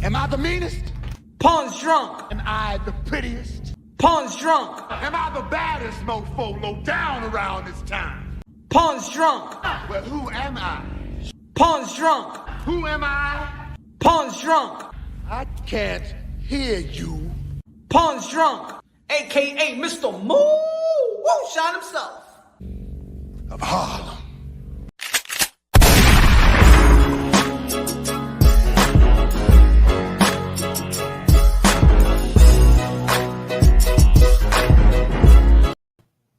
Am I the meanest? Pawn's drunk. Am I the prettiest? Pawn's drunk. Am I the baddest mofo low down around this town? Pawn's drunk. Well, who am I? Pawn's drunk. Who am I? Pawn's drunk. I can't hear you. Pawn's drunk. AKA Mr. Moo Won't Shine himself. Of Harlem.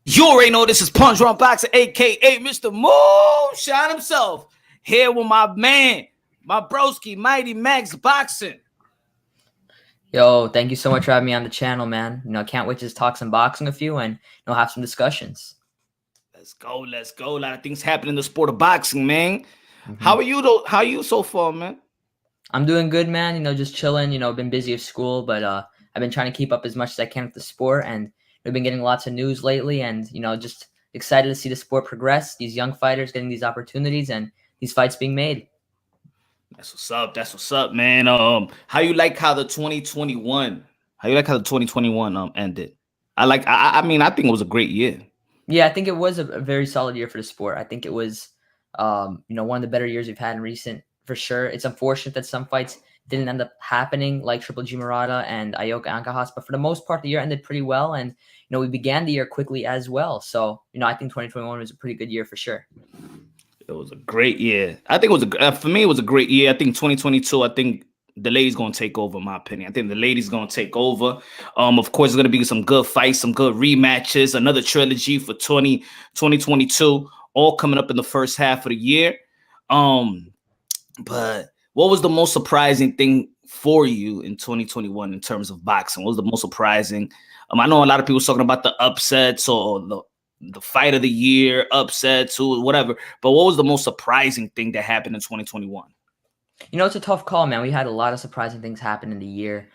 You already know this is Punch Drunk Boxer, aka Mr. Moonshine himself. Here with my man, my broski, Mighty Max Boxing. Yo, thank you so much for having me on the channel, man. I can't wait to just talk some boxing with you and have some discussions. Let's go, let's go. A lot of things happen in the sport of boxing, man. How are you though? How are you so far, man? I'm doing good, man. Just chilling. Been busy with school, but I've been trying to keep up as much as I can with the sport, and we've been getting lots of news lately, and just excited to see the sport progress. These young fighters getting these opportunities and these fights being made. That's what's up. That's what's up, man. How you like how the 2021? How you like how the 2021 ended? I mean, I think it was a great year. Yeah, I think it was a very solid year for the sport. I think it was, one of the better years we've had in recent, for sure. It's unfortunate that some fights didn't end up happening, like Triple G Murata and Ioka Ancajas, but for the most part, the year ended pretty well, and we began the year quickly as well. So, I think 2021 was a pretty good year for sure. It was a great year. I think it was for me. It was a great year. I think 2022. I think the ladies gonna take over. In my opinion, I think the ladies gonna take over. Of course, there's gonna be some good fights, some good rematches, another trilogy for 2022, all coming up in the first half of the year. But what was the most surprising thing for you in 2021 in terms of boxing? What was the most surprising? I know a lot of people talking about the upsets or the fight of the year, upsets, or whatever. But what was the most surprising thing that happened in 2021? It's a tough call, man. We had a lot of surprising things happen in the year.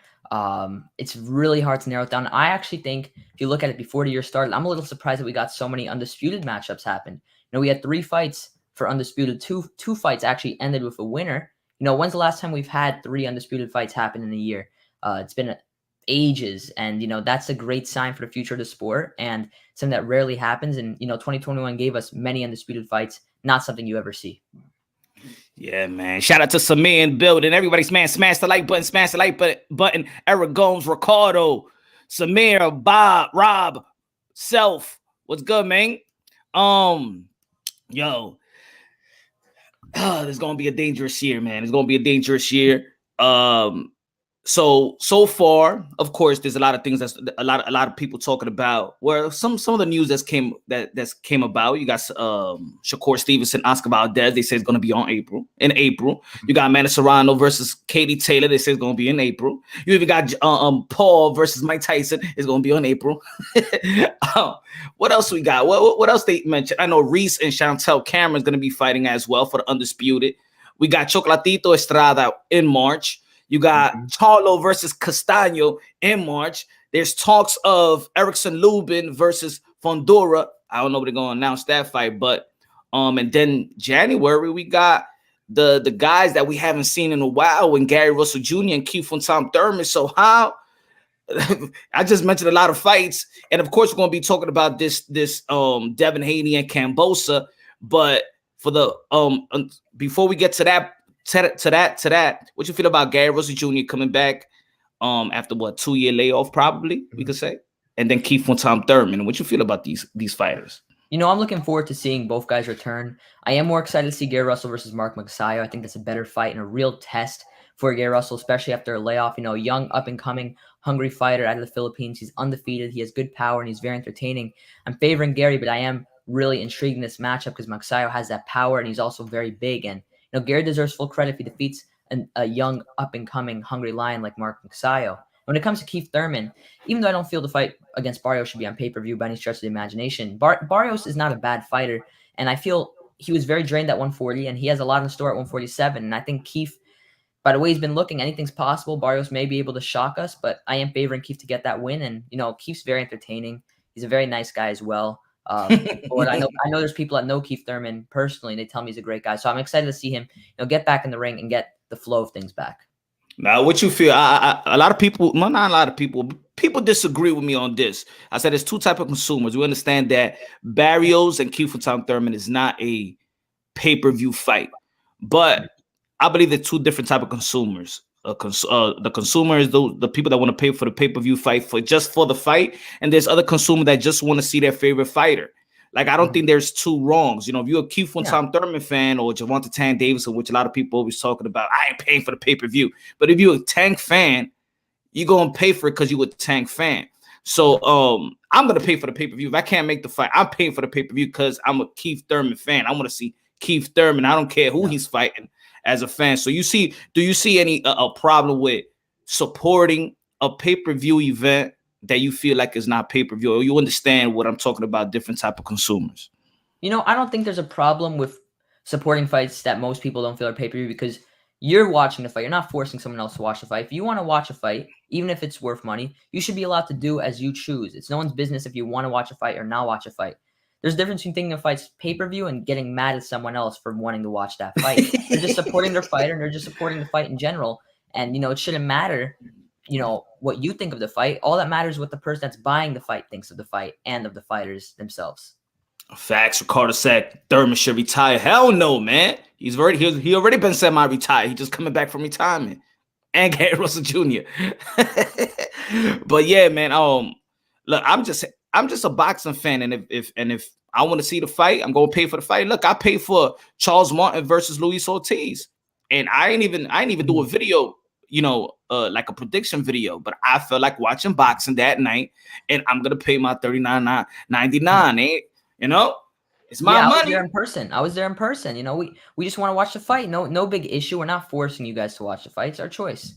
It's really hard to narrow it down. I actually think if you look at it before the year started, I'm a little surprised that we got so many undisputed matchups happen. We had 3 fights for undisputed. Two fights actually ended with a winner. When's the last time we've had 3 undisputed fights happen in a year? It's been ages, and that's a great sign for the future of the sport and something that rarely happens. And 2021 gave us many undisputed fights, not something you ever see. Yeah, man. Shout out to Samir in building. Everybody's man, smash the like button, smash the like button. Eric Gomes, Ricardo, Samir, Bob, Rob, Self. What's good, man? Yo, this is gonna be a dangerous year, man. It's gonna be a dangerous year. So far, of course, there's a lot of things that's a lot of people talking about. Where some of the news that's came about. You got Shakur Stevenson, Oscar Valdez. They say it's going to be in April. You got Amanda Serrano versus Katie Taylor. They say it's going to be in April. You even got Paul versus Mike Tyson. It's going to be in April. What else we got? What else they mentioned? I know Reese and Chantel Cameron's going to be fighting as well for the undisputed. We got Chocolatito Estrada in March. You got Charlo versus Castano in March. There's talks of Erickson Lubin versus Fondura. I don't know if they're going to announce that fight, but and then January we got the guys that we haven't seen in a while, when Gary Russell Jr. and Keith von Tom Thurman. So how I just mentioned a lot of fights, and of course we're going to be talking about this Devin Haney and Kambosos. But for the before we get to that. What you feel about Gary Russell Jr. coming back after 2-year layoff, probably we could say, and then Keith von Tom Thurman? What you feel about these fighters? I'm looking forward to seeing both guys return. I am more excited to see Gary Russell versus Mark Magsayo. I think that's a better fight and a real test for Gary Russell, especially after a layoff. Young, up and coming, hungry fighter out of the Philippines. He's undefeated. He has good power and he's very entertaining. I'm favoring Gary, but I am really intrigued in this matchup because Magsayo has that power and he's also very big. And Gary deserves full credit if he defeats a young, up-and-coming, hungry lion like Mark Magsayo. When it comes to Keith Thurman, even though I don't feel the fight against Barrios should be on pay-per-view by any stretch of the imagination, Barrios is not a bad fighter, and I feel he was very drained at 140, and he has a lot in store at 147, and I think Keith, by the way he's been looking, anything's possible. Barrios may be able to shock us, but I am favoring Keith to get that win, and, Keith's very entertaining. He's a very nice guy as well. But I know there's people that know Keith Thurman personally, and they tell me he's a great guy. So I'm excited to see him, get back in the ring and get the flow of things back. Now, what you feel? A lot of people, well, not a lot of people, people disagree with me on this. I said there's two type of consumers. We understand that Barrios and Kiefer Thurman is not a pay-per-view fight, but I believe they're two different type of consumers. The consumer is the people that want to pay for the pay-per-view fight for just for the fight, and there's other consumer that just want to see their favorite fighter. Like, I don't think there's two wrongs. You know, if you're a Keith Thurman fan or Gervonta Tank Davidson, which a lot of people always talking about, I ain't paying for the pay-per-view. But if you're a Tank fan, you're going to pay for it because you're a Tank fan. So I'm going to pay for the pay-per-view. If I can't make the fight, I'm paying for the pay-per-view because I'm a Keith Thurman fan. I want to see Keith Thurman. I don't care who he's fighting as a fan. So do you see any a problem with supporting a pay-per-view event that you feel like is not pay-per-view, or you understand what I'm talking about, different type of consumers? You know, I don't think there's a problem with supporting fights that most people don't feel are pay-per-view, because you're watching the fight. You're not forcing someone else to watch the fight. If you want to watch a fight, even if it's worth money, you should be allowed to do as you choose. It's no one's business if you want to watch a fight or not watch a fight. There's a difference between thinking a fight's pay-per-view and getting mad at someone else for wanting to watch that fight. They're just supporting their fighter, and they're just supporting the fight in general. And, you know, it shouldn't matter, you know, what you think of the fight. All that matters is what the person that's buying the fight thinks of the fight and of the fighters themselves. Facts. Ricardo said Thurman should retire. Hell no, man. He already been semi-retired. He's just coming back from retirement. And Gary Russell Jr. But yeah, man. Look, I'm just a boxing fan, and if I want to see the fight, I'm gonna pay for the fight. Look, I paid for Charles Martin versus Luis Ortiz, and I ain't even do a video, you know, like a prediction video, but I felt like watching boxing that night, and I'm gonna pay my $39.99. You know, it's my money. I was there in person. You know, we just want to watch the fight. No big issue. We're not forcing you guys to watch the fight. It's our choice.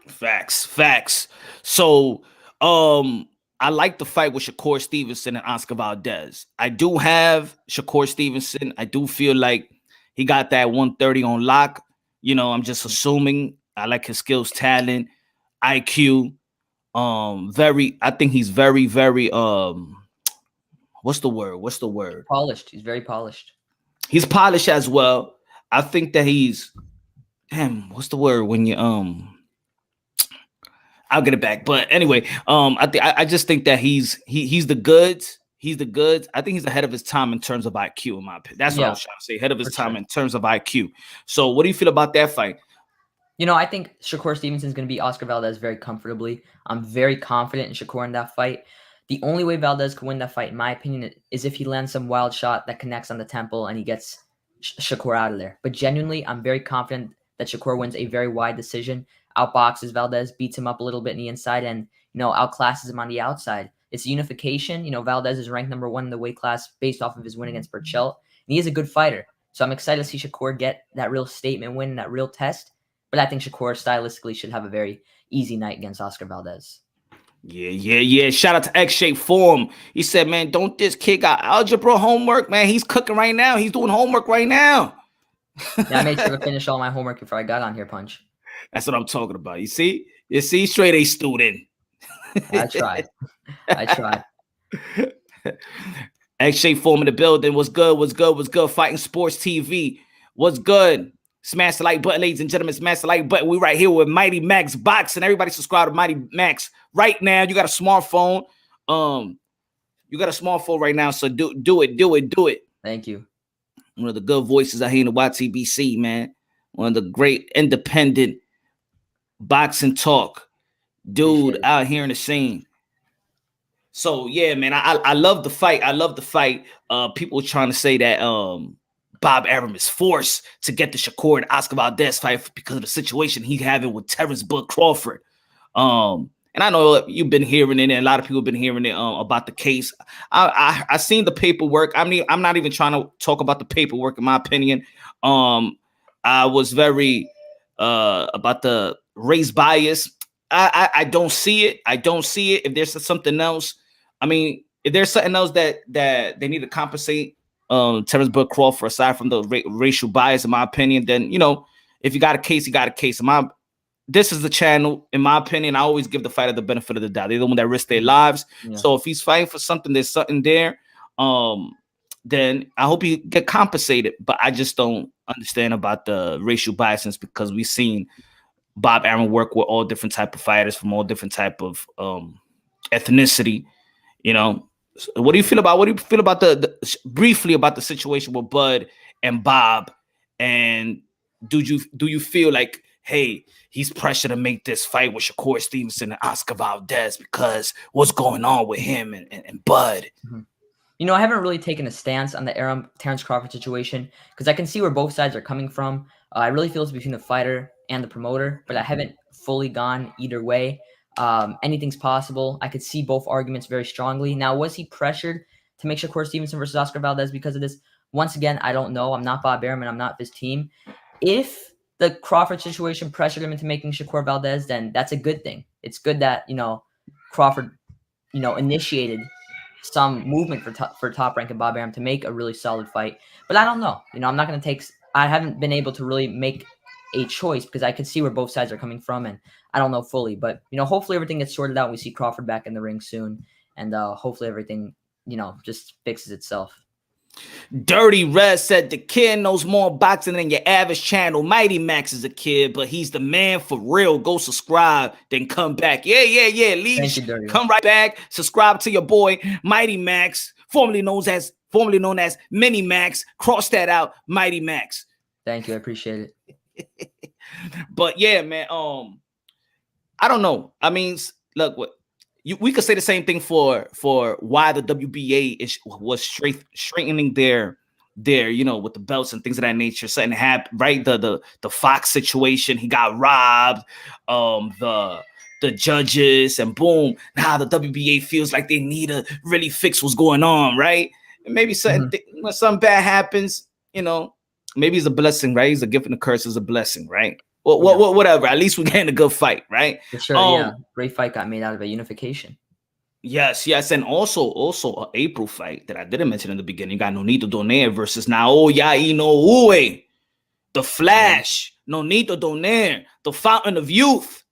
Facts. So, I like the fight with Shakur Stevenson and Oscar Valdez. I do have Shakur Stevenson. I do feel like he got that 130 on lock. You know, I'm just assuming. I like his skills, talent, IQ. I think he's very, very what's the word? Polished. He's very polished. He's polished as well. I think that he's what's the word when you I'll get it back. But anyway, I just think that he's the goods. He's the goods. I think he's ahead of his time in terms of IQ, in my opinion. That's what I was trying to say. Ahead of his time in terms of IQ. So what do you feel about that fight? You know, I think Shakur Stevenson's going to beat Oscar Valdez very comfortably. I'm very confident in Shakur in that fight. The only way Valdez could win that fight, in my opinion, is if he lands some wild shot that connects on the temple and he gets Shakur out of there. But genuinely, I'm very confident that Shakur wins a very wide decision, outboxes Valdez, beats him up a little bit in the inside, and, you know, outclasses him on the outside. It's unification. You know, Valdez is ranked #1 in the weight class based off of his win against Burchell, and he is a good fighter. So I'm excited to see Shakur get that real statement win, that real test. But I think Shakur stylistically should have a very easy night against Oscar Valdez. Yeah. Shout out to X-Shape Form. He said, man, don't this kid got algebra homework, man. He's cooking right now. He's doing homework right now. Yeah, I made sure to finish all my homework before I got on here, Punch. That's what I'm talking about. You see, straight A student. I tried. X-Shape Form in the building. What's good? Fighting Sports TV. What's good? Smash the like button, ladies and gentlemen. Smash the like button. We right here with Mighty Max Boxing. Everybody subscribe to Mighty Max right now. You got a smartphone. Right now, so do it. Thank you. One of the good voices out here in the YTBC, man. One of the great independent boxing talk dude out here in the scene. So yeah, man, I love the fight. People trying to say that Bob Arum is forced to get the Shakur and Oscar Valdez fight because of the situation he's having with Terrence Bud Crawford. And I know you've been hearing it, and a lot of people have been hearing it about the case. I seen the paperwork. I mean, I'm not even trying to talk about the paperwork, in my opinion. I was very about the race bias. I don't see it. If there's something else, I mean, if there's something else that they need to compensate Terrence Bud Crawford aside from the racial bias, in my opinion, then, you know, if you got a case, you got a case. This is the channel, in my opinion. I always give the fighter the benefit of the doubt. They're the one that risk their lives. Yeah. So if he's fighting for something, there's something there. Then I hope he get compensated. But I just don't understand about the racial biases, because we've seen Bob Arum work with all different type of fighters from all different type of ethnicity. You know, what do you feel about the briefly about the situation with Bud and Bob? And do you feel like, hey, he's pressured to make this fight with Shakur Stevenson and Oscar Valdez because what's going on with him and Bud? Mm-hmm. You know, I haven't really taken a stance on the Arum Terrence Crawford situation because I can see where both sides are coming from. I really feel it's between the fighter and the promoter, but I haven't fully gone either way. Anything's possible. I could see both arguments very strongly. Now, was he pressured to make Shakur Stevenson versus Oscar Valdez because of this? Once again, I don't know. I'm not Bob Arum and I'm not his team. If the Crawford situation pressured him into making Shakur Valdez, then that's a good thing. It's good that, you know, Crawford, you know, initiated some movement for Top Rank and Bob Arum to make a really solid fight. But I don't know. You know, I'm not going to take – I haven't been able to really make a choice because I can see where both sides are coming from, and I don't know fully. But, you know, hopefully everything gets sorted out and we see Crawford back in the ring soon, and hopefully everything, you know, just fixes itself. Dirty Red said the kid knows more boxing than your average channel. Mighty Max is a kid, but he's the man for real. Go subscribe, then come back. Yeah. Leave. Come right back. Subscribe to your boy Mighty Max, formerly known as Mini Max. Cross that out, Mighty Max. Thank you, I appreciate it. But yeah, man. I don't know. I mean, look, we could say the same thing for why the WBA was straightening their you know, with the belts and things of that nature. Something happened, right? The Fox situation, he got robbed. The judges, and boom, now the WBA feels like they need to really fix what's going on, right? And maybe when something bad happens, you know, maybe it's a blessing, right? It's a gift and a curse is a blessing, right? Well, whatever. At least we're getting a good fight, right? For sure, yeah. Great fight got made out of a unification. Yes. And also an April fight that I didn't mention in the beginning. You got Nonito Donaire versus Naoya Inoue. The Flash. Nonito Donaire. The Fountain of Youth.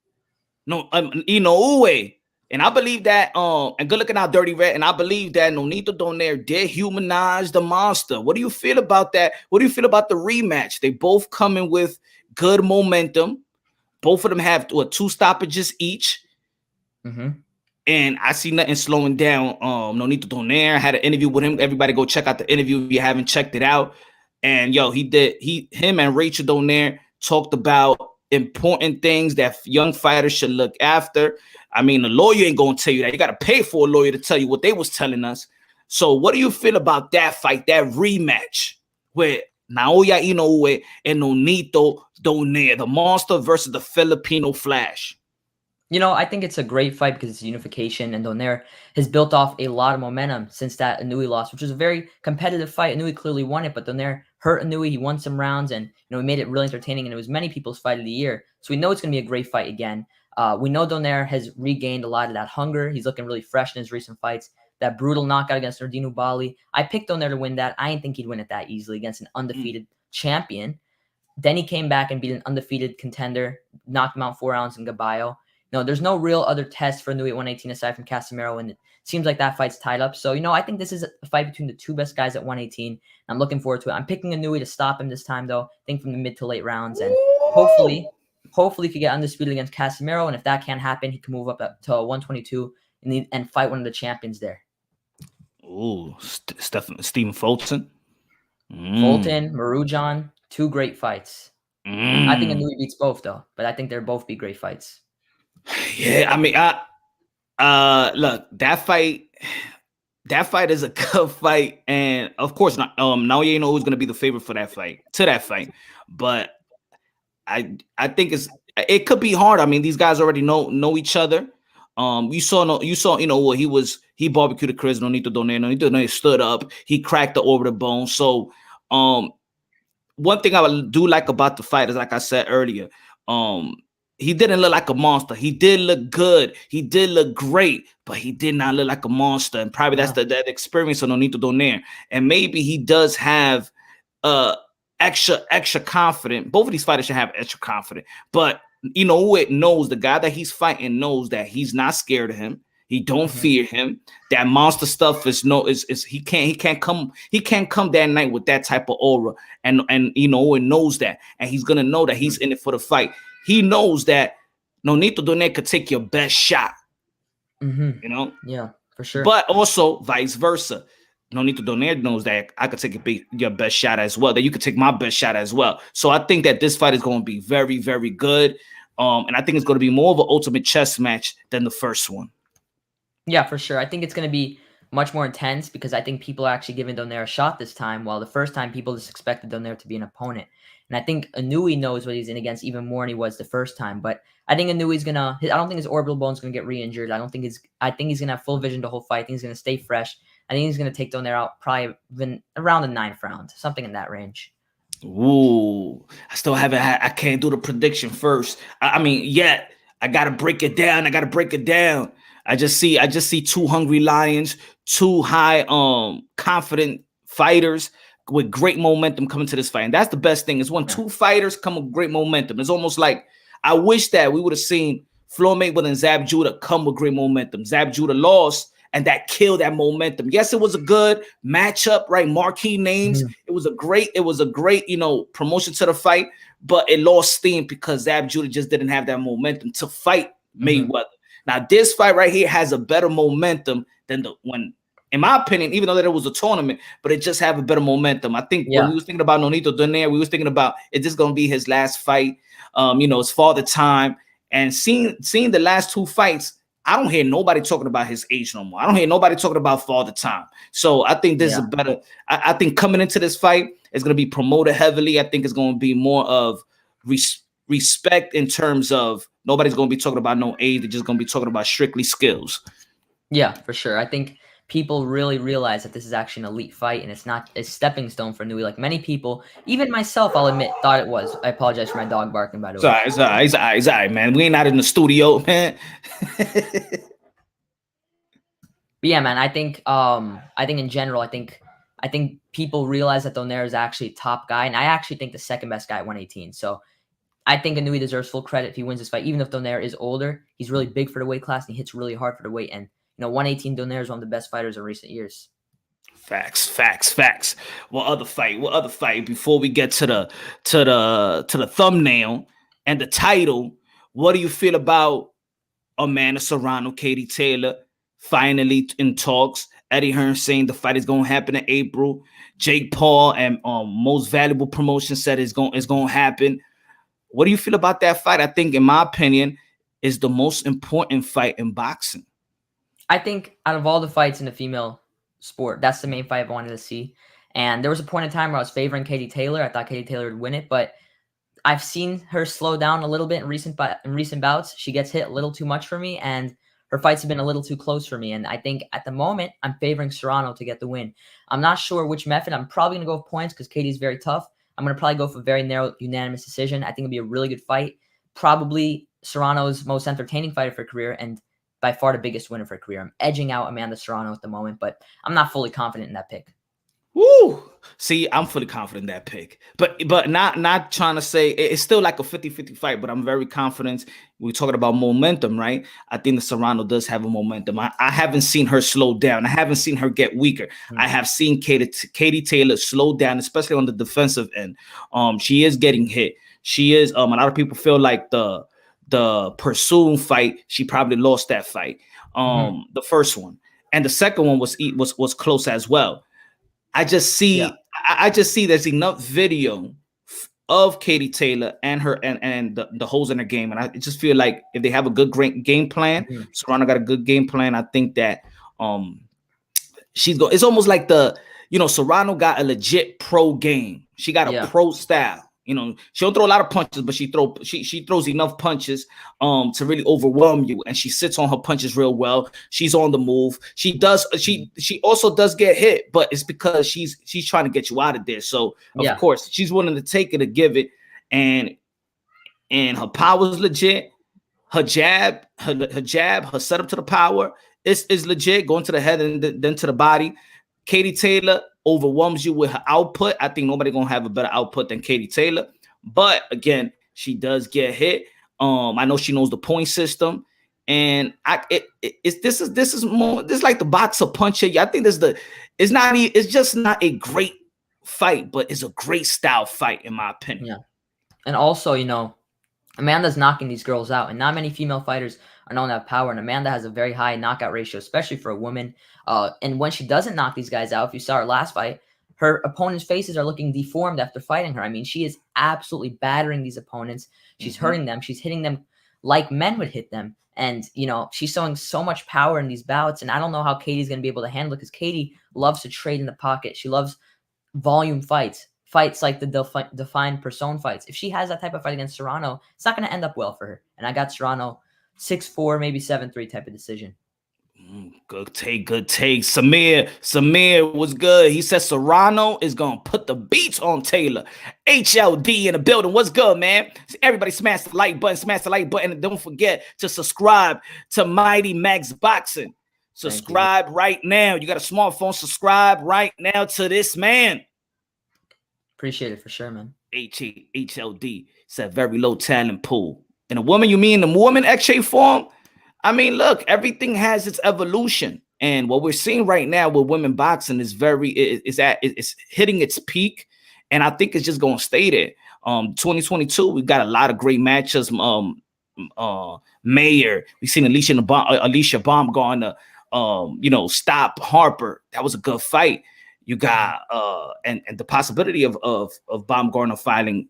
Inoue. And I believe that, and good looking out, Dirty Red, and I believe that Nonito Donaire did humanize the monster. What do you feel about that? What do you feel about the rematch? They both coming with good momentum. Both of them have 2 stoppages each. Mm-hmm. And I see nothing slowing down. Nonito Donaire. I had an interview with him. Everybody go check out the interview if you haven't checked it out. And yo, him and Rachel Donaire talked about important things that young fighters should look after. I mean, the lawyer ain't gonna tell you that. You gotta pay for a lawyer to tell you what they was telling us. So what do you feel about that fight, that rematch with Naoya Inoue and Nonito Donaire, the monster versus the Filipino Flash? You know, I think it's a great fight because it's unification, and Donaire has built off a lot of momentum since that Inoue loss, which was a very competitive fight. Inoue clearly won it, but Donaire hurt Inoue. He won some rounds, and, you know, he made it really entertaining, and it was many people's fight of the year. So we know it's going to be a great fight again. We know Donaire has regained a lot of that hunger. He's looking really fresh in his recent fights. That brutal knockout against Nordino Bali. I picked Donaire to win that. I didn't think he'd win it that easily against an undefeated champion. Then he came back and beat an undefeated contender, knocked him out 4 rounds in Gaballo. No, there's no real other test for Inoue at 118 aside from Casimiro, and it seems like that fight's tied up. So, you know, I think this is a fight between the 2 best guys at 118. I'm looking forward to it. I'm picking Inoue to stop him this time, though. I think from the mid to late rounds, and hopefully he can get undisputed against Casimiro. And if that can't happen, he can move up to 122 and fight one of the champions there. Ooh, Stephen Fulton. Fulton, Marujan, 2 great fights. I think Inoue beats both, though, but I think they'll both be great fights. Yeah, I mean, look, that fight is a good fight, and of course, Naoya Inoue is going to be the favorite for that fight, but I think it could be hard. I mean, these guys already know each other. You saw, you know what he barbecued the Chris Nonito Donaire stood up, he cracked the orbital bone. So, one thing I do like about the fight is, like I said earlier, he didn't look like a monster. He did look good. He did look great, but he did not look like a monster. And probably that's that experience of Nonito Donaire. And maybe he does have extra confident. Both of these fighters should have extra confident. But you know who it knows, the guy that he's fighting knows that he's not scared of him. He don't fear him. That monster stuff is he can't come that night with that type of aura. And you know, it knows that. And he's gonna know that he's in it for the fight. he knows that Nonito Donaire could take your best shot. You know? Yeah, for sure. But also vice versa. Nonito Donaire knows that I could take your best shot as well, that you could take my best shot as well. So I think that this fight is going to be very, very good. And I think it's going to be more of an ultimate chess match than the first one. Yeah, for sure. I think it's going to be much more intense because I think people are actually giving Donaire a shot this time, while the first time people just expected Donaire to be an opponent. And I think Inoue knows what he's in against even more than he was the first time. But I think Inoue's gonna. I don't think his orbital bone's gonna get re-injured. I think he's gonna have full vision the whole fight. I think he's gonna stay fresh. I think he's gonna take Donaire out probably even around the 9th round, something in that range. Ooh, I still haven't. I can't do the prediction first. I mean, yet I gotta break it down. I just see two hungry lions, two high confident fighters with great momentum coming to this fight. And that's the best thing, is when two fighters come with great momentum. It's almost like I wish that we would have seen Floyd Mayweather and Zab Judah come with great momentum. Zab Judah lost, and that killed that momentum. Yes, it was a good matchup, right? Marquee names. It was a great, promotion to the fight, but it lost steam because Zab Judah just didn't have that momentum to fight Mayweather. Now, this fight right here has a better momentum than the one, in my opinion, even though that it was a tournament, but it just have a better momentum. I think when we was thinking about Nonito Donaire, we was thinking about, is this going to be his last fight? It's Father Time. And seeing the last two fights, I don't hear nobody talking about his age no more. I don't hear nobody talking about Father Time. So I think this is a better, I think coming into this fight, it's going to be promoted heavily. I think it's going to be more of respect in terms of nobody's going to be talking about no age. They're just going to be talking about strictly skills. Yeah, for sure. I think people really realize that this is actually an elite fight, and it's not a stepping stone for Inoue. Like many people, even myself, I'll admit, thought it was. I apologize for my dog barking, by the way. It's all right, man. We ain't out in the studio, man. But yeah, man, I think in general, I think people realize that Donaire is actually top guy, and I actually think the second best guy at 118. So I think Inoue deserves full credit if he wins this fight, even if Donaire is older. He's really big for the weight class, and he hits really hard for the weight. And 118 Donaire is one of the best fighters in recent years. Facts. What other fight? Before we get to the thumbnail and the title, what do you feel about Amanda Serrano, Katie Taylor, finally in talks? Eddie Hearn saying the fight is going to happen in April. Jake Paul and Most Valuable Promotion said it's going to happen. What do you feel about that fight? I think, in my opinion, is the most important fight in boxing. I think out of all the fights in the female sport, that's the main fight I wanted to see. And there was a point in time where I was favoring Katie Taylor. I thought Katie Taylor would win it, but I've seen her slow down a little bit in recent bouts. She gets hit a little too much for me, and her fights have been a little too close for me. And I think at the moment, I'm favoring Serrano to get the win. I'm not sure which method. I'm probably going to go with points because Katie's very tough. I'm going to probably go for a very narrow, unanimous decision. I think it'll be a really good fight. Probably Serrano's most entertaining fight of her career, and by far the biggest winner of her career. I'm edging out Amanda Serrano at the moment, but I'm not fully confident in that pick. Woo! See, I'm fully confident in that pick. But not trying to say it's still like a 50-50 fight, but I'm very confident. We're talking about momentum, right? I think the Serrano does have a momentum. I haven't seen her slow down. I haven't seen her get weaker. I have seen Katie Taylor slow down, especially on the defensive end. She is getting hit. She is a lot of people feel like the Pursuing fight, she probably lost that fight. The first one. And the second one was close as well. I just see there's enough video of Katie Taylor and her and the holes in her game. And I just feel like if they have a good great game plan, Serrano got a good game plan. I think that it's almost like Serrano got a legit pro game. She got a pro style. She don't throw a lot of punches, but she throws enough punches to really overwhelm you, and she sits on her punches real well. She's on the move. She also does get hit, but it's because she's trying to get you out of there. So of course she's willing to take it or give it, and her power is legit. Her jab, her setup to the power is legit, going to the head and then to the body. Katie Taylor overwhelms you with her output. I think nobody gonna have a better output than Katie Taylor. But again, she does get hit. I know she knows the point system, and this is like the boxer puncher. I think it's just not a great fight, but it's a great style fight in my opinion. Yeah, and also Amanda's knocking these girls out, and not many female fighters are known to have power. And Amanda has a very high knockout ratio, especially for a woman. And when she doesn't knock these guys out, if you saw her last fight, her opponents' faces are looking deformed after fighting her. I mean, she is absolutely battering these opponents. She's hurting them. She's hitting them like men would hit them. And, you know, she's showing so much power in these bouts. And I don't know how Katie's going to be able to handle it, because Katie loves to trade in the pocket. She loves volume fights like the defined person fights. If she has that type of fight against Serrano, it's not going to end up well for her. And I got Serrano 6-4, maybe 7-3 type of decision. Good take. Samir was good. He said Serrano is going to put the beats on Taylor. HLD in the building. What's good, man? Everybody smash the like button. And don't forget to subscribe to Mighty Max Boxing. Subscribe right now. You got a smartphone, subscribe right now to this man. Appreciate it for sure, man. HLD. It's a very low talent pool. And a woman, you mean the woman X-Shape form? I mean, look, everything has its evolution. And what we're seeing right now with women boxing is it's hitting its peak. And I think it's just going to stay there. 2022, we got a lot of great matches. Mayer, we've seen Alicia Baumgartner, stop Harper. That was a good fight. You got and the possibility of Baumgartner fighting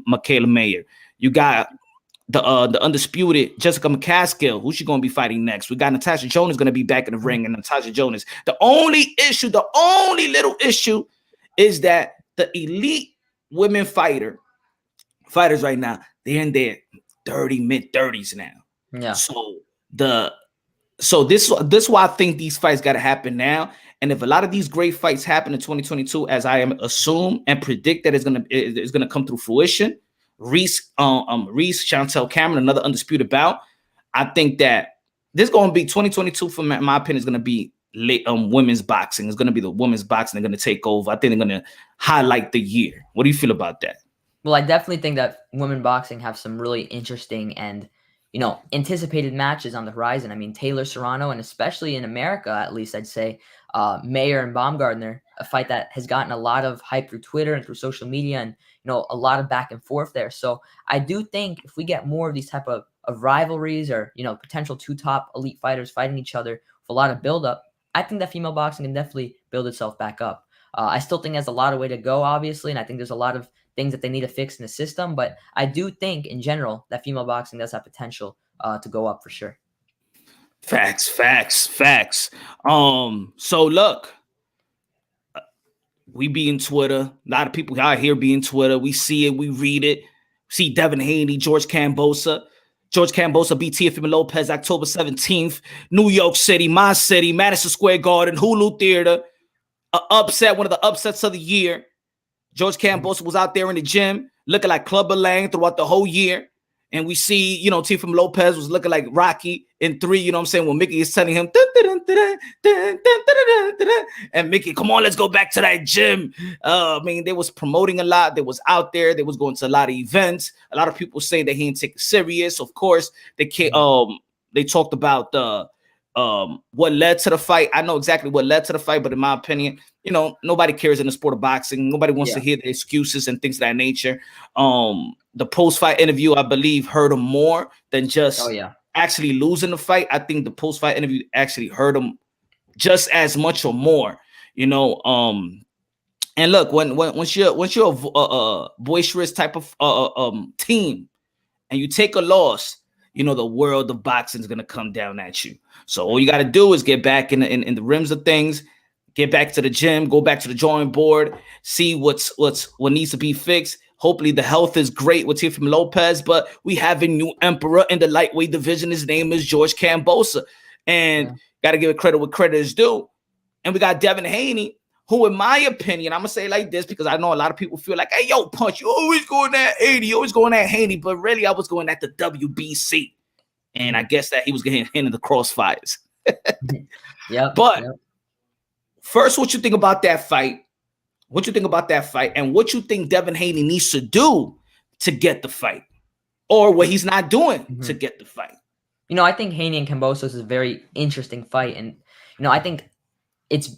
Michaela Mayer. You got the undisputed Jessica McCaskill. Who's she going to be fighting next? We got Natasha Jonas going to be back in the ring, and Natasha Jonas. The only little issue is that the elite women fighters right now, they're in their mid-30s now. Yeah. So this why I think these fights got to happen now. And if a lot of these great fights happen in 2022, as I am assume and predict that it's gonna come through fruition, Reese, Chantel Cameron, another undisputed bout, I think that this is gonna be 2022. For my opinion, is gonna be late women's boxing. It's gonna be the women's boxing. They're gonna take over. I think they're gonna highlight the year. What do you feel about that? Well, I definitely think that women boxing have some really interesting and, anticipated matches on the horizon. I mean, Taylor Serrano, and especially in America, at least I'd say, Mayer and Baumgartner, a fight that has gotten a lot of hype through Twitter and through social media, and a lot of back and forth there. So I do think if we get more of these type of rivalries, or potential two top elite fighters fighting each other with a lot of buildup, I think that female boxing can definitely build itself back up. I still think there's a lot of way to go, obviously, and I think there's a lot of things that they need to fix in the system. But I do think, in general, that female boxing does have potential to go up for sure. Facts. So look, we be in Twitter. A lot of people out here be in Twitter. We see it, we read it. See Devin Haney, George Kambosos. George Kambosos beat Teofimo Lopez October 17th. New York City, my city, Madison Square Garden, Hulu Theater. An upset, one of the upsets of the year. George Kambosos was out there in the gym looking like Clubber Lang throughout the whole year. And we see, Teofimo Lopez was looking like Rocky in 3, when Mickey is telling him, and Mickey, come on, let's go back to that gym. They was promoting a lot. They was out there. They was going to a lot of events. A lot of people say that he didn't take it serious. Of course, they talked about what led to the fight. I know exactly what led to the fight, but in my opinion, nobody cares in the sport of boxing. Nobody wants to hear the excuses and things of that nature. The post-fight interview, I believe, hurt him more than just actually losing the fight. I think the post-fight interview actually hurt him just as much or more. And look, once you're a boisterous type of team, and you take a loss, the world of boxing is gonna come down at you. So all you got to do is get back in the rims of things, get back to the gym, go back to the drawing board, see what needs to be fixed. Hopefully the health is great with Teofimo Lopez, but we have a new emperor in the lightweight division. His name is George Kambosos, and got to give it credit where credit is due. And we got Devin Haney, who, in my opinion, I'm gonna say it like this because I know a lot of people feel like, hey, yo, Punch, you always going at Haney, you always going at Haney, but really I was going at the WBC. And I guess that he was getting into the crossfires. But first, what you think about that fight? What you think about that fight? And what you think Devin Haney needs to do to get the fight? Or what he's not doing to get the fight? I think Haney and Kambosos is a very interesting fight. And, I think it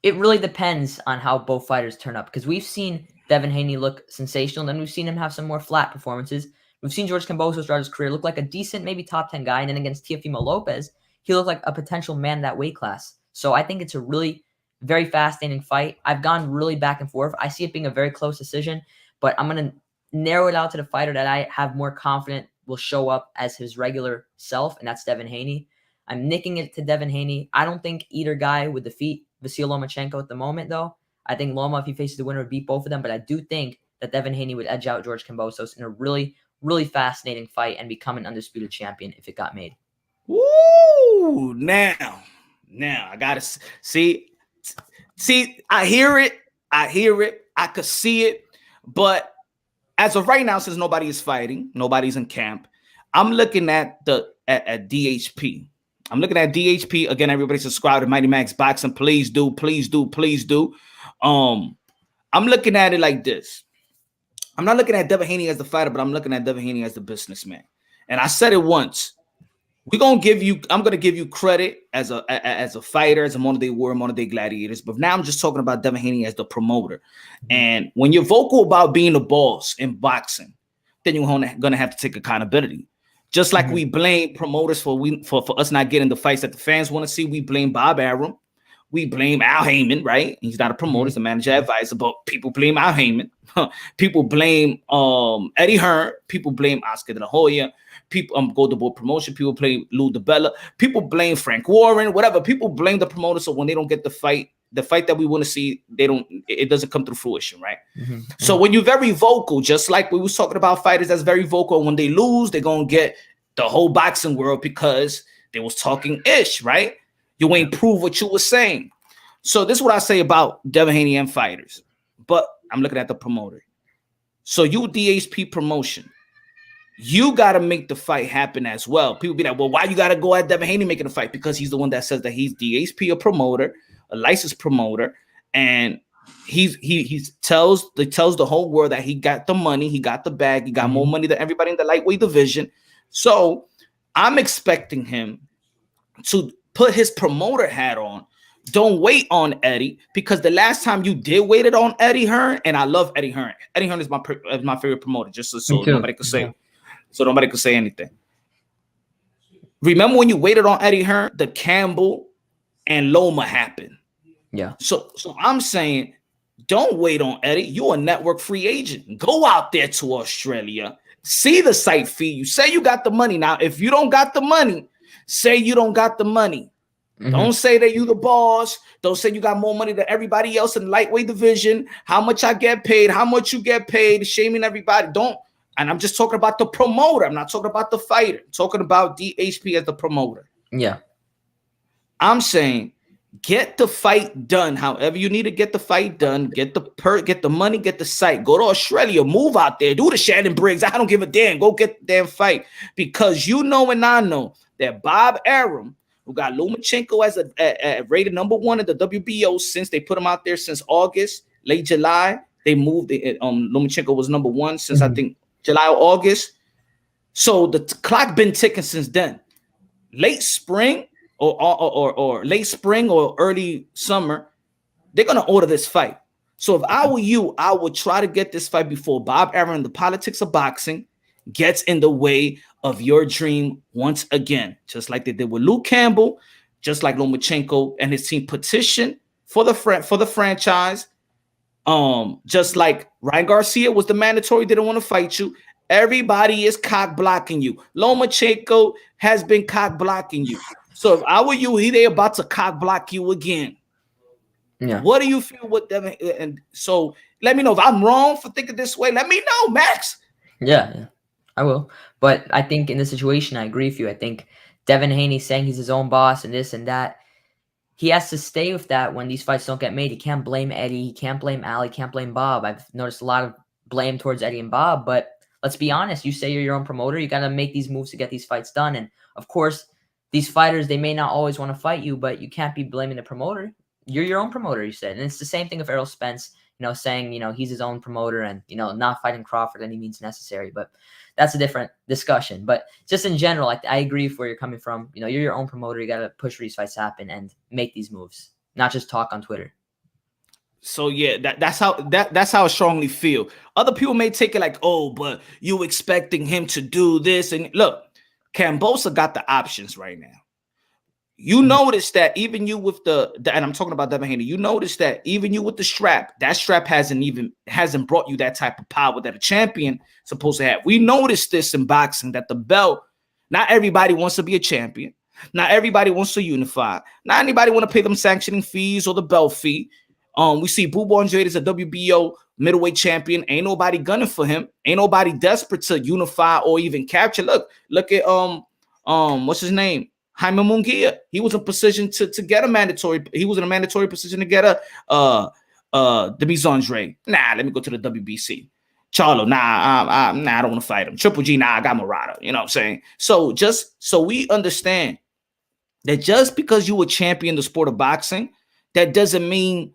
really depends on how both fighters turn up. Because we've seen Devin Haney look sensational. Then we've seen him have some more flat performances. We've seen George Kambosos throughout his career look like a decent, maybe top 10 guy. And then against Teofimo Lopez, he looked like a potential man in that weight class. So I think it's a really very fascinating fight. I've gone really back and forth. I see it being a very close decision, but I'm going to narrow it out to the fighter that I have more confident will show up as his regular self, and that's Devin Haney. I'm nicking it to Devin Haney. I don't think either guy would defeat Vasyl Lomachenko at the moment, though. I think Loma, if he faces the winner, would beat both of them, but I do think that Devin Haney would edge out George Kambosos in a really, really fascinating fight and become an undisputed champion if it got made. Woo! Now, I gotta see. I hear it. I could see it, but as of right now, since nobody is fighting, nobody's in camp, I'm looking at at DHP. I'm looking at DHP again. Everybody subscribe to Mighty Max Boxing. Please do. I'm looking at it like this. I'm not looking at Devin Haney as the fighter, but I'm looking at Devin Haney as the businessman. And I said it once. I'm gonna give you credit as a fighter, as a modern day warrior, modern day gladiators. But now I'm just talking about Devin Haney as the promoter. And when you're vocal about being the boss in boxing, then you're gonna have to take accountability. Just like we blame promoters for us not getting the fights that the fans want to see, we blame Bob Arum, we blame Al Heyman, right? He's not a promoter, he's a manager advisor, but people blame Al Heyman. People blame Eddie Hearn. People blame Oscar De La Hoya. People Golden Boy Promotion. People blame Lou DiBella. People blame Frank Warren. Whatever. People blame the promoter. So when they don't get the fight that we want to see, it doesn't come through fruition, right? So when you're very vocal, just like we was talking about fighters that's very vocal, when they lose, they're gonna get the whole boxing world because they was talking ish, right? You ain't prove what you were saying. So this is what I say about Devin Haney and fighters. But I'm looking at the promoter. So you DHP promotion, you got to make the fight happen as well. People be like, well, why you got to go at Devin Haney making the fight? Because he's the one that says that he's DHP, a promoter, a licensed promoter, and he tells the whole world that he got the money, he got the bag, he got more money than everybody in the lightweight division. So I'm expecting him to put his promoter hat on. Don't wait on Eddie, because the last time you did waited on Eddie Hearn, and I love Eddie Hearn. Eddie Hearn is my favorite promoter, just so nobody could say, nobody could say anything. Remember when you waited on Eddie Hearn, the Campbell and Loma happened. Yeah. So I'm saying, don't wait on Eddie. You're a network free agent. Go out there to Australia, see the site fee. You say you got the money. Now, if you don't got the money, say you don't got the money. Don't say that you the boss. Don't say you got more money than everybody else in the lightweight division. How much I get paid, how much you get paid, shaming everybody. Don't. And I'm just talking about the promoter. I'm not talking about the fighter. I'm talking about DHP as the promoter. Yeah. I'm saying get the fight done. However you need to get the fight done. Get the money, get the site. Go to Australia, move out there, do the Shannon Briggs. I don't give a damn. Go get the damn fight. Because you know and I know that Bob Arum, who got Lomachenko as a rated #1 in the WBO since they put him out there since August, late July. They moved it. Lomachenko was #1 since I think July or August. So the clock been ticking since then. Late spring or late spring or early summer, they're gonna order this fight. So if I were you, I would try to get this fight before Bob Arum, the politics of boxing, gets in the way of your dream once again, just like they did with Luke Campbell, just like Lomachenko and his team petitioned for the franchise. Just like Ryan Garcia was the mandatory, didn't want to fight you. Everybody is cock blocking you. Lomachenko has been cock blocking you. So if I were you, they about to cock block you again. Yeah. What do you feel with them? And so let me know if I'm wrong for thinking this way. Let me know, Max. Yeah. I will. But I think in this situation, I agree with you. I think Devin Haney saying he's his own boss and this and that, he has to stay with that when these fights don't get made. He can't blame Eddie. He can't blame Ali. He can't blame Bob. I've noticed a lot of blame towards Eddie and Bob. But let's be honest. You say you're your own promoter. You got to make these moves to get these fights done. And, of course, these fighters, they may not always want to fight you, but you can't be blaming the promoter. You're your own promoter, you said. And it's the same thing with Errol Spence, saying, he's his own promoter and, not fighting Crawford any means necessary. But that's a different discussion. But just in general, I agree with where you're coming from. You're your own promoter. You got to push these fights happen and make these moves, not just talk on Twitter. So yeah, that's how I strongly feel. Other people may take it like, oh, but you expecting him to do this. And look, Kambosos got the options right now. You notice that even you with the and I'm talking about Devin Haney, you notice that even you with the strap, that strap hasn't brought you that type of power that a champion supposed to have. We noticed this in boxing, that the belt, not everybody wants to be a champion. Not everybody wants to unify. Not anybody want to pay them sanctioning fees or the belt fee. We see Bubo Andrade is a WBO middleweight champion. Ain't nobody gunning for him. Ain't nobody desperate to unify or even capture. Look at what's his name? Jaime Munguia. He was in position to get a mandatory. He was in a mandatory position to get a Devin Andre. Nah, let me go to the WBC. Charlo, I don't want to fight him. Triple G, I got Murata. You know what I'm saying? So just so we understand that just because you a champion in the sport of boxing, that doesn't mean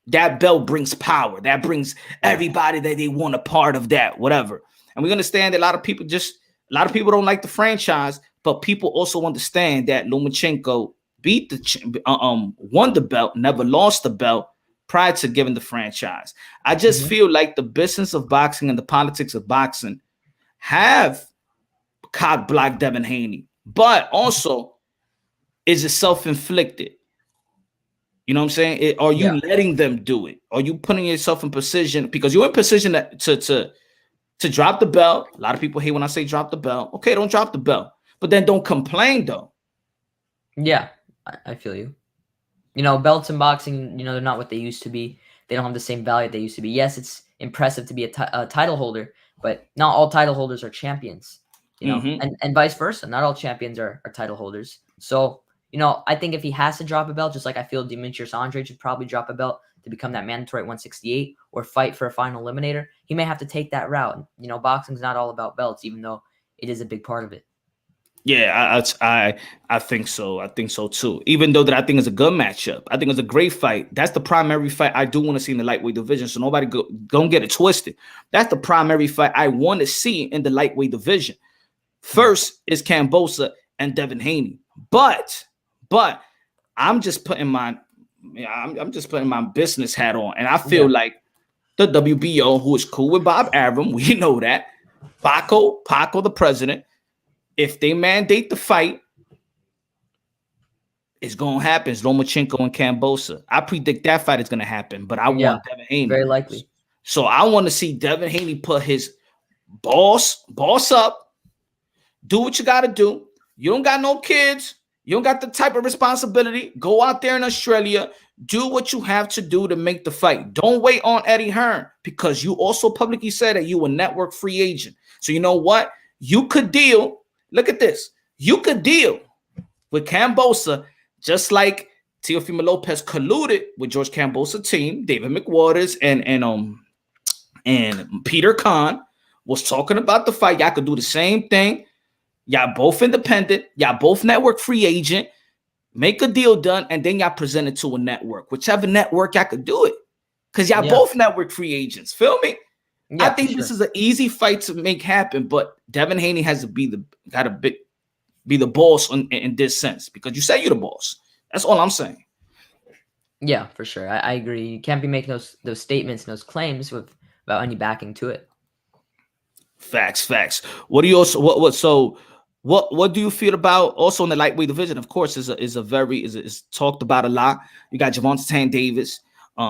that belt brings power. That brings everybody that they want a part of that, whatever. And we understand that a lot of people don't like the franchise, but people also understand that Lomachenko won the belt, never lost the belt prior to giving the franchise. I just feel like the business of boxing and the politics of boxing have cock-blocked Devin Haney, but also is it self-inflicted? You know what I'm saying? Are you letting them do it? Are you putting yourself in position because you're in position to drop the belt? A lot of people hate when I say drop the belt. Okay, don't drop the belt, but then don't complain though. Yeah, I feel you. You know, belts in boxing, you know, they're not what they used to be. They don't have the same value they used to be. Yes, it's impressive to be a title holder, but not all title holders are champions. You know, and vice versa. Not all champions are title holders. So, you know, I think if he has to drop a belt, just like I feel Demetrius Andrade should probably drop a belt to become that mandatory 168 or fight for a final eliminator, he may have to take that route. You know, boxing's not all about belts, even though it is a big part of it. Yeah, I think so. I think so too. Even though that I think it's a good matchup. I think it's a great fight. That's the primary fight I do want to see in the lightweight division. So nobody don't get it twisted. That's the primary fight I want to see in the lightweight division. First is Kambosos and Devin Haney. But I'm just putting my business hat on, and I feel like the WBO, who is cool with Bob Arum, we know that Paco the president. If they mandate the fight, it's gonna happen. It's Lomachenko and Kambosos. I predict that fight is gonna happen, but I want Devin Haney. Very likely. So I want to see Devin Haney put his boss up. Do what you got to do. You don't got no kids. You don't got the type of responsibility. Go out there in Australia. Do what you have to do to make the fight. Don't wait on Eddie Hearn because you also publicly said that you were network free agent. So you know what? You could deal. Look at this. You could deal with Kambosos just like Teofimo Lopez colluded with George Kambosos' team, David McWaters and Peter Khan was talking about the fight. Y'all could do the same thing. Y'all both independent. Y'all both network free agent. Make a deal done, and then y'all present it to a network. Whichever network y'all could do it. Because y'all both network free agents. Feel me? Yeah, I think this is an easy fight to make happen, but Devin Haney has to be the boss in this sense. Because you say you're the boss. That's all I'm saying. Yeah, for sure. I agree. You can't be making those statements and those claims without any backing to it. Facts. What do you also what do you feel about also in the lightweight division? Of course, is talked about a lot. You got Gervonta Davis. We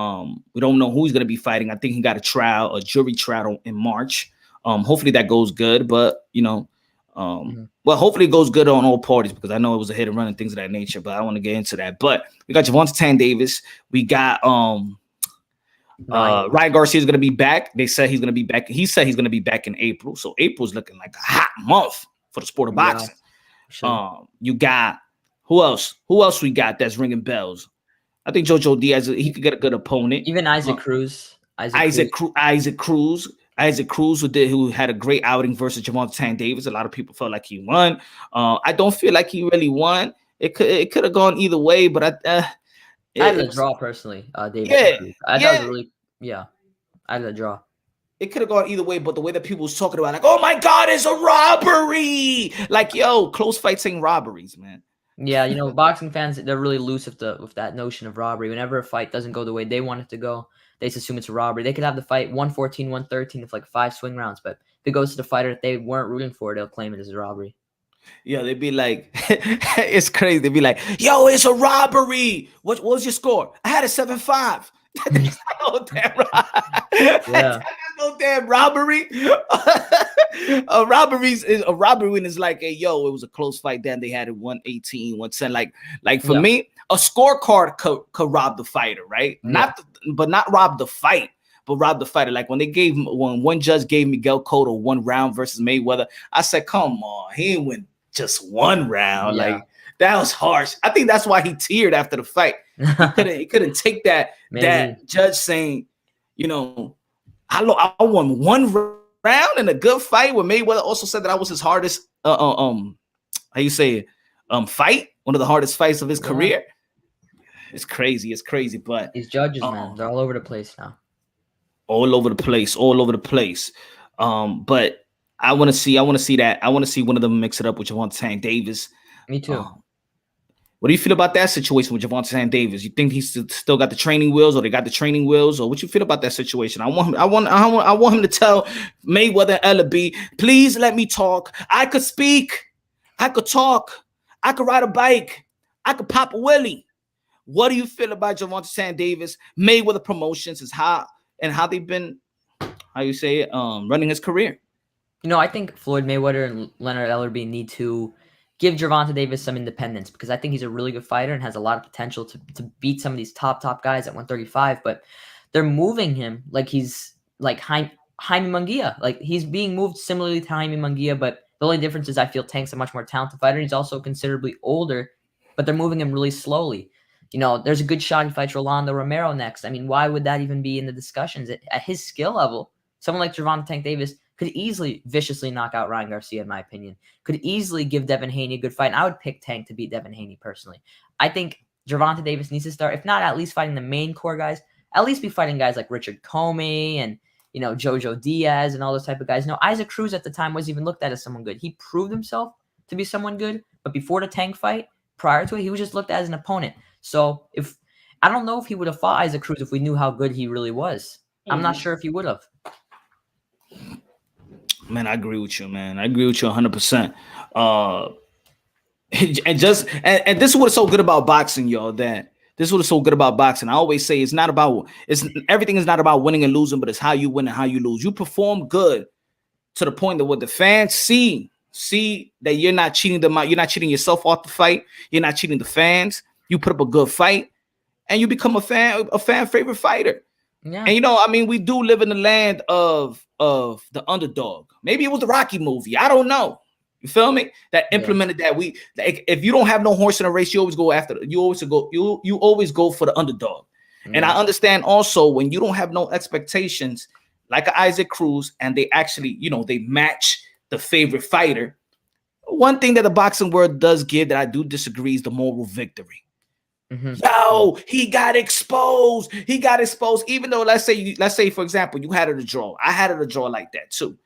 don't know who he's going to be fighting. I think he got a jury trial in March. Hopefully that goes good, but you know, well, hopefully it goes good on all parties because I know it was a hit and run and things of that nature. But I don't want to get into that. But we got Gervonta Davis. We got Ryan Garcia is going to be back. They said he's going to be back. He said he's going to be back in April. So April's looking like a hot month for the sport of boxing. Sure. You got who else? Who else we got that's ringing bells? I think Jojo Diaz, he could get a good opponent. Even Isaac Cruz. Isaac Cruz, who had a great outing versus Gervonta Davis. A lot of people felt like he won. I don't feel like he really won. It could have gone either way, but I had a draw personally. David. I thought it was really I had a draw. It could have gone either way, but the way that people was talking about, like, oh my God, it's a robbery. Like, yo, close fights ain't robberies, man. Yeah, boxing fans, they're really loose with that notion of robbery. Whenever a fight doesn't go the way they want it to go, they just assume it's a robbery. They could have the fight 114, 113 with like 5 swing rounds, but if it goes to the fighter that they weren't rooting for, they'll claim it as a robbery. Yeah, they'd be like, it's crazy. They'd be like, yo, it's a robbery. What was your score? I had a 7-5. There's no damn Yeah. no damn robbery. A robbery is like, hey, yo, it was a close fight. Then they had it 118, 110. Like for me, a scorecard could rob the fighter, right? Yeah. Not rob the fight, but rob the fighter. Like when one judge gave Miguel Cotto 1 round versus Mayweather, I said, come on, he didn't win just 1 round. Yeah. Like that was harsh. I think that's why he teared after the fight. He couldn't take that judge saying, I won 1 round in a good fight. When Mayweather also said that I was his hardest how you say it, fight, one of the hardest fights of his career. It's crazy. But these judges, man, they're all over the place now. All over the place. But I want to see that. I want to see one of them mix it up with Gervonta Tank Davis. Me too. What do you feel about that situation with Gervonta Tank Davis? You think he's still got the training wheels, or they got the training wheels, or what you feel about that situation? I want him to tell Mayweather and Ellaby, please let me talk. I could speak. I could talk. I could ride a bike. I could pop a willie. What do you feel about Gervonta Tank Davis, Mayweather Promotions, how they've been, running his career? I think Floyd Mayweather and Leonard Ellerbe need to give Gervonta Davis some independence, because I think he's a really good fighter and has a lot of potential to beat some of these top guys at 135, but they're moving him like he's like Jaime Munguia. Like he's being moved similarly to Jaime Munguia, but the only difference is I feel Tank's a much more talented fighter. He's also considerably older, but they're moving him really slowly. There's a good shot he fights Rolando Romero next. I mean, why would that even be in the discussions? At his skill level, someone like Gervonta Tank Davis could easily viciously knock out Ryan Garcia, in my opinion. Could easily give Devin Haney a good fight. And I would pick Tank to beat Devin Haney personally. I think Gervonta Davis needs to start, if not at least fighting the main core guys, at least be fighting guys like Richard Comey and, Jojo Diaz and all those type of guys. Isaac Cruz at the time wasn't even looked at as someone good. He proved himself to be someone good, but before the Tank fight, prior to it, he was just looked at as an opponent. So I don't know if he would have fought Isaac Cruz if we knew how good he really was. I'm not sure if he would have. Man, I agree with you, man. I agree with you 100%. And this is what's so good about boxing, y'all. This is what's so good about boxing. I always say everything is not about winning and losing, but it's how you win and how you lose. You perform good to the point that what the fans see that you're not cheating them out. You're not cheating yourself off the fight. You're not cheating the fans. You put up a good fight, and you become a fan favorite fighter. Yeah. And we do live in the land of the underdog. Maybe it was the Rocky movie. I don't know. You feel me? That implemented that. If you don't have no horse in a race, you always go after. You always go for the underdog. Yeah. And I understand also when you don't have no expectations, like Isaac Cruz, and they actually, they match the favorite fighter. One thing that the boxing world does give that I do disagree is the moral victory. Mm-hmm. Yo, he got exposed. Even though let's say for example, you had it a draw. I had it a draw like that too.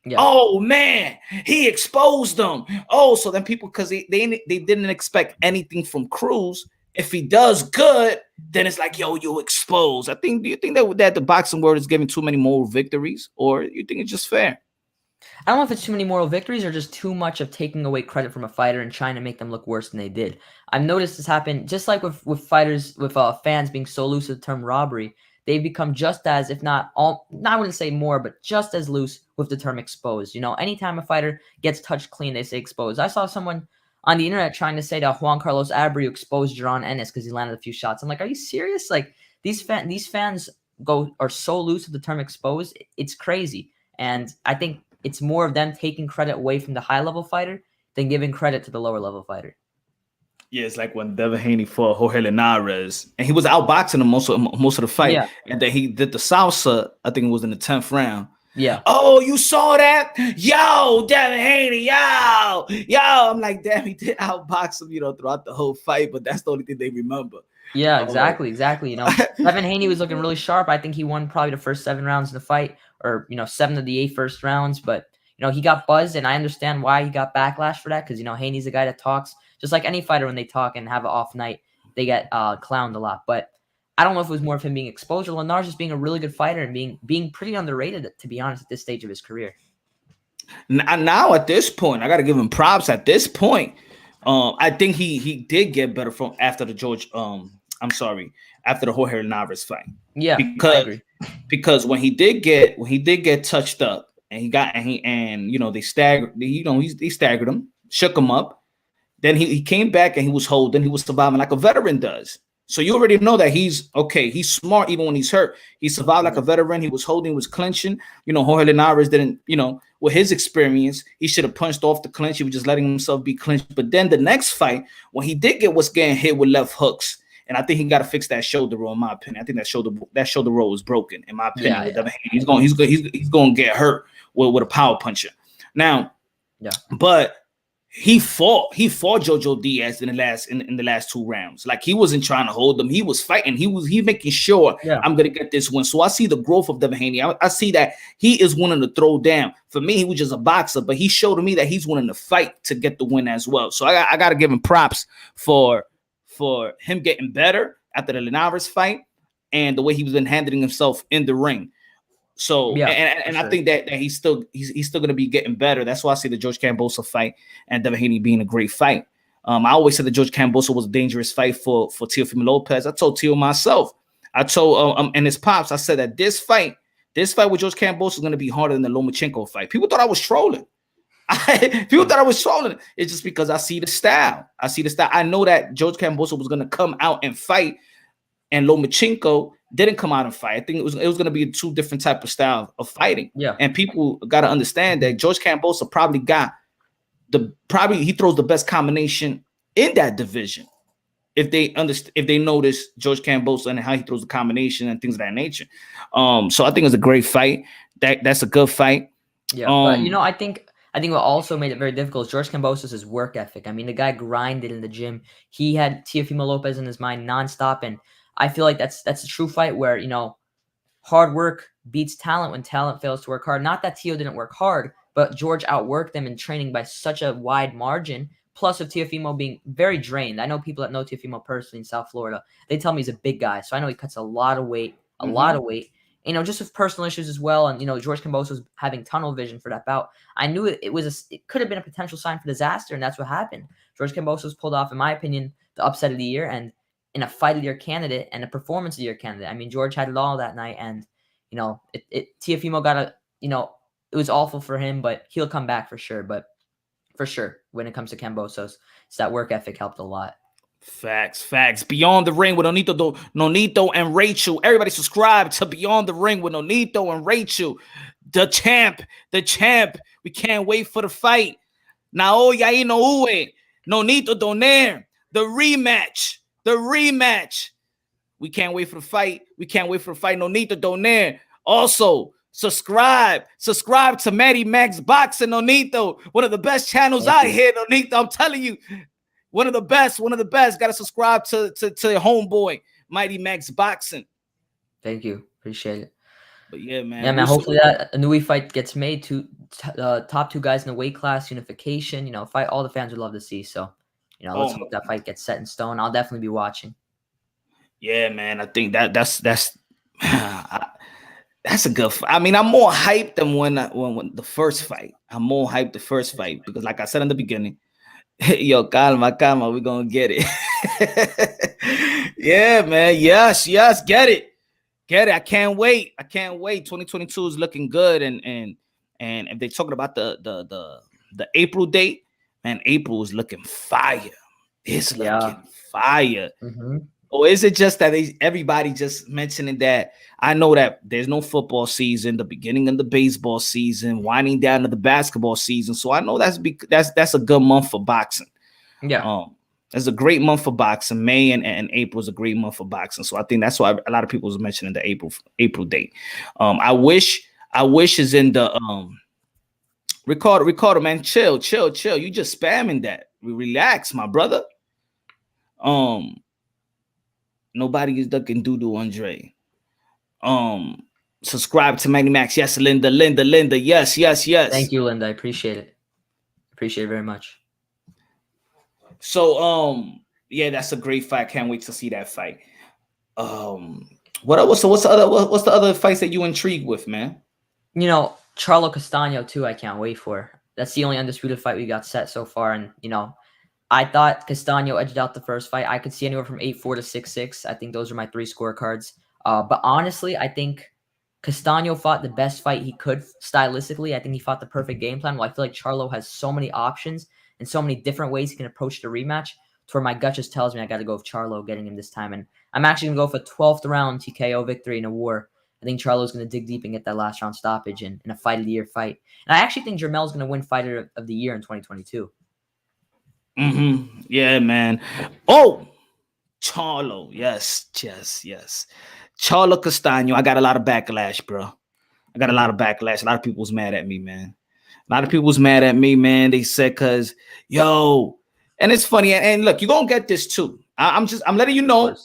Yeah. Oh man, he exposed them. Oh, so then people, because they didn't expect anything from Cruz. If he does good, then it's like, yo, you exposed. Do you think that the boxing world is giving too many moral victories, or you think it's just fair? I don't know if it's too many moral victories or just too much of taking away credit from a fighter and trying to make them look worse than they did. I've noticed this happen just like with fighters, with fans being so loose with the term robbery. They've become just as, if not all, I wouldn't say more, but just as loose with the term exposed. Anytime a fighter gets touched clean, they say exposed. I saw someone on the internet trying to say that Juan Carlos Abreu exposed Jaron Ennis because he landed a few shots. I'm like, are you serious? Like these fans are so loose with the term exposed. It's crazy. And I think it's more of them taking credit away from the high-level fighter than giving credit to the lower-level fighter. Yeah, it's like when Devin Haney fought Jorge Linares, and he was outboxing him most of the fight. Yeah. And then he did the salsa, I think it was in the 10th round. Yeah. Oh, you saw that? Yo, Devin Haney, yo. I'm like, damn, he did outbox him, throughout the whole fight, but that's the only thing they remember. Yeah, exactly. Devin Haney was looking really sharp. I think he won probably the first 7 rounds in the fight, or 7 of the 8 first rounds. But he got buzzed, and I understand why he got backlash for that, because, Haney's a guy that talks. Just like any fighter, when they talk and have an off night, they get clowned a lot. But I don't know if it was more of him being exposed or Linares just being a really good fighter and being pretty underrated, to be honest, at this stage of his career. Now at this point, I got to give him props. At this point, I think he did get better from after the after the Jorge Linares fight. Yeah, I agree. Because when he did get touched up and they staggered, he staggered him, shook him up. Then he came back and he was holding, he was surviving like a veteran does. So you already know that he's okay. He's smart even when he's hurt. He survived like a veteran. He was holding, he was clinching. Jorge Linares didn't, with his experience, he should have punched off the clinch. He was just letting himself be clinched. But then the next fight, when he did get getting hit with left hooks, and I think he got to fix that shoulder roll, in my opinion. I think that shoulder roll was broken, in my opinion. Yeah. He's going to get hurt with a power puncher. Now, but he fought Jojo Diaz in the last 2 rounds. Like, he wasn't trying to hold him. He was fighting. He making sure I'm gonna get this win. So I see the growth of Devin Haney. I see that he is willing to throw down. For me, he was just a boxer, but he showed to me that he's willing to fight to get the win as well. So I gotta give him props for him getting better after the Linares fight and the way he was been handling himself in the ring. So and I think that he's still going to be getting better. That's why I see the George Kambosos fight and Devin Haney being a great fight. I always said that George Kambosos was a dangerous fight for Teofimo Lopez. I told Teo myself. I told and his pops. I said that this fight with George Kambosos is going to be harder than the Lomachenko fight. People thought I was trolling. It's just because I see the style. I know that George Kambosos was going to come out and fight, and Lomachenko didn't come out and fight. I think it was going to be 2 different type of style of fighting. Yeah. And people got to understand that George Kambosos he throws the best combination in that division. If they notice George Kambosos and how he throws the combination and things of that nature. So I think it's a great fight. That's a good fight. Yeah. But I think what also made it very difficult is George Kambosos' work ethic. I mean, the guy grinded in the gym. He had Teofimo Lopez in his mind nonstop, and I feel like that's a true fight where, hard work beats talent when talent fails to work hard. Not that Teo didn't work hard, but George outworked them in training by such a wide margin. Plus, of Teofimo being very drained. I know people that know Teofimo personally in South Florida. They tell me he's a big guy, so I know he cuts a lot of weight, just with personal issues as well. And, George Kambosos having tunnel vision for that bout. I knew it could have been a potential sign for disaster, and that's what happened. George Kambosos pulled off, in my opinion, the upset of the year, and in a fight of the year candidate and a performance of the year candidate. I mean, George had it all that night, and Teofimo got it was awful for him, but he'll come back for sure. But for sure, when it comes to Kambosos, that work ethic helped a lot. Facts. Beyond the Ring with Nonito and Rachel. Everybody subscribe to Beyond the Ring with Nonito and Rachel. The champ. We can't wait for the fight. Naoya Inoue, Nonito Donaire, the rematch. We can't wait for the fight. Nonito Donaire. Also, subscribe to Matty Max Boxing, Nonito. One of the best channels out here, Nonito. I'm telling you, one of the best. Got to subscribe to your homeboy, Mighty Max Boxing. Thank you. Appreciate it. But yeah, man. Yeah, man. Hopefully that Inoue fight gets made. Top 2 guys in the weight class, unification. Fight all the fans would love to see. So. Let's hope that fight gets set in stone. I'll definitely be watching. Yeah, man. I think that's a good fight. I mean, I'm more hyped than when the first fight. I'm more hyped the first fight because, like I said in the beginning, yo, calma, we're gonna get it. Yeah, man. Yes, get it. I can't wait. 2022 is looking good, and if they're talking about the April date. Man, April is looking fire. It's looking fire. Mm-hmm. Or is it just that everybody just mentioning that? I know that there's no football season, the beginning of the baseball season, winding down to the basketball season. So I know that's a good month for boxing. Yeah. It's a great month for boxing. May and April is a great month for boxing. So I think that's why a lot of people was mentioning the April date. I wish is in the Ricardo, man, chill. You just spamming that. Relax, my brother. Nobody is ducking doo-doo, Andre. Subscribe to Mighty Max. Yes, Linda. Yes. Thank you, Linda. I appreciate it. Appreciate it very much. So, yeah, that's a great fight. Can't wait to see that fight. What's the other fights that you intrigued with, man? You know, Charlo Castano too. I can't wait for. That's the only undisputed fight we got set so far, and you know, I thought Castano edged out the first fight. I could see anywhere from 8-4 to 6-6. I think those are my 3 scorecards. But honestly, I think Castano fought the best fight he could stylistically. I think he fought the perfect game plan. Well, I feel like Charlo has so many options and so many different ways he can approach the rematch, to where my gut just tells me I got to go with Charlo getting him this time. And I'm actually going to go for a 12th round TKO victory in a war. I think Charlo's going to dig deep and get that last round stoppage in a fight of the year fight. And I actually think Jermel's going to win fighter of the year in 2022. Yeah, man. Oh, Charlo. Yes. Charlo Castano. I got a lot of backlash, bro. I got a lot of backlash. A lot of people was mad at me, man. They said, cause yo, and it's funny. And look, you're gonna get this too. I'm letting you know.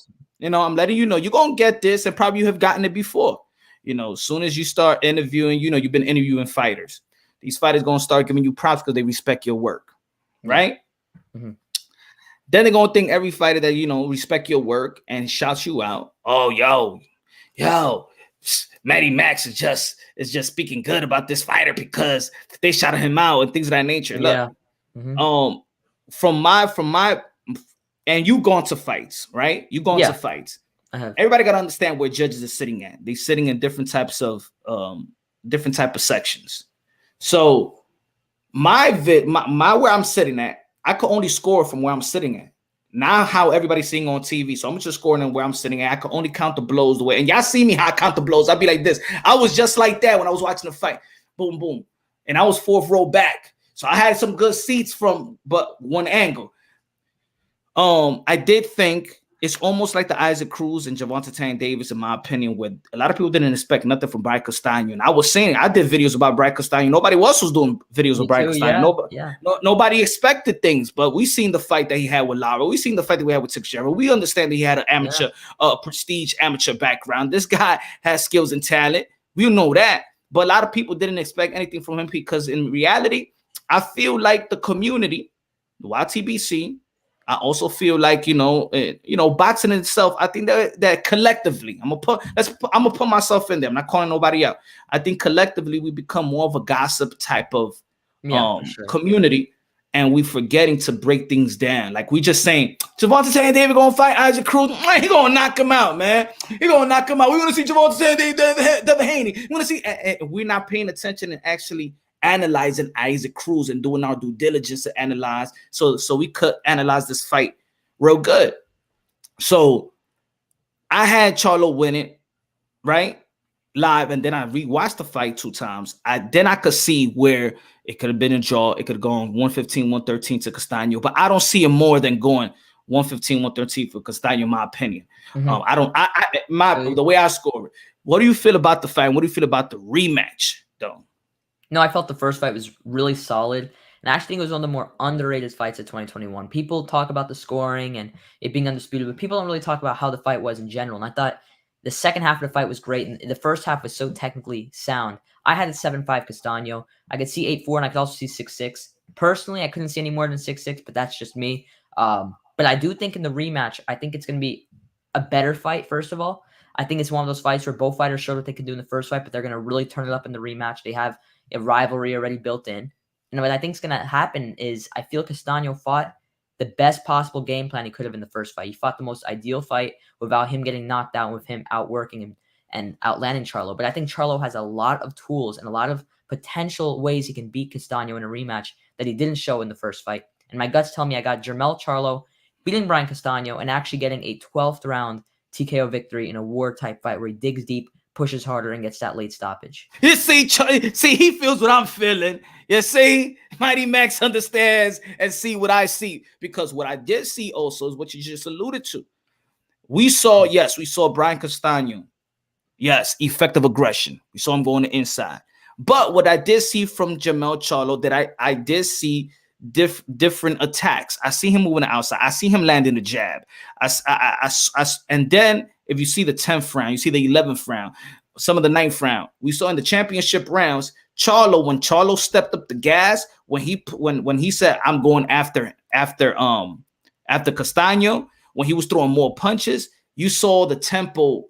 I'm letting you know you're gonna get this, and probably you have gotten it before. As soon as you start interviewing, you've been interviewing fighters. These fighters gonna start giving you props because they respect your work, right? Mm-hmm. Then they're gonna think every fighter that respect your work and shouts you out. Oh, yo, Matty Max is just speaking good about this fighter because they shouted him out and things of that nature. Look, from my and you gone to fights, right? You gone to fights. Everybody got to understand where judges are sitting at. They're sitting in different types of sections. So my where I'm sitting at, I could only score from where I'm sitting at. Now how everybody's seeing on TV. So I'm just scoring in where I'm sitting at. I can only count the blows the way. And y'all see me how I count the blows. I'd be like this. I was just like that when I was watching the fight. Boom, boom. And I was 4th row back. So I had some good seats but one angle. I did think it's almost like the Isaac Cruz and Gervonta Tank Davis, in my opinion, where a lot of people didn't expect nothing from Brian Castano. And I was saying, I did videos about Brian Castano. Nobody else was doing videos of Brian Castano. Nobody expected things, but we seen the fight that he had with Lara. We seen the fight that we had with Teixeira. We understand that he had an amateur, prestige amateur background. This guy has skills and talent. We know that. But a lot of people didn't expect anything from him because in reality, I feel like the community, the YTBC, I also feel like boxing in itself. I think that collectively, I'm gonna put myself in there. I'm not calling nobody out. I think collectively we become more of a gossip type of community, and we forgetting to break things down. Like we just saying, Gervonta Tank Davis gonna fight Isaac Cruz. Man, he gonna knock him out, man. He gonna knock him out. We want to see Gervonta Tank Davis, Devin Haney. We want to see. We're not paying attention and actually analyzing Isaac Cruz and doing our due diligence to analyze. So we could analyze this fight real good. So I had Charlo win it, right? Live, and then I rewatched the fight 2 times. I could see where it could have been a draw. It could have gone 115, 113 to Castano, but I don't see it more than going 115, 113 for Castano, in my opinion. The way I score it. What do you feel about the fight? What do you feel about the rematch, though? No, I felt the first fight was really solid. And I actually think it was one of the more underrated fights of 2021. People talk about the scoring and it being undisputed, but people don't really talk about how the fight was in general. And I thought the second half of the fight was great. And the first half was so technically sound. I had a 7-5 Castano. I could see 8-4 and I could also see 6-6. Personally, I couldn't see any more than 6-6, but that's just me. But I do think in the rematch, I think it's going to be a better fight, first of all. I think it's one of those fights where both fighters showed what they could do in the first fight, but they're going to really turn it up in the rematch. They have a rivalry already built in. And what I think is going to happen is I feel Castano fought the best possible game plan he could have in the first fight. He fought the most ideal fight without him getting knocked out, with him outworking him and outlanding Charlo. But I think Charlo has a lot of tools and a lot of potential ways he can beat Castano in a rematch that he didn't show in the first fight. And my guts tell me I got Jermell Charlo beating Brian Castano and actually getting a 12th round TKO victory in a war type fight where he digs deep, pushes harder, and gets that late stoppage. You see, he feels what I'm feeling. You see, Mighty Max understands and see what I see. Because what I did see also is what you just alluded to. We saw Brian Castano. Yes, effective aggression. We saw him going to inside. But what I did see from Jermell Charlo, that I did see different attacks. I see him moving the outside. I see him landing the jab. And then if you see the 10th round, you see the 11th round, some of the ninth round. We saw in the championship rounds, Charlo, when Charlo stepped up the gas, when he said, I'm going after Castano, when he was throwing more punches, you saw the tempo.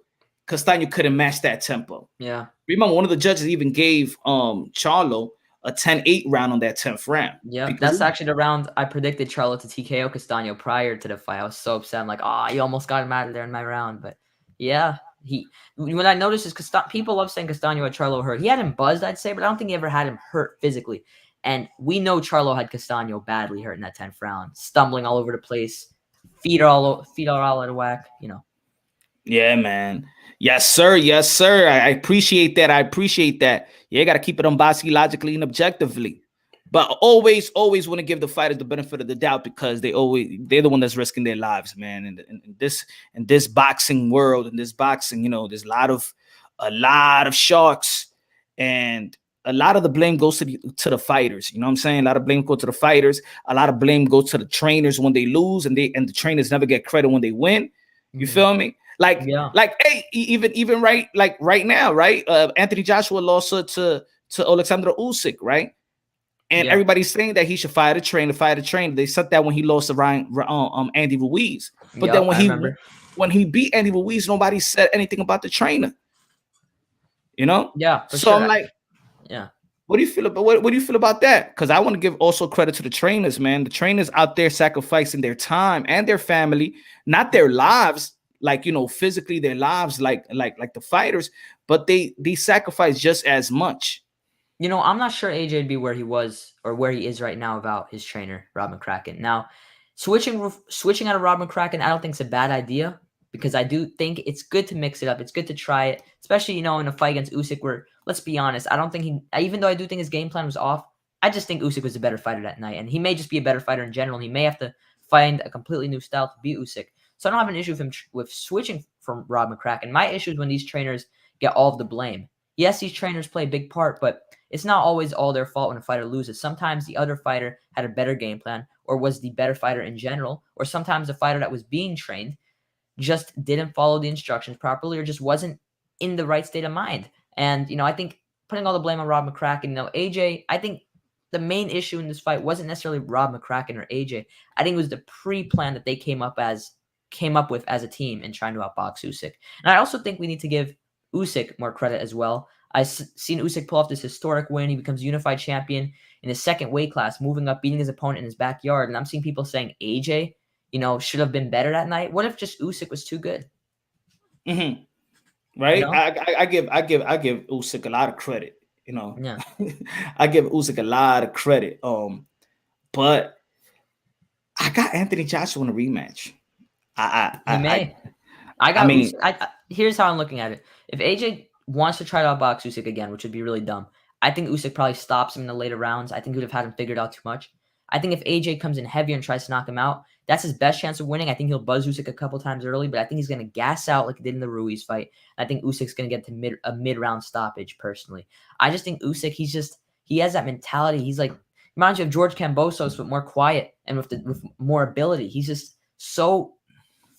Castano couldn't match that tempo. Yeah. Remember, one of the judges even gave Charlo a 10-8 round on that 10th round. Yeah, that's actually the round I predicted Charlo to TKO Castano prior to the fight. I was so upset. I'm like, you almost got him out of there in my round. But yeah, what I noticed is people love saying Castano had Charlo hurt. He had him buzzed, I'd say, but I don't think he ever had him hurt physically. And we know Charlo had Castano badly hurt in that 10th round, stumbling all over the place, feet are all out of whack, you know. Yeah, man. Yes, sir. Yes, sir. I appreciate that. Yeah, you got to keep it unbiased, logically, and objectively. But always want to give the fighters the benefit of the doubt because they're the one that's risking their lives, man. And in this boxing world, in this boxing, you know, there's a lot of sharks, and a lot of the blame goes to the fighters. You know what I'm saying? A lot of blame goes to the fighters. A lot of blame goes to the trainers when they lose, and the trainers never get credit when they win. You feel me? Hey, even right now, right? Anthony Joshua lost to Alexander Usyk, right? And everybody's saying that he should fire the trainer. They said that when he lost to Andy Ruiz. But then when he beat Andy Ruiz, nobody said anything about the trainer. You know? Yeah. So I'm like, what do you feel about that? Because I want to give also credit to the trainers, man. The trainers out there sacrificing their time and their family, not their lives, like, you know, physically their lives, like the fighters, but they sacrifice just as much. You know, I'm not sure AJ would be where he was or where he is right now without his trainer, Rob McCracken. Now, switching out of Rob McCracken, I don't think it's a bad idea because I do think it's good to mix it up. It's good to try it, especially, you know, in a fight against Usyk where, let's be honest, I don't think even though I do think his game plan was off, I just think Usyk was a better fighter that night. And he may just be a better fighter in general. And he may have to find a completely new style to beat Usyk. So I don't have an issue with switching from Rob McCracken. My issue is when these trainers get all of the blame. Yes, these trainers play a big part, but it's not always all their fault when a fighter loses. Sometimes the other fighter had a better game plan or was the better fighter in general, or sometimes the fighter that was being trained just didn't follow the instructions properly or just wasn't in the right state of mind. And, you know, I think putting all the blame on Rob McCracken, you know, AJ, I think the main issue in this fight wasn't necessarily Rob McCracken or AJ. I think it was the pre-plan that they came up with as a team in trying to outbox Usyk. And I also think we need to give Usyk more credit as well. I've seen Usyk pull off this historic win. He becomes unified champion in his second weight class, moving up, beating his opponent in his backyard. And I'm seeing people saying AJ, you know, should have been better that night. What if just Usyk was too good? Mm-hmm. Right? You know? I give Usyk a lot of credit. You know, Yeah. I give Usyk a lot of credit. But I got Anthony Joshua in a rematch. Here's how I'm looking at it. If AJ wants to try to outbox Usyk again, which would be really dumb, I think Usyk probably stops him in the later rounds. I think he would have had him figured out too much. I think if AJ comes in heavier and tries to knock him out, that's his best chance of winning. I think he'll buzz Usyk a couple times early, but I think he's going to gas out like he did in the Ruiz fight. I think Usyk's going to get to a mid-round stoppage, personally. I just think Usyk, he has that mentality. He's like, reminds you of George Kambosos, but more quiet and with more ability. He's just so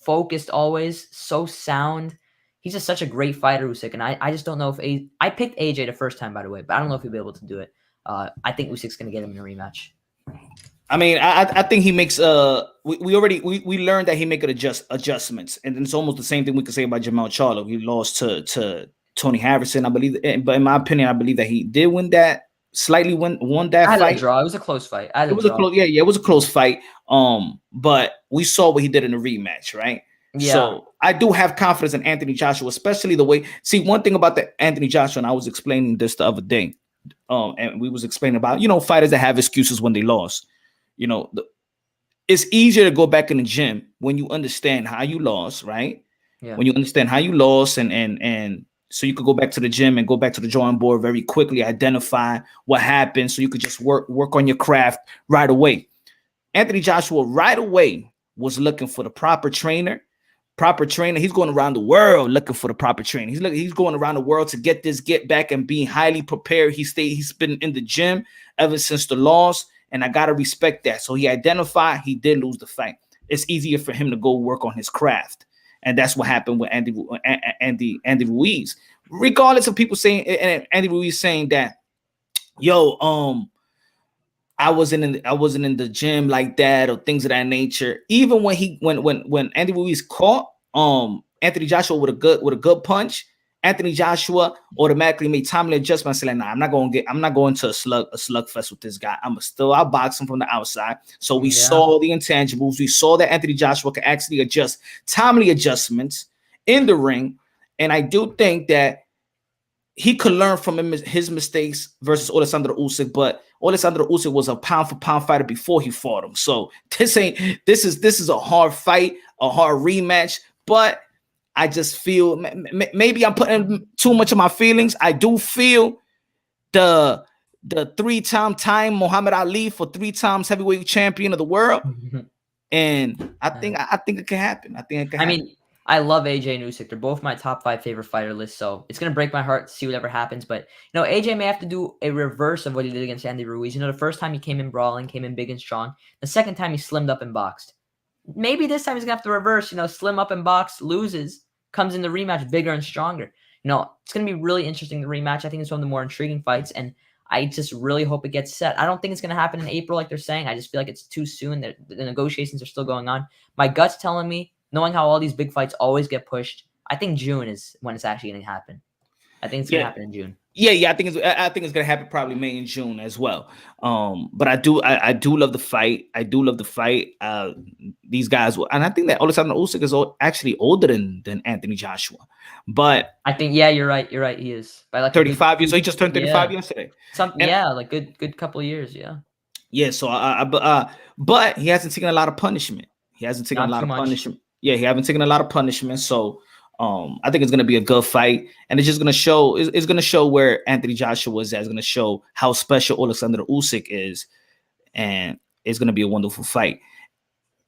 focused always, so sound. He's just such a great fighter, Usyk, and I just don't know if I picked AJ the first time, by the way, but I don't know if he'll be able to do it. I think Usyk's going to get him in a rematch. I mean, I think he makes we learned that he make adjustments, and it's almost the same thing we could say about Jamal Charlo. He lost to Tony Harrison, I believe, but in my opinion, I believe that he did won that fight. A draw. It was a close fight. It was a close fight. But we saw what he did in the rematch, right? Yeah. So I do have confidence in Anthony Joshua, especially the way. See, one thing about the Anthony Joshua, and I was explaining this the other day, and we was explaining about, you know, fighters that have excuses when they lost. You know, it's easier to go back in the gym when you understand how you lost, right? Yeah. When you understand how you lost, and so you could go back to the gym and go back to the drawing board very quickly, identify what happened, so you could just work on your craft right away. Anthony Joshua right away was looking for the proper trainer. He's going around the world looking for the proper trainer. He's going around the world to get back and being highly prepared. He's been in the gym ever since the loss, and I gotta respect that. So he identified he did lose the fight. It's easier for him to go work on his craft, and that's what happened with Andy Ruiz. regardless of people saying, and Andy Ruiz saying that, yo, I wasn't in the gym like that or things of that nature. Even when Andy Ruiz caught Anthony Joshua with a good punch, Anthony Joshua automatically made timely adjustments. Like, nah, I'm not going to a slugfest with this guy. I'll box him from the outside. So we saw the intangibles. We saw that Anthony Joshua can actually adjust timely adjustments in the ring, and I do think that he could learn from his mistakes versus Alexander Usyk, but Alexander Usyk was a pound for pound fighter before he fought him. So this is a hard fight, a hard rematch, but I just feel maybe I'm putting too much of my feelings. I do feel the 3-time Muhammad Ali for 3 times heavyweight champion of the world. And I think it can happen. I mean, I love AJ and Usyk. They're both my top 5 favorite fighter lists, so it's gonna break my heart to see whatever happens. But AJ may have to do a reverse of what he did against Andy Ruiz. The first time he came in brawling, came in big and strong. The second time he slimmed up and boxed. Maybe this time he's gonna have to reverse. Slim up and box, loses, comes in the rematch bigger and stronger. It's gonna be really interesting, the rematch. I think it's one of the more intriguing fights, and I just really hope it gets set. I don't think it's going to happen in April like they're saying. I just feel like it's too soon. The negotiations are still going on. My gut's telling me, knowing how all these big fights always get pushed, I think June is when it's actually going to happen. I think it's going to happen in June. Yeah. I think it's going to happen probably May and June as well. But I do love the fight. I do love the fight. These guys will, and I think that Alexander Usyk is actually older than Anthony Joshua. But I think you're right. You're right. He is by like 35 years. So he just turned 35 yesterday. Like good couple of years. Yeah. Yeah. So but he hasn't taken a lot of punishment. He hasn't taken a lot of punishment. Yeah, he hasn't taken a lot of punishment. So I think it's gonna be a good fight, and it's just gonna show. It's gonna show where Anthony Joshua is at. It's gonna show how special Alexander Usyk is, and it's gonna be a wonderful fight.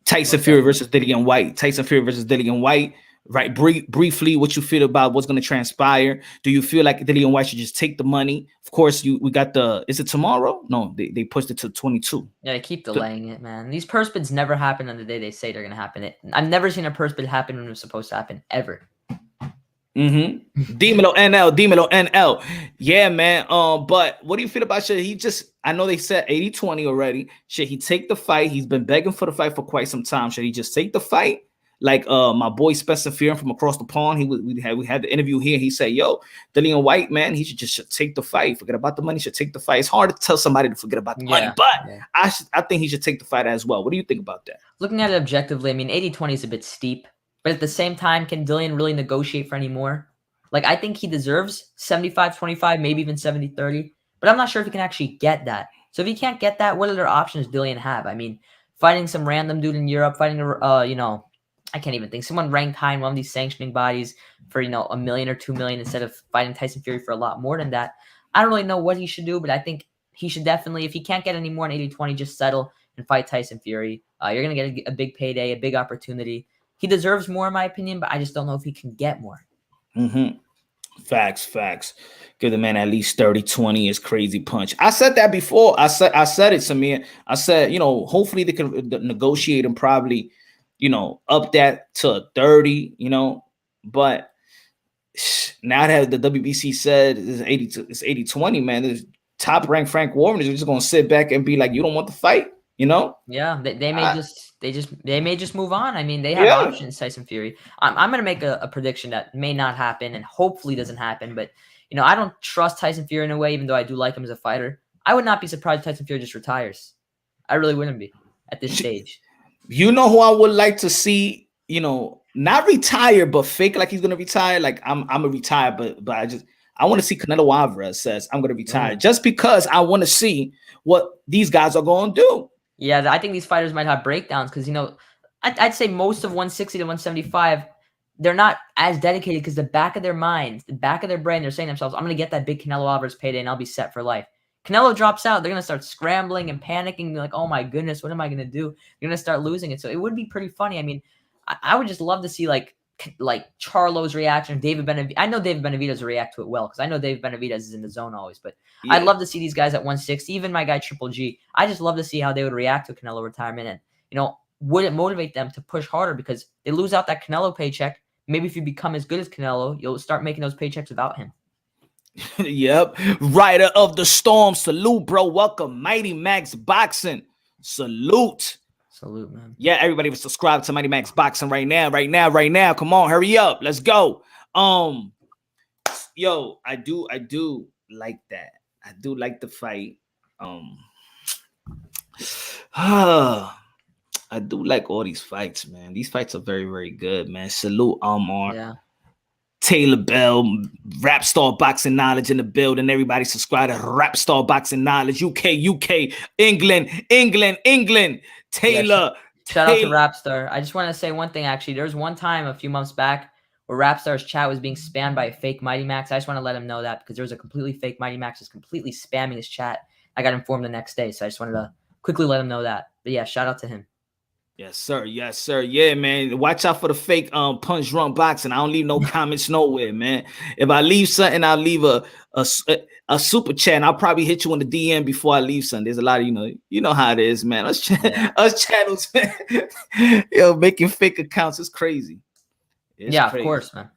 Tyson Fury versus Dillian Whyte. Tyson Fury versus Dillian Whyte. Right, briefly, what you feel about what's going to transpire? Do you feel like Dillian Whyte should just take the money? Of course, we got is it tomorrow? No, they pushed it to 22. Yeah, they keep delaying it, man. These purse bids never happen on the day they say they're going to happen. I've never seen a purse bid happen when it was supposed to happen, ever. Dímelo NL. Yeah, man. But what do you feel about shit? I know they said 80-20 already. Should he take the fight? He's been begging for the fight for quite some time. Should he just take the fight? Like my boy Spencer Fearon from across the pond, we had the interview here. He said, "Yo, Dillian Whyte, man, he should take the fight. Forget about the money. Should take the fight." It's hard to tell somebody to forget about the money, but I think he should take the fight as well. What do you think about that? Looking at it objectively, I mean, 80-20 is a bit steep, but at the same time, can Dillian really negotiate for any more? Like, I think he deserves 75-25, maybe even 70-30, but I'm not sure if he can actually get that. So if he can't get that, what other options does Dillian have? I mean, fighting some random dude in Europe, fighting I can't even think. Someone ranked high in one of these sanctioning bodies for, $1 million or $2 million instead of fighting Tyson Fury for a lot more than that. I don't really know what he should do, but I think he should definitely, if he can't get any more in 80-20, just settle and fight Tyson Fury. You're going to get a big payday, a big opportunity. He deserves more, in my opinion, but I just don't know if he can get more. Facts. Give the man at least 30-20 is crazy punch. I said that before. I said it, Samir. I said, hopefully they can negotiate and probably up that to 30, but now that the WBC said it's 80-20, man, the top ranked Frank Warren is just gonna sit back and be like, you don't want the fight, Yeah, they may just move on. I mean, they have options, Tyson Fury. I'm gonna make a prediction that may not happen and hopefully doesn't happen, but I don't trust Tyson Fury in a way, even though I do like him as a fighter. I would not be surprised if Tyson Fury just retires. I really wouldn't be at this stage. You know who I would like to see, not retire, but fake like he's gonna retire. Like I'm gonna retire, but I want to see Canelo Alvarez says I'm gonna retire just because I want to see what these guys are gonna do. Yeah, I think these fighters might have breakdowns because I'd say most of 160 to 175, they're not as dedicated because the back of their minds, the back of their brain, they're saying to themselves, I'm gonna get that big Canelo Alvarez payday and I'll be set for life. Canelo drops out, they're going to start scrambling and panicking and be like, oh my goodness, what am I going to do? You're going to start losing it. So it would be pretty funny. I mean, I would just love to see like Charlo's reaction, David Benavidez. I know David Benavidez will react to it well because I know David Benavidez is in the zone always, but I'd love to see these guys at 160, even my guy Triple G. I just love to see how they would react to Canelo retirement and, would it motivate them to push harder because they lose out that Canelo paycheck. maybe if you become as good as Canelo, you'll start making those paychecks without him. Yep. Rider of the Storm. Salute, bro. Welcome. Mighty Max Boxing. Salute. Salute, man. Yeah, everybody was subscribed to Mighty Max Boxing right now. Come on, hurry up. Let's go. Yo, I do like that. I do like the fight. I do like all these fights, man. These fights are very, very good, man. Salute, Omar. Yeah. Taylor Bell, Rap Star Boxing Knowledge in the building. Everybody subscribe to Rap Star Boxing Knowledge. UK, England. Taylor. Shout out to Rapstar. I just want to say one thing, actually. There was one time a few months back where Rapstar's chat was being spammed by a fake Mighty Max. I just want to let him know that because there was a completely fake Mighty Max just completely spamming his chat. I got informed the next day, so I just wanted to quickly let him know that. But yeah, shout out to him. Yes, sir. Yeah, man. Watch out for the fake punch drunk boxing. I don't leave no comments nowhere, man. If I leave something, I'll leave a super chat. And I'll probably hit you in the DM before I leave something. There's a lot of you know how it is, man. Us channels, man. Yo, making fake accounts is crazy. It's crazy. Of course, man.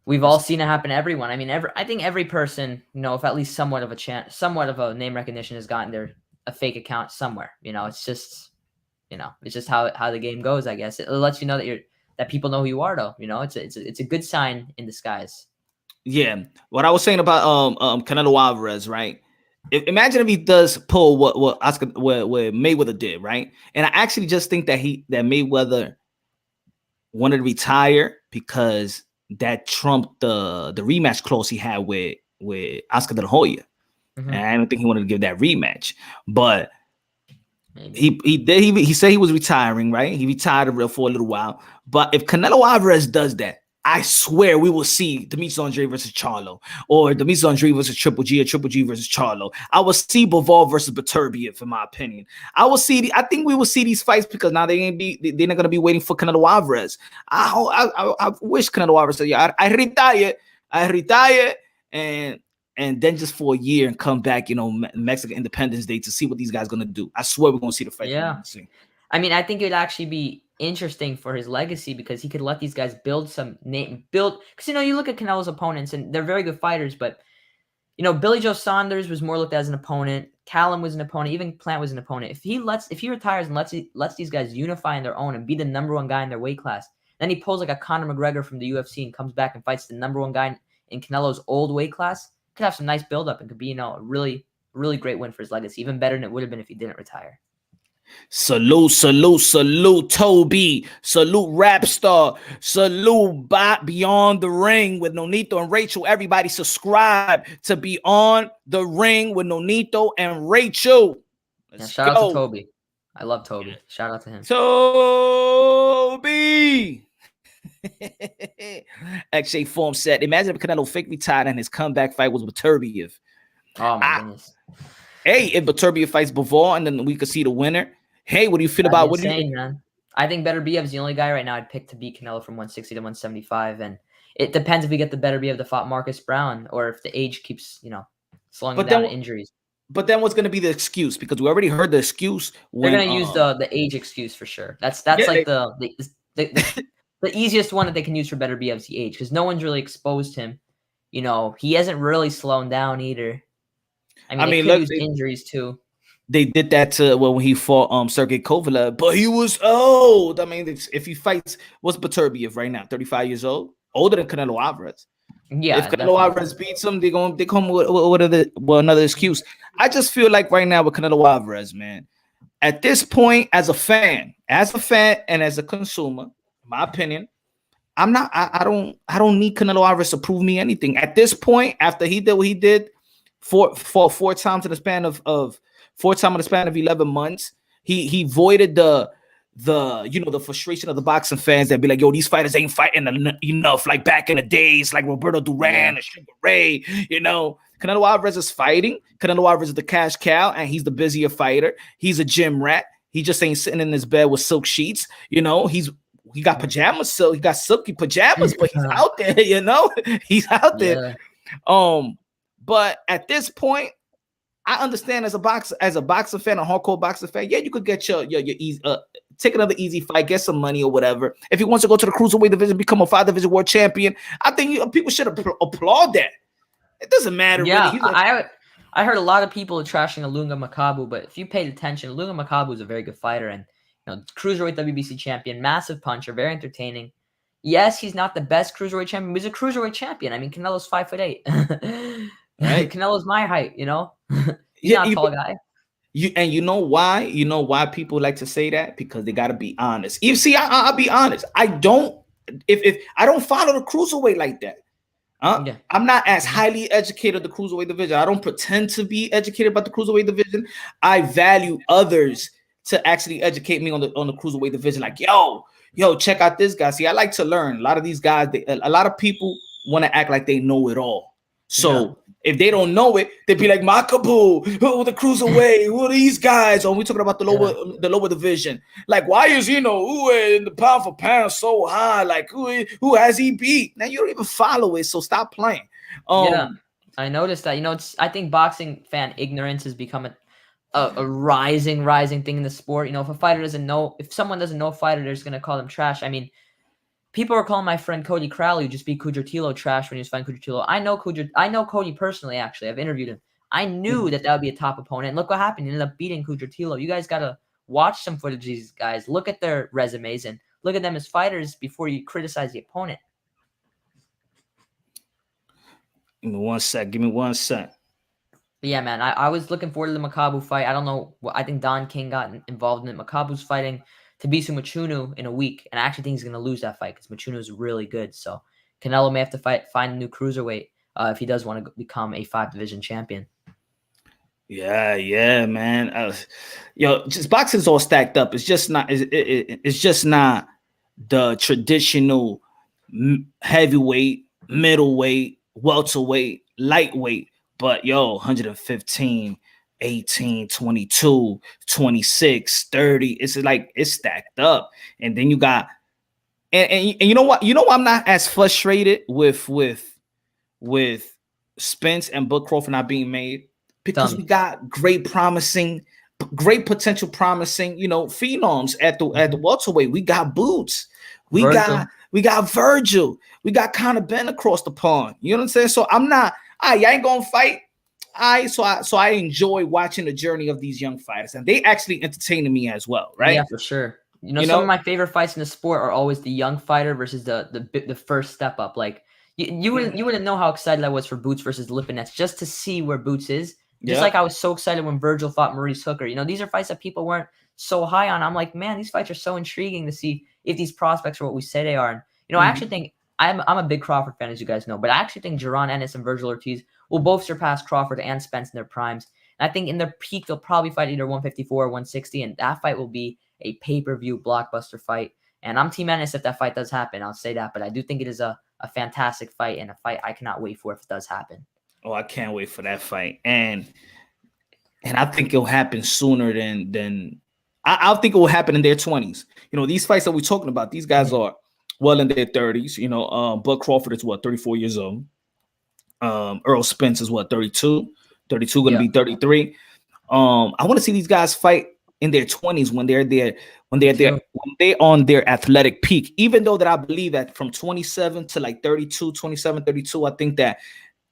We've all seen it happen to everyone. I mean, I think every person, if at least somewhat of a name recognition has gotten a fake account somewhere. It's just. It's just how the game goes, I guess. It lets you know that people know who you are, though. It's a good sign in disguise. Yeah. What I was saying about Canelo Alvarez, right? Imagine if he does pull what Mayweather did, right? And I actually just think that Mayweather wanted to retire because that trumped the rematch clause he had with Oscar De La Hoya. Mm-hmm. And I don't think he wanted to give that rematch, but. He said he was retiring, right? He retired for a little while. But if Canelo Alvarez does that, I swear we will see Demetrius Andre versus Charlo, or Demetrius Andre versus Triple G, or Triple G versus Charlo. I will see Bivol versus Beterbiev, in my opinion. I think we will see these fights because now they're not gonna be waiting for Canelo Alvarez. I wish Canelo Alvarez said, yeah, I retire, and then just for a year and come back, Mexican Independence Day to see what these guys are going to do. I swear we're going to see the fight. Yeah. I mean, I think it would actually be interesting for his legacy because he could let these guys build some name. Because, you look at Canelo's opponents and they're very good fighters, but, Billy Joe Saunders was more looked at as an opponent. Callum was an opponent. Even Plant was an opponent. If he retires and lets these guys unify in their own and be the number one guy in their weight class, then he pulls like a Conor McGregor from the UFC and comes back and fights the number one guy in Canelo's old weight class, could have some nice build-up and could be, a really, really great win for his legacy, even better than it would have been if he didn't retire. Salute, Toby. Salute, Rapstar. Salute, Beyond the Ring with Nonito and Rachel. Everybody subscribe to Beyond the Ring with Nonito and Rachel. Shout out to Toby. I love Toby. Shout out to him. Toby. XJ Form said, imagine if Canelo fake retired and his comeback fight was Beterbiev. Oh my goodness. Hey, if Beterbiev fights Bivol and then we could see the winner. Hey, what do you feel about what insane, man? I think Beterbiev's the only guy right now I'd pick to beat Canelo from 160 to 175, and it depends if we get the Beterbiev that fought Marcus Brown or if the age keeps, slowing him down to injuries. But then what's going to be the excuse? Because we already heard the excuse. They're going to use the age excuse for sure. That's like the easiest one that they can use for Beterbiev's the age because no one's really exposed him. He hasn't really slowed down either. I mean, they could use injuries too. They did that to when he fought Sergey Kovalev, but he was old. I mean, if he fights, what's Beterbiev right now? 35 years old, older than Canelo Alvarez. Yeah, if Canelo Alvarez beats him, they come with another excuse. I just feel like right now with Canelo Alvarez, man, at this point, as a fan and as a consumer, in my opinion, I don't need Canelo Alvarez to prove me anything. At this point, after he did what he did four times in the span of 11 months, he voided the frustration of the boxing fans that be like, yo, these fighters ain't fighting enough like back in the days, like Roberto Duran and Sugar Ray. Canelo Alvarez is fighting. Canelo Alvarez is the cash cow, and he's the busier fighter. He's a gym rat. He just ain't sitting in his bed with silk sheets. He got pajamas, so he got silky pajamas, but he's out there. He's out there. But at this point, I understand as a boxer fan, a hardcore boxer fan, yeah, you could get your easy take another easy fight, get some money or whatever. If he wants to go to the cruiserweight division, become a 5-division world champion, I think people should applaud that. It doesn't matter yeah, really. I heard a lot of people trashing Ilunga Makabu, but if you paid attention, Ilunga Makabu is a very good fighter and cruiserweight WBC champion, massive puncher, very entertaining. Yes, he's not the best cruiserweight champion, but he's a cruiserweight champion. I mean, Canelo's 5'8". Right? Canelo's my height, He's not a tall guy. You know why? You know why people like to say that? Because they gotta be honest. You see, I'll be honest. I don't follow the cruiserweight like that. Yeah. I'm not as highly educated the cruiserweight division. I don't pretend to be educated about the cruiserweight division. I value others to actually educate me on the cruiserweight division. Like, yo, check out this guy. See, I like to learn. A lot of these guys, a lot of people want to act like they know it all. So if they don't know it, they'd be like, Makabu, who the cruiserweight, who are these guys? Or we talking about the lower division. Like, why is Inoue in the pound for pound so high? Like, who has he beat? Now you don't even follow it, so stop playing. I noticed that. I think boxing fan ignorance has become a rising thing in the sport. If a fighter doesn't know, if someone doesn't know a fighter, they're just gonna call them trash. I mean, people are calling my friend Cody Crowley, who just beat Kudratillo, trash when he was fighting Kudratillo. I know Cody personally, actually. I've interviewed him. I knew that would be a top opponent. And look what happened. He ended up beating Kudratillo. You guys got to watch some footage of these guys. Look at their resumes and look at them as fighters before you criticize the opponent. Give me one sec. But yeah, man, I was looking forward to the Makabu fight. I don't know. I think Don King got involved in it. Makabu's fighting Tabisu Machunu in a week, and I actually think he's going to lose that fight because Machunu is really good. So Canelo may have to find a new cruiserweight if he does want to become a 5-division champion. Yeah, man. Just boxing's all stacked up. It's just not. It's just not the traditional heavyweight, middleweight, welterweight, lightweight. But 115. 18, 22, 26, 30. It's like it's stacked up. And then you got and you know what? I'm not as frustrated with Spence and Bud Crawford not being made because we got great potential promising, phenoms at the welterweight. We got Boots. We got Virgil. We got Conor Ben across the pond. You know what I'm saying? So I'm not, I ain't gonna fight. So I enjoy watching the journey of these young fighters, and they actually entertaining me as well, right? Yeah, for sure. Some of my favorite fights in the sport are always the young fighter versus the first step up. Like you wouldn't know how excited I was for Boots versus Lipinets just to see where Boots is. Just like I was so excited when Virgil fought Maurice Hooker. These are fights that people weren't so high on. I'm like, man, these fights are so intriguing to see if these prospects are what we say they are. And I actually think I'm a big Crawford fan, as you guys know, but I actually think Jaron Ennis and Virgil Ortiz will both surpass Crawford and Spence in their primes. And I think in their peak, they'll probably fight either 154 or 160, and that fight will be a pay-per-view blockbuster fight. And I'm Team Ennis if that fight does happen. I'll say that, but I do think it is a fantastic fight and a fight I cannot wait for if it does happen. Oh, I can't wait for that fight. And I think it'll happen sooner than I think it will happen in their 20s. These fights that we're talking about, these guys are well in their 30s. Bud Crawford is 34 years old. Earl Spence is 32 going to be 33. I want to see these guys fight in their 20s when they're on their athletic peak, even though that I believe that from 27 to like 32, 27, 32, I think that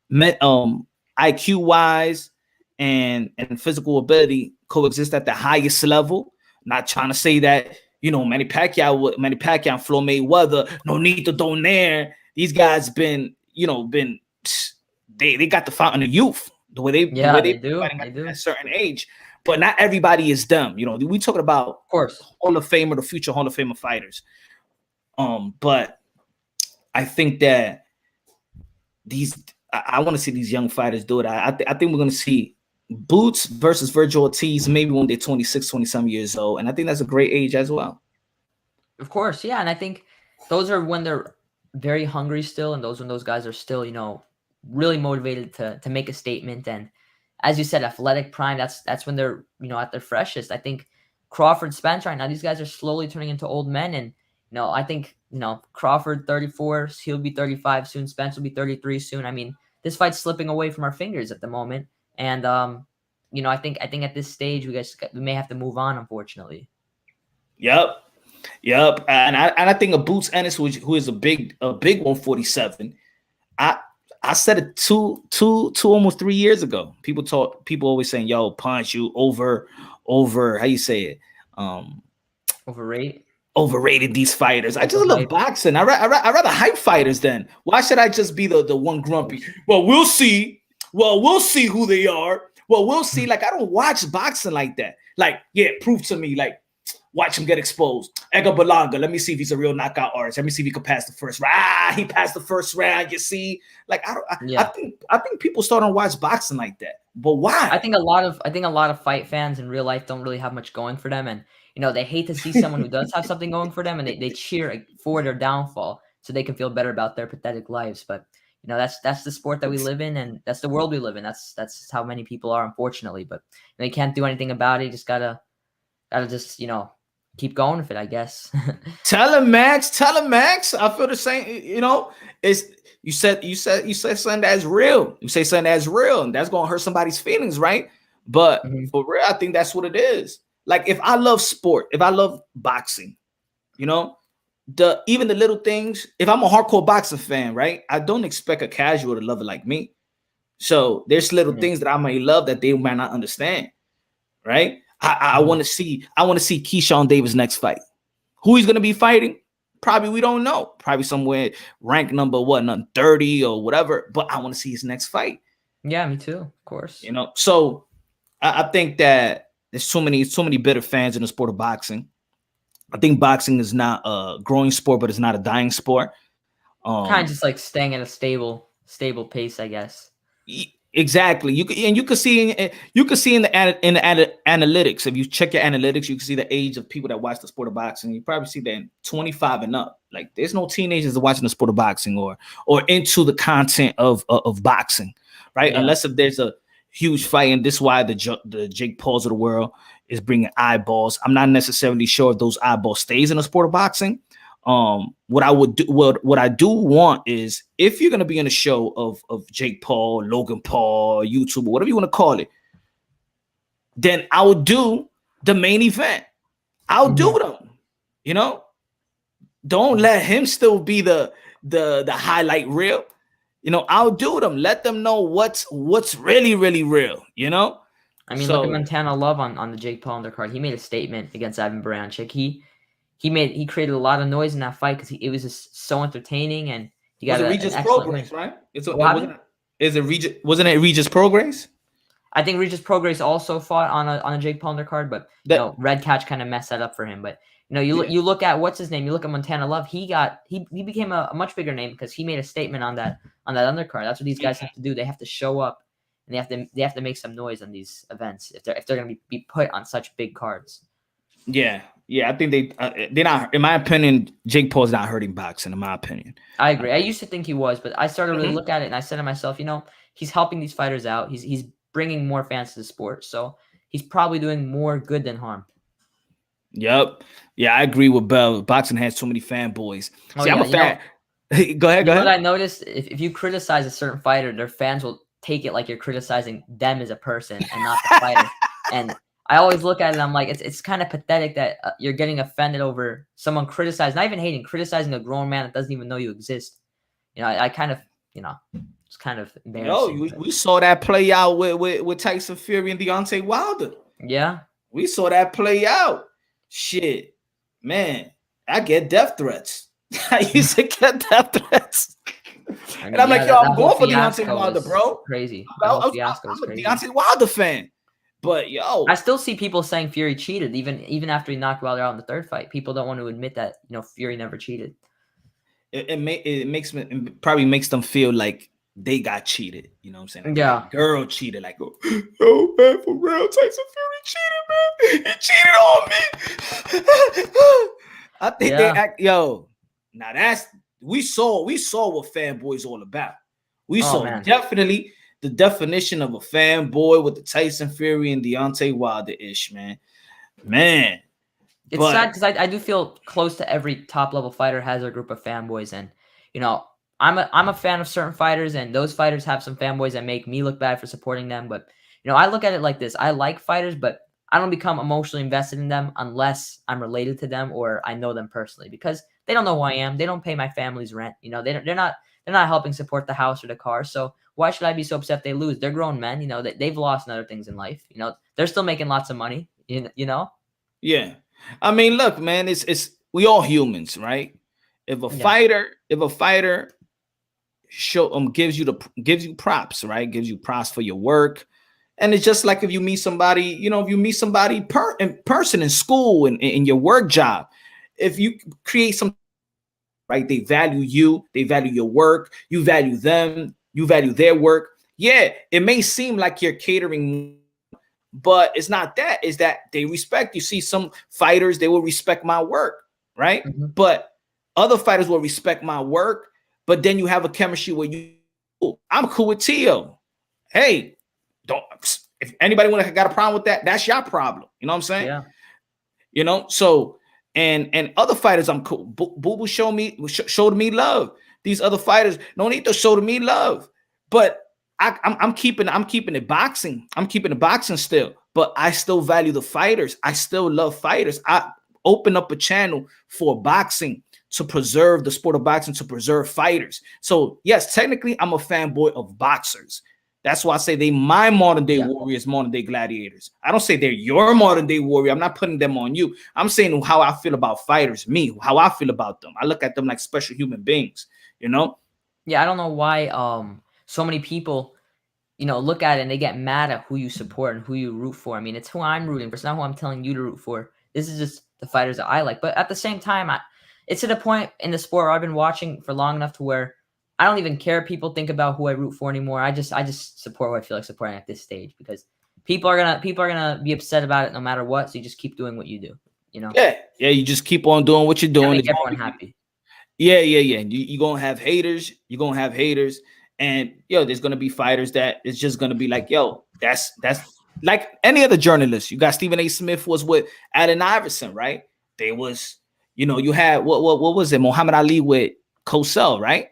IQ wise and physical ability coexist at the highest level. Not trying to say that, Manny Pacquiao, Floyd Mayweather, no need to Donaire. These guys been they got the fountain of youth, the way they do at a certain age, but not everybody is them. We talking about, of course, Hall of Fame or the future Hall of Famer fighters. But I think that I want to see these young fighters do it. I think we're going to see Boots versus Virgil Ortiz maybe when they're 26, 27 years old, and I think that's a great age as well. Of course, yeah, and I think those are when they're very hungry still, and when those guys are still, really motivated to make a statement. And as you said, athletic prime, that's when they're, at their freshest. I think Crawford, Spence right now, these guys are slowly turning into old men. And, I think, Crawford 34, he'll be 35 soon. Spence will be 33 soon. I mean, this fight's slipping away from our fingers at the moment. And, I think at this stage, we may have to move on, unfortunately. Yep. Yep. And I think of Boots Ennis, who is a big 147. I said it two almost 3 years ago. People always saying, yo, Punch, you over how you say it? Overrated these fighters. I just love boxing. I rather hype fighters then. Why should I just be the one grumpy? Well, we'll see. Well, we'll see who they are. Well, we'll see. Like, I don't watch boxing like that. Like, yeah, prove to me. Like, watch him get exposed. Edgar Berlanga, let me see if he's a real knockout artist. Let me see if he can pass the first round. He passed the first round. You see, like I think people start to watch boxing like that. But why? I think a lot of fight fans in real life don't really have much going for them, and they hate to see someone who does have something going for them, and they cheer for their downfall so they can feel better about their pathetic lives. But that's the sport that we live in, and that's the world we live in. That's how many people are, unfortunately. But they can't do anything about it. You just gotta just keep going with it, I guess. Tell him, Max. I feel the same. You said something that's real. You say something that's real, and that's gonna hurt somebody's feelings, right? But for real, I think that's what it is. Like, if I love sport, if I love boxing, even the little things. If I'm a hardcore boxing fan, right, I don't expect a casual to love it like me. So there's little things that I may love that they might not understand, right? I want to see Keyshawn Davis next fight. Who he's gonna be fighting? Probably we don't know. Probably somewhere ranked number 30 or whatever. But I want to see his next fight. Yeah, me too. Of course. So I think that there's so many bitter fans in the sport of boxing. I think boxing is not a growing sport, but it's not a dying sport. Kind of just like staying at a stable pace, I guess. Exactly. You can see in the analytics. If you check your analytics, you can see the age of people that watch the sport of boxing. You probably see that 25 and up. Like, there's no teenagers watching the sport of boxing or into the content of boxing, right? Yeah. Unless if there's a huge fight, and this is why the Jake Pauls of the world is bringing eyeballs. I'm not necessarily sure if those eyeballs stays in the sport of boxing. What I do want is, if you're gonna be in a show of Jake Paul, Logan Paul, YouTuber, whatever you want to call it, then I would do the main event. I'll do them. Don't let him still be the highlight reel. I'll do them. Let them know what's really, really real. I mean, look at Montana Love on the Jake Paul undercard. He made a statement against Ivan Baranchyk. He created a lot of noise in that fight because it was just so entertaining, and he got an excellent win. Right? Wasn't it Regis Prograis? I think Regis Prograis also fought on a Jake Paul undercard, but Red Catch kind of messed that up for him. But you look at what's his name. You look at Montana Love. He became a much bigger name because he made a statement on that undercard. That's what these guys have to do. They have to show up, and they have to make some noise on these events if they're going to be put on such big cards. Yeah. I think they're not. In my opinion, Jake Paul's not hurting boxing. In my opinion, I agree. I used to think he was, but I started to really look at it, and I said to myself, he's helping these fighters out. He's bringing more fans to the sport, so he's probably doing more good than harm. Yep. Yeah, I agree with Bell. Boxing has so many fanboys. See, I'm a fan. Go ahead. What I noticed, if you criticize a certain fighter, their fans will take it like you're criticizing them as a person and not the fighter. And I always look at it and I'm like, it's kind of pathetic that you're getting offended over someone criticizing a grown man that doesn't even know you exist. I kind of, it's kind of embarrassing. We saw that play out with Tyson Fury and Deontay Wilder. Yeah. We saw that play out. Shit, man, I get death threats. I used to get death threats. And I'm like, I'm going for Deontay Wilder, bro. Crazy. I'm a Deontay Wilder fan. But I still see people saying Fury cheated, even after he knocked Wilder out in the third fight. People don't want to admit that Fury never cheated. It probably makes them feel like they got cheated. You know what I'm saying? Like, yeah, girl cheated. Like, oh man, for real, Tyson Fury cheated, man. He cheated on me. I think they act. Now we saw what fanboys all about. We saw definitely the definition of a fanboy with the Tyson Fury and Deontay Wilder-ish, man. It's sad because I do feel close to every top level fighter has a group of fanboys, and I'm a fan of certain fighters, and those fighters have some fanboys that make me look bad for supporting them. But I look at it like this: I like fighters, but I don't become emotionally invested in them unless I'm related to them or I know them personally, because they don't know who I am. They don't pay my family's rent. You know, they're not helping support the house or the car. So why should I be so upset if they lose? They're grown men. You know, they've lost in other things in life. You know, they're still making lots of money. You know. Yeah. I mean, look, man, it's we all humans, right? If a fighter gives you props, right? Gives you props for your work. And it's just like if you meet somebody, you know, if you meet somebody in person in school and in your work job, if you create some, right, they value you, they value your work, you value them, you value their work. Yeah, it may seem like you're catering, but it's not that. It's that they respect you. See, some fighters, they will respect my work, right? But other fighters will respect my work, but then you have a chemistry where I'm cool with Teo. Hey, don't, if anybody got a problem with that, that's your problem. You know what I'm saying? Yeah. You know, so and other fighters, I'm cool. Boo Boo showed me love. These other fighters don't need to show me love. But I'm keeping it boxing. I'm keeping it boxing still. But I still value the fighters. I still love fighters. I open up a channel for boxing to preserve the sport of boxing, to preserve fighters. So yes, technically, I'm a fanboy of boxers. That's why I say they my modern day warriors, modern day gladiators. I don't say they're your modern day warrior. I'm not putting them on you. I'm saying how I feel about fighters, how I feel about them. I look at them like special human beings, you know? Yeah, I don't know why so many people, you know, look at it and they get mad at who you support and who you root for. I mean, it's who I'm rooting for. It's not who I'm telling you to root for. This is just the fighters that I like. But at the same time, it's at a point in the sport where I've been watching for long enough to where I don't even care if people think about who I root for anymore. I just support what I feel like supporting at this stage, because people are gonna be upset about it no matter what. So you just keep doing what you do, you know? Yeah. You just keep on doing what you're doing. Make everyone happy. Yeah. You're gonna have haters. You're gonna have haters. And there's gonna be fighters that it's just gonna be like, that's like any other journalist. You got Stephen A. Smith was with Allen Iverson, right? They was, you had what was it? Muhammad Ali with Cosell, right?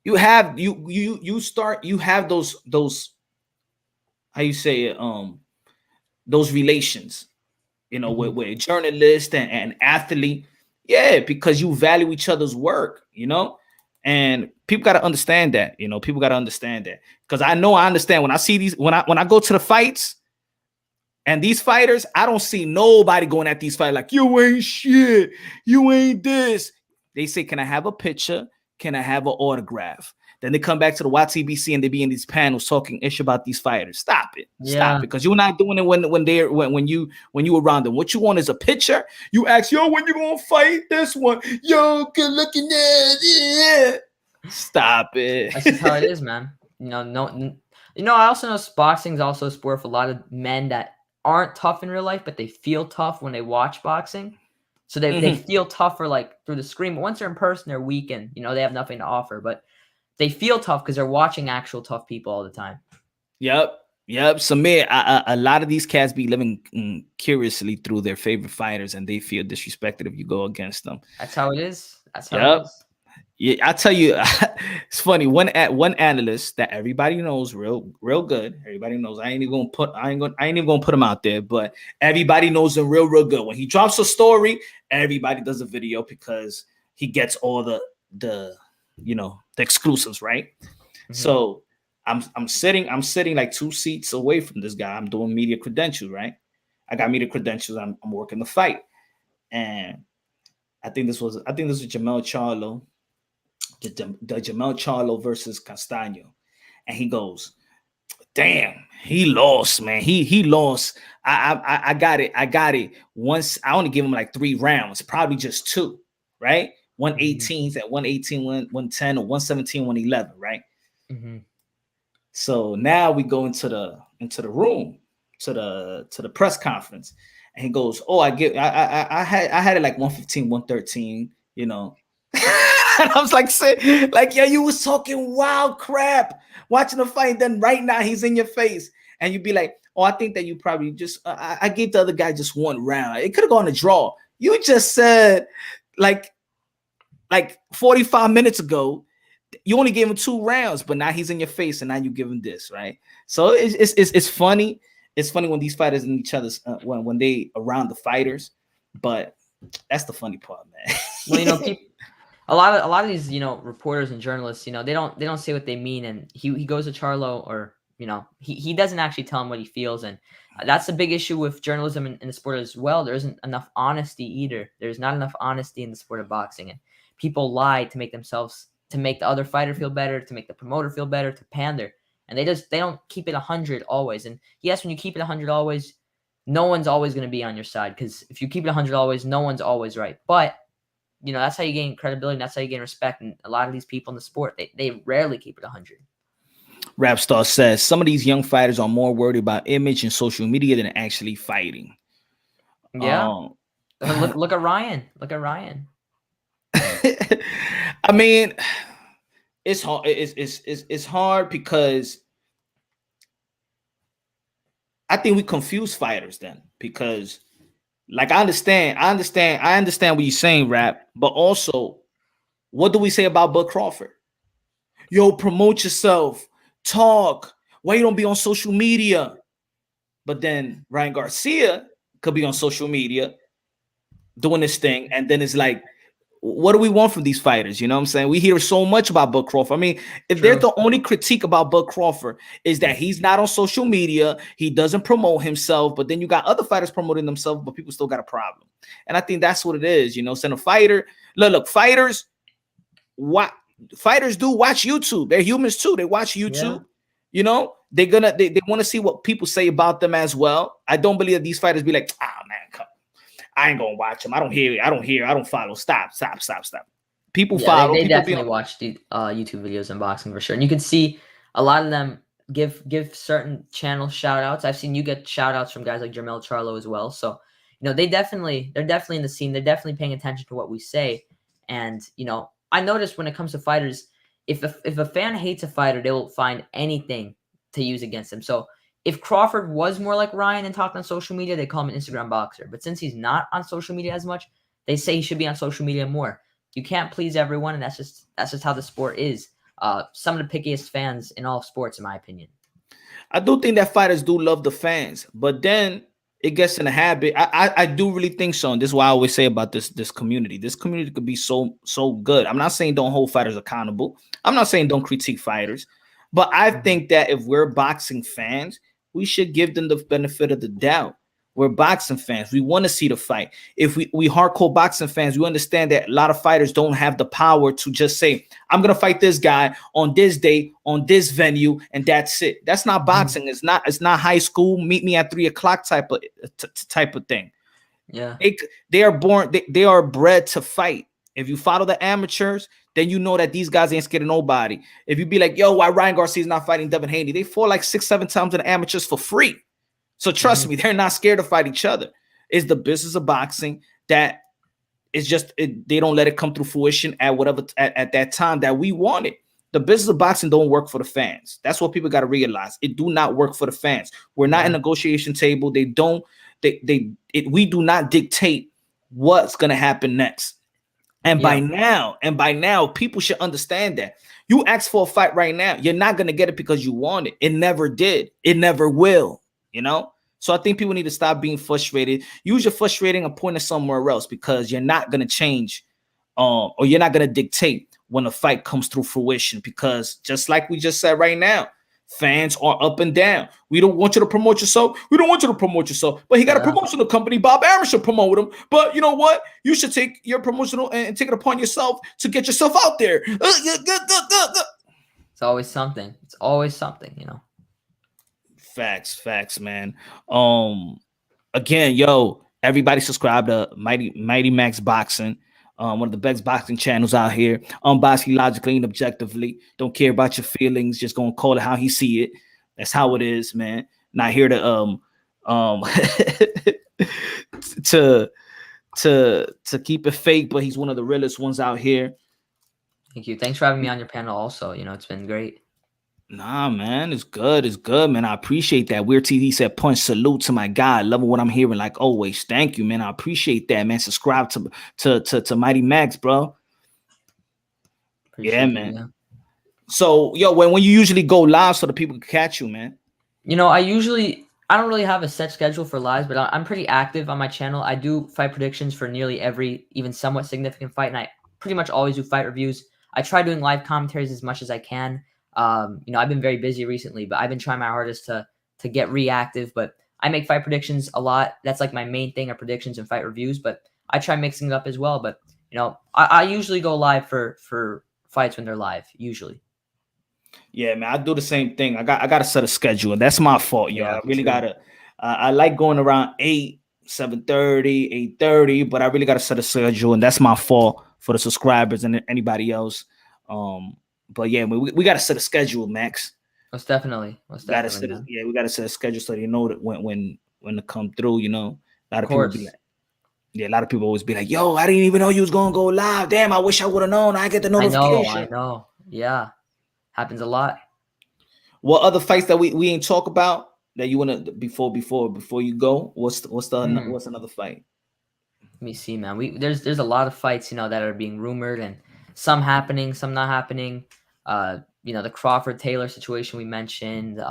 You have you have those how you say it, those relations, with a journalist and athlete. Yeah, because you value each other's work, and people got to understand that. People got to understand that, because I understand when I see these, when I go to the fights and these fighters, I don't see nobody going at these fighters like, you ain't shit, you ain't this. They say, can I have a picture? Can I have an autograph? Then they come back to the YTBC and they be in these panels talking ish about these fighters. Stop it. Stop it. Because you're not doing it when you around them. What you want is a picture. You ask, when you gonna fight this one? Yo, good looking at it. Yeah. Stop it. That's just how it is, man. I also know boxing is also a sport for a lot of men that aren't tough in real life, but they feel tough when they watch boxing. So they feel tougher like through the screen. But once they're in person, they're weak and they have nothing to offer. But they feel tough because they're watching actual tough people all the time. Yep. So man, a lot of these cats be living curiously through their favorite fighters, and they feel disrespected if you go against them. That's how it is. That's how it is. Yeah, I tell you, it's funny. One analyst that everybody knows real good. Everybody knows. I ain't even gonna put him out there, but everybody knows him real good. When he drops a story, everybody does a video because he gets all the exclusives, right? So I'm sitting like 2 seats away from this guy. I'm doing media credentials, right? I got media credentials. I'm working the fight, and I think this was Jamel Charlo. The Jamel Charlo versus Castano, and he goes, "Damn, he lost, man. He lost. I got it. Once I only give him like 3 rounds, probably just 2, right? 118 at 118, 110, or 117, 111, right? So now we go into the room to the press conference, and he goes, "Oh, I had it like 115, 113, And I was like, you was talking wild crap watching the fight. Then right now he's in your face, and you'd be like, oh, I think that you probably just I gave the other guy just 1 round. It could have gone a draw. You just said like 45 minutes ago, you only gave him 2 rounds, but now he's in your face, and now you give him this, right? So it's funny. it's funny when these fighters in each other's when they around the fighters, but that's the funny part, man. Well, you know, people, a lot of these, you know, reporters and journalists, you know, they don't say what they mean, and he goes to Charlo, or you know, he doesn't actually tell him what he feels, and that's a big issue with journalism in the sport as well. There isn't enough honesty either. There's not enough honesty in the sport of boxing, and people lie to make themselves, to make the other fighter feel better, to make the promoter feel better, to pander, and they don't keep it 100 always. And yes, when you keep it 100 always, no one's always going to be on your side, because if you keep it 100 always, no one's always right. But you know, that's how you gain credibility, and that's how you gain respect. And a lot of these people in the sport, they rarely keep it 100. Rapstar says some of these young fighters are more worried about image and social media than actually fighting. Yeah. Look at Ryan. Look at Ryan. I mean, it's hard. It's hard because I think we confuse fighters then, because like I understand what you're saying, Rap, but also what do we say about Bud Crawford? Yo, promote yourself, talk. Why you don't be on social media? But then Ryan Garcia could be on social media doing this thing, and then it's like, what do we want from these fighters? You know what I'm saying? We hear so much about Bud Crawford. I mean, if there's the only critique about Bud Crawford is that he's not on social media, he doesn't promote himself, but then you got other fighters promoting themselves, but people still got a problem. And I think that's what it is, you know. So a fighter, look, fighters do watch YouTube. They're humans too. They watch YouTube. Yeah. You know, they want to see what people say about them as well. I don't believe that these fighters be like, man, come. I ain't gonna watch them. I don't follow. Stop. People follow. They definitely watch the YouTube videos in boxing for sure. And you can see a lot of them give certain channel shout outs. I've seen you get shout outs from guys like Jermell Charlo as well. So, you know, they're definitely in the scene. They're definitely paying attention to what we say. And, you know, I noticed when it comes to fighters, if a fan hates a fighter, they will find anything to use against them. So if Crawford was more like Ryan and talked on social media, they call him an Instagram boxer. But since he's not on social media as much, they say he should be on social media more. You can't please everyone, and that's just how the sport is. Some of the pickiest fans in all sports, in my opinion. I do think that fighters do love the fans, but then it gets in a habit. I do really think so. And this is why I always say about this community. This community could be so good. I'm not saying don't hold fighters accountable. I'm not saying don't critique fighters. But I think that if we're boxing fans, we should give them the benefit of the doubt. We're boxing fans. We want to see the fight. If we hardcore boxing fans, we understand that a lot of fighters don't have the power to just say, I'm going to fight this guy on this day, on this venue, and that's it. That's not boxing. It's not high school. Meet me at 3 o'clock type of thing. Yeah. They are bred to fight. If you follow the amateurs, then you know that these guys ain't scared of nobody. If you be like, yo, why Ryan Garcia's not fighting Devin Haney? They fought like 6-7 times in the amateurs for free. So trust me, they're not scared to fight each other. It's the business of boxing that is just they don't let it come through fruition at whatever at that time that we want it. The business of boxing don't work for the fans. That's what people got to realize. It do not work for the fans. We're not a negotiation table. We do not dictate what's gonna happen next. And by now, people should understand that. You ask for a fight right now, you're not gonna get it because you want it. It never did. It never will. You know? So I think people need to stop being frustrated. Use your frustrating and point it somewhere else, because you're not going to change or you're not going to dictate when a fight comes through fruition, because just like we just said right now, fans are up and down. We don't want you to promote yourself. We don't want you to promote yourself. But he got a promotional company. Bob Arum should promote him. But you know what? You should take your promotional and take it upon yourself to get yourself out there. It's always something. It's always something, you know. Facts, man. Again, yo, everybody subscribe to Mighty Max Boxing, one of the best boxing channels out here. Unbiased, logically, and objectively. Don't care about your feelings. Just gonna call it how he see it. That's how it is, man. Not here to to keep it fake, but he's one of the realest ones out here. Thank you. Thanks for having me on your panel. Also, you know, it's been great. Nah, man, it's good. It's good, man. I appreciate that. Weird TV said, punch, salute to my guy. Loving what I'm hearing, like always. Thank you, man. I appreciate that, man. Subscribe to Mighty Max, bro. Appreciate man. Yeah. So, yo, when you usually go live so the people can catch you, man? You know, I I don't really have a set schedule for lives, but I'm pretty active on my channel. I do fight predictions for nearly every even somewhat significant fight, and I pretty much always do fight reviews. I try doing live commentaries as much as I can. I've been very busy recently, but I've been trying my hardest to get reactive. But I make fight predictions a lot. That's like my main thing, are predictions and fight reviews. But I try mixing it up as well. But I usually go live for fights when they're live. Usually. Yeah, man, I do the same thing. I got to set a schedule, and that's my fault, yo. Yeah, I really gotta. I like going around 8, 7:30, 8:30, but I really gotta set a schedule, and that's my fault for the subscribers and anybody else. But yeah, we gotta set a schedule, Max. Most definitely. We gotta set a schedule so you know that when to come through. A lot of people be like, a lot of people always be like, "Yo, I didn't even know you was gonna go live. Damn, I wish I would have known. I get the notification." I know. Yeah. Happens a lot. What other fights that we ain't talk about that you wanna before you go? What's another fight? Let me see, man. There's a lot of fights, that are being rumored, and some happening, some not happening. The Crawford Taylor situation we mentioned.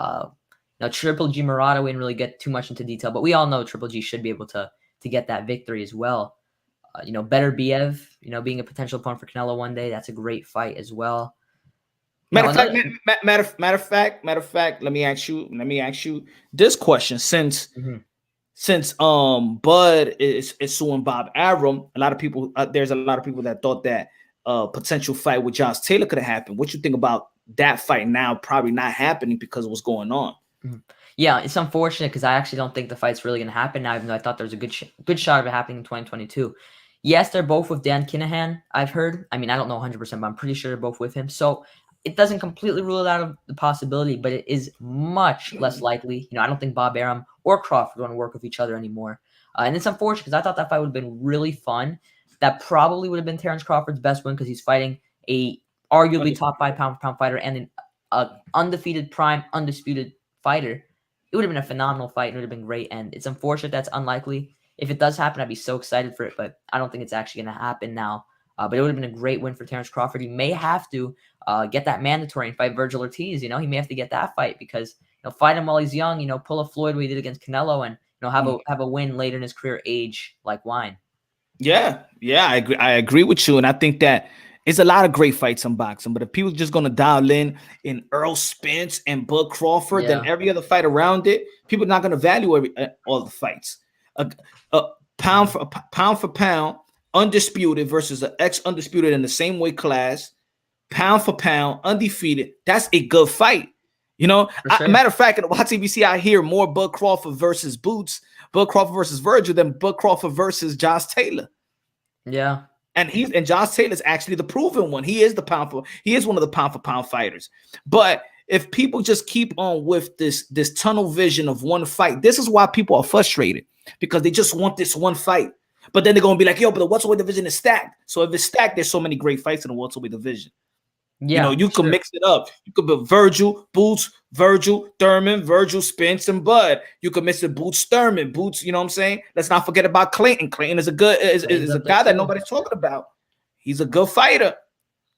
Triple G Murata, we didn't really get too much into detail, but we all know Triple G should be able to get that victory as well. Better Biev, being a potential opponent for Canelo one day. That's a great fight as well. Matter of fact, let me ask you this question. Since Bud is suing Bob Arum, a lot of people there's a lot of people that thought that potential fight with Josh Taylor could have happened. What you think about that fight now probably not happening because of what's going on? Yeah, it's unfortunate because I actually don't think the fight's really going to happen now, even though I thought there was a good shot of it happening in 2022. Yes, they're both with Dan Kinahan, I've heard. I mean, I don't know 100%, but I'm pretty sure they're both with him. So it doesn't completely rule it out of the possibility, but it is much less likely. I don't think Bob Arum or Crawford want to work with each other anymore. And it's unfortunate because I thought that fight would have been really fun. That probably would have been Terrence Crawford's best win because he's fighting a arguably top 5 pound-for-pound fighter and an undefeated, prime, undisputed fighter. It would have been a phenomenal fight. And it would have been great. And it's unfortunate that's unlikely. If it does happen, I'd be so excited for it, but I don't think it's actually going to happen now. But it would have been a great win for Terrence Crawford. He may have to get that mandatory and fight Virgil Ortiz. He may have to get that fight because fight him while he's young. Pull a Floyd what he did against Canelo, and have a win later in his career, age like wine. Yeah, I agree with you, and I think that it's a lot of great fights in boxing. But if people just gonna dial in Errol Spence and Bud Crawford, then every other fight around it, people are not gonna value all the fights. Pound for pound. Undisputed versus an ex-undisputed in the same weight class, pound for pound, undefeated. That's a good fight. Matter of fact, at YTBC, I hear more Bud Crawford versus Virgil than Bud Crawford versus Josh Taylor. Yeah. And Josh Taylor is actually the proven one. He is one of the pound for pound fighters. But if people just keep on with this tunnel vision of one fight, this is why people are frustrated, because they just want this one fight. But then they're going to be like, yo, but the welterweight division is stacked. So if it's stacked, there's so many great fights in the welterweight division. Yeah, you can mix it up. You could put Virgil, Boots, Virgil, Thurman, Virgil, Spence, and Bud. You could mix it Boots, Thurman, Boots, you know what I'm saying? Let's not forget about Clayton. Clayton is a guy that nobody's talking about. He's a good fighter.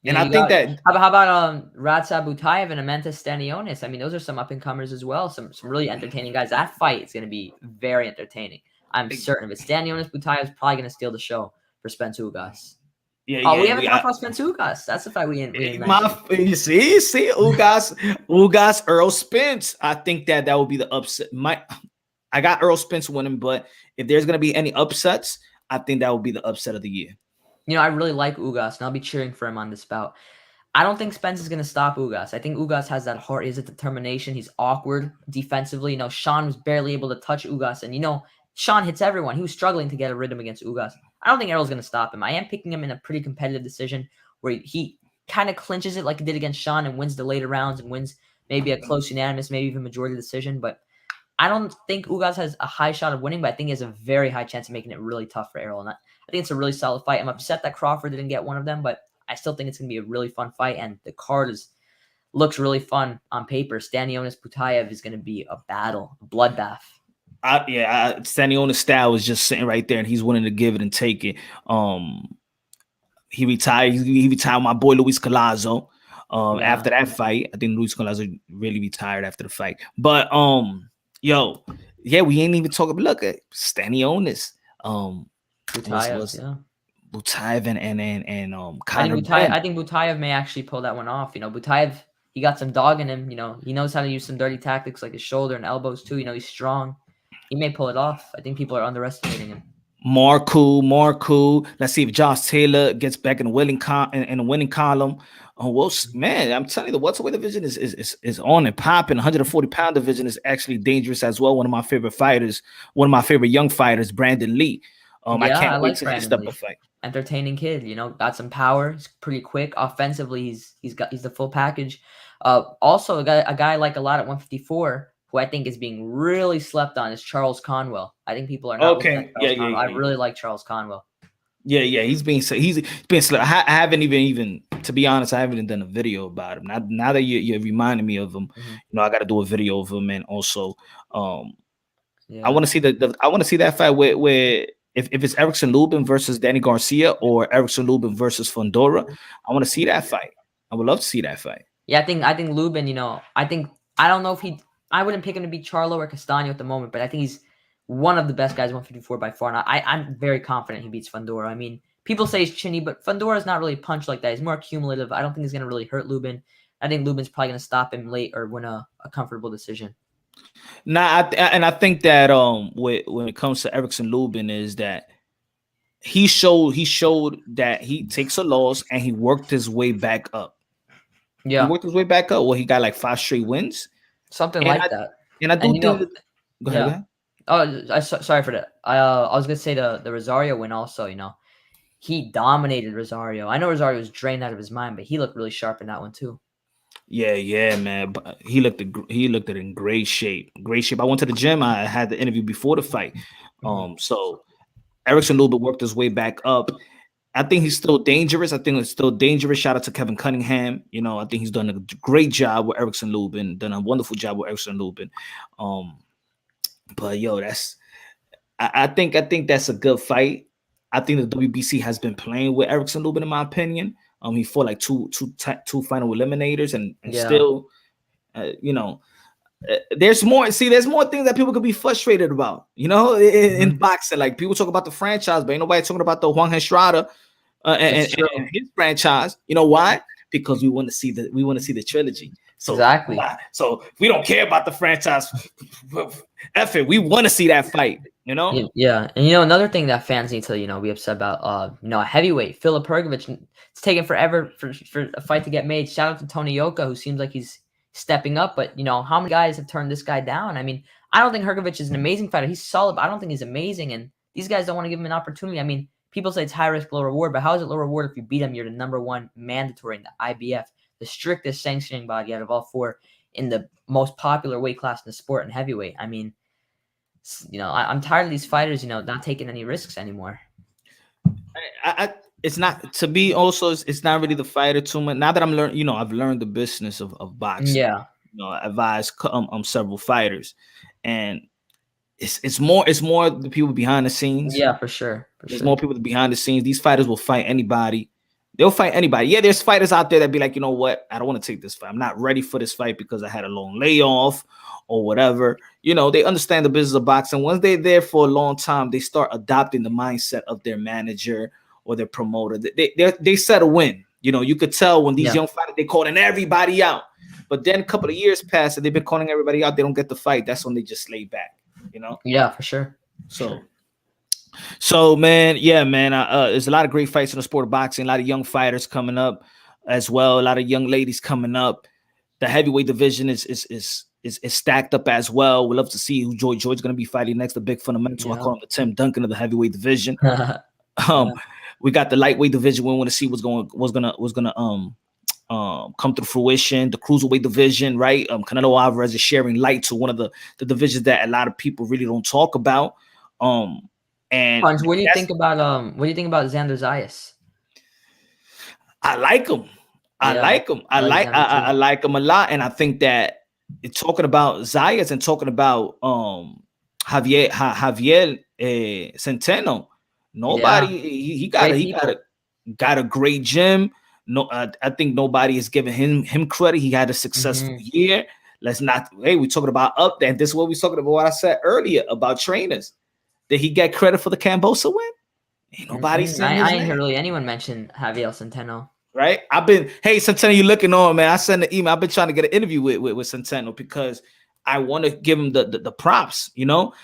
And I think that how about Radza Butayev and Amantas Stanionis? I mean, those are some up-and-comers as well. Some really entertaining guys. That fight is going to be very entertaining. I'm certain of it. Stanionis Butayev is probably going to steal the show for Spence Ugas. We haven't talked about Spence Ugas. That's the fight we didn't mention. You see, Ugas, Earl Spence. I think that would be the upset. I got Earl Spence winning, but if there's going to be any upsets, I think that would be the upset of the year. I really like Ugas, and I'll be cheering for him on this bout. I don't think Spence is going to stop Ugas. I think Ugas has that heart. He has a determination. He's awkward defensively. Sean was barely able to touch Ugas, and Sean hits everyone. He was struggling to get a rhythm against Ugas. I don't think Errol's going to stop him. I am picking him in a pretty competitive decision where he kind of clinches it like he did against Sean and wins the later rounds and wins maybe a close unanimous, maybe even majority decision. But I don't think Ugas has a high shot of winning, but I think he has a very high chance of making it really tough for Errol. And I think it's a really solid fight. I'm upset that Crawford didn't get one of them, but I still think it's going to be a really fun fight. And the card looks really fun on paper. Stanionis Butayev is going to be a battle, a bloodbath. Stanionis' style is just sitting right there, and he's willing to give it and take it. He retired. He retired my boy Luis Collazo. After that fight, I think Luis Collazo really retired after the fight. But Yeah, we ain't even talking. Look at Stanionis. Butayev, yeah. Butayev and I think Butayev may actually pull that one off. You know, Butayev, he got some dog in him. You know, he knows how to use some dirty tactics like his shoulder and elbows too. You know, he's strong. He may pull it off. I think people are underestimating him. Marku. Let's see if Josh Taylor gets back in the winning column. Well, man, I'm telling you, the welterweight division is on and popping. 140-pound division is actually dangerous as well. One of my favorite fighters, one of my favorite young fighters, Brandon Lee. I can't wait to step up fight. Entertaining kid, you know, got some power. He's pretty quick. Offensively, he's the full package. Also, a guy like a lot at 154. Who I think is being really slept on is Charles Conwell. I think people are not looking at Charles Conwell. I really like Charles Conwell. Yeah, he's being slept. I haven't even to be honest, I haven't even done a video about him. Now that you're reminding me of him, you know, I got to do a video of him, and also, I want to see I want to see that fight where if it's Erickson Lubin versus Danny Garcia or Erickson Lubin versus Fundora, I want to see that fight. I would love to see that fight. Yeah, I think Lubin. You know, I don't know if I wouldn't pick him to beat Charlo or Castano at the moment, but I think he's one of the best guys at 154 by far. And I'm very confident he beats Fundora. I mean, people say he's chinny, but Fundora is not really punched like that. He's more accumulative. I don't think he's going to really hurt Lubin. I think Lubin's probably going to stop him late or win a comfortable decision. I think that when it comes to Erickson Lubin is that he showed that he takes a loss and he worked his way back up. Yeah, he worked his way back up. Well, he got like 5 straight wins. Something like that. And I do think go ahead. Oh, sorry for that. I was gonna say the Rosario win also. You know, he dominated Rosario. I know Rosario was drained out of his mind, but he looked really sharp in that one too. Yeah, man. But he looked in great shape. I went to the gym. I had the interview before the fight. So Erickson Lubin worked his way back up. I think he's still dangerous. Shout out to Kevin Cunningham. You know, I think he's done a great job with Erickson Lubin. Done a wonderful job with Erickson Lubin. But yo, I think that's a good fight. I think the WBC has been playing with Erickson Lubin, in my opinion. He fought like two final eliminators, and still, you know, there's more things that people could be frustrated about. You know, in boxing, like people talk about the franchise, but ain't nobody talking about the Juan Estrada and his franchise. You know why? Because we want to see the trilogy. So exactly. So if we don't care about the franchise, we want to see that fight. You know? Yeah. And, you know, another thing that fans need to, you know, be upset about, you know, a heavyweight, Filip Hrgović, it's taken forever for a fight to get made. Shout out to Tony Yoka, who seems like he's stepping up. But, you know, how many guys have turned this guy down? I mean, I don't think Hrgović is an amazing fighter. He's solid, but I don't think he's amazing. And these guys don't want to give him an opportunity. I mean, people say it's high risk, low reward, but how is it low reward if you beat him? You're the #1 mandatory in the IBF, the strictest sanctioning body out of all 4 in the most popular weight class in the sport and heavyweight. I mean, you know, I'm tired of these fighters, you know, not taking any risks anymore. It's not to be also. It's not really the fighter too much. Now that I'm learning, you know, I've learned the business of boxing. Yeah, you know, I advise several fighters, and it's more the people behind the scenes. Yeah, for sure. There's more people behind the scenes. These fighters will fight anybody. They'll fight anybody. Yeah, there's fighters out there that be like, you know what? I don't want to take this fight. I'm not ready for this fight because I had a long layoff or whatever. You know, they understand the business of boxing. Once they're there for a long time, they start adopting the mindset of their manager or their promoter. They set a win. You know, you could tell when these young fighters, they calling everybody out. But then a couple of years pass and they've been calling everybody out. They don't get the fight. That's when they just lay back, you know? Yeah, for sure. So man, there's a lot of great fights in the sport of boxing. A lot of young fighters coming up as well. A lot of young ladies coming up. The heavyweight division is stacked up as well. We'd love to see who George's going to be fighting next. The big fundamental. I call him the Tim Duncan of the heavyweight division. We got the lightweight division. We want to see what's gonna come to fruition. The cruiserweight division, right? Canelo Alvarez is sharing light to one of the divisions that a lot of people really don't talk about. And what do you think about Xander Zayas? I like him. I like him a lot, and I think that talking about Zayas and talking about Javier Centeno, nobody he got a great gym. No, I think nobody is giving him credit. He had a successful year. let's not. Hey, we're talking about up there. This is what we're talking about. What I said earlier about trainers. Did he get credit for the Kambosos win? Ain't nobody saying his I ain't name. heard really anyone mention Javier Centeno. Right? Hey, Centeno, you looking on, man. I sent an email. I've been trying to get an interview with Centeno because I want to give him the props, you know.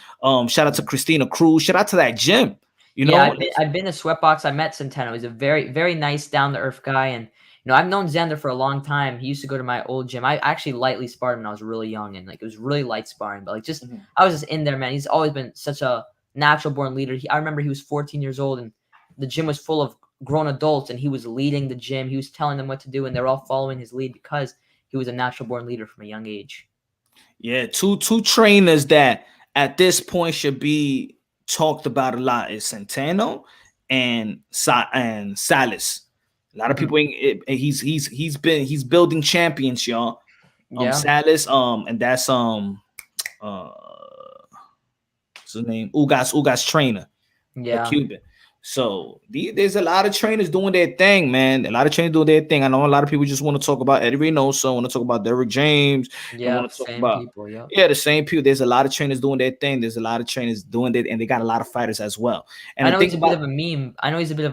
Shout out to Christina Cruz. Shout out to that gym. You know, I've been to Sweatbox. I met Centeno. He's a very, very nice, down-to-earth guy. And, I've known Xander for a long time. He used to go to my old gym. I actually lightly sparred him when I was really young. And, like, it was really light sparring. But, like, I was just in there, man. He's always been such a natural-born leader. I remember he was 14 years old, and the gym was full of grown adults, and he was leading the gym. He was telling them what to do, and they're all following his lead because he was a natural-born leader from a young age. Yeah, two trainers that at this point should be talked about a lot is Centeno and Salas. A lot of people he's building champions, y'all. Salas, and that's what's his name? Ugas trainer. Yeah. The Cuban. So there's a lot of trainers doing their thing, man. A lot of trainers doing their thing. I know a lot of people just want to talk about Eddie Reynoso, want to talk about Derrick James. Yeah, want to talk same about people. Yeah, the same people. There's a lot of trainers doing their thing. There's a lot of trainers doing it, and they got a lot of fighters as well. And I know he's a bit of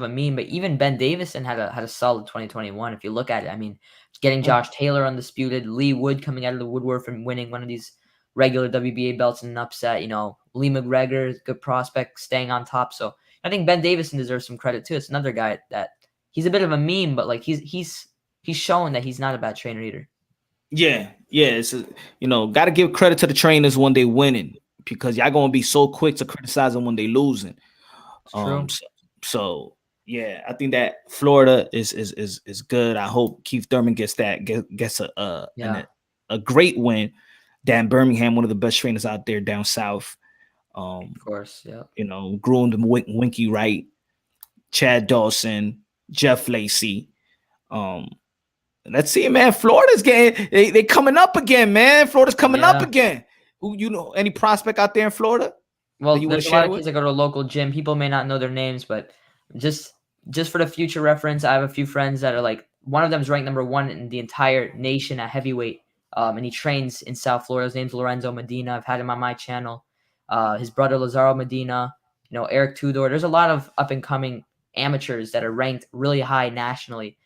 a meme. But even Ben Davison had a solid 2021. If you look at it, I mean, getting Josh Taylor undisputed, Lee Wood coming out of the woodwork and winning one of these regular WBA belts in an upset. Lee McGregor, good prospect, staying on top. So I think Ben Davison deserves some credit too. It's another guy that he's a bit of a meme, but like he's showing that he's not a bad trainer either. Yeah. It's got to give credit to the trainers when they winning, because y'all gonna be so quick to criticize them when they losing. True. So yeah, I think that Florida is good. I hope Keith Thurman gets a great win. Dan Birmingham, one of the best trainers out there down south. Of course, yeah. Groomed Winky Wright, Chad Dawson, Jeff Lacey. Let's see, man. Florida's getting they coming up again, man. Florida's coming up again. Who any prospect out there in Florida? Well, there's a lot of kids that go to a local gym. People may not know their names, but just for the future reference, I have a few friends that are like, one of them is ranked number 1 in the entire nation at heavyweight. And he trains in South Florida. His name's Lorenzo Medina. I've had him on my channel. His brother Lazaro Medina, Eric Tudor. There's a lot of up and coming amateurs that are ranked really high nationally,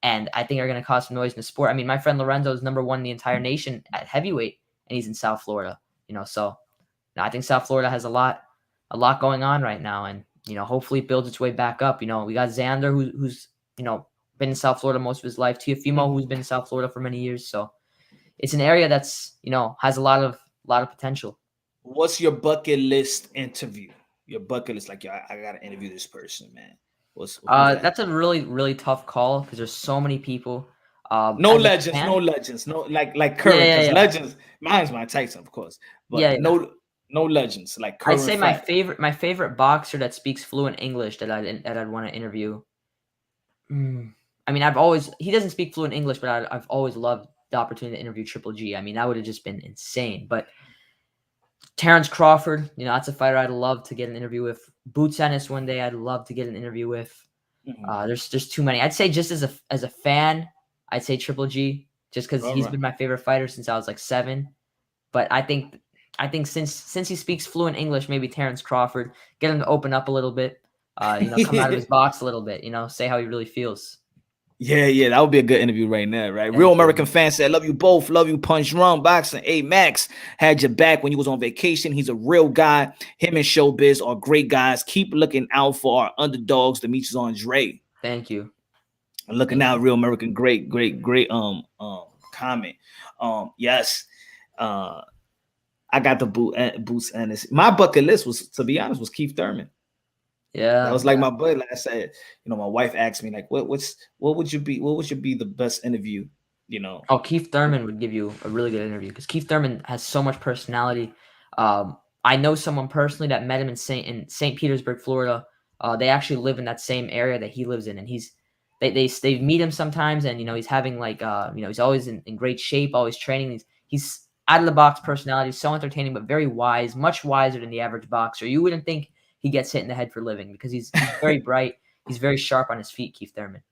and I think are going to cause some noise in the sport. I mean, my friend Lorenzo is number 1 in the entire nation at heavyweight, and he's in South Florida. So I think South Florida has a lot going on right now, and hopefully it builds its way back up. We got Xander who's been in South Florida most of his life. Teofimo, who's been in South Florida for many years. So it's an area that's has a lot of potential. What's your bucket list interview? Your bucket list, like, I gotta interview this person, man. What's that? That's a really, really tough call because there's so many people. No legends, no like current. Yeah. Legends, mine's Mike Tyson, of course. But no legends like current. I'd say my favorite boxer that speaks fluent English that I'd want to interview. I mean, he doesn't speak fluent English, but I've always loved the opportunity to interview Triple G. I mean, that would have just been insane. But Terrence Crawford, that's a fighter I'd love to get an interview with. Boots Ennis one day I'd love to get an interview with. There's too many. I'd say just as a fan, I'd say Triple G, just because he's been my favorite fighter since I was like 7. But I think since he speaks fluent English, maybe Terrence Crawford, get him to open up a little bit, come out of his box a little bit, say how he really feels. Yeah, that would be a good interview right now, right? Real American Fan said, love you both, love you, Punch Run, Boxing. Max had your back when you was on vacation. He's a real guy. Him and Showbiz are great guys. Keep looking out for our underdogs, Demetrius Andre. Thank you. Looking out, Real American, great comment. Yes. I got the boots and this. My bucket list was, to be honest, was Keith Thurman. Yeah, that was like my buddy. Like I said, my wife asked me, like, what would you be the best interview? Keith Thurman would give you a really good interview because Keith Thurman has so much personality. I know someone personally that met him in St. Petersburg, Florida. They actually live in that same area that he lives in, and they meet him sometimes, and he's having like he's always in great shape, always training. He's out of the box personality, so entertaining, but very wise, much wiser than the average boxer. You wouldn't think he gets hit in the head for a living because he's very bright. He's very sharp on his feet, Keith Thurman.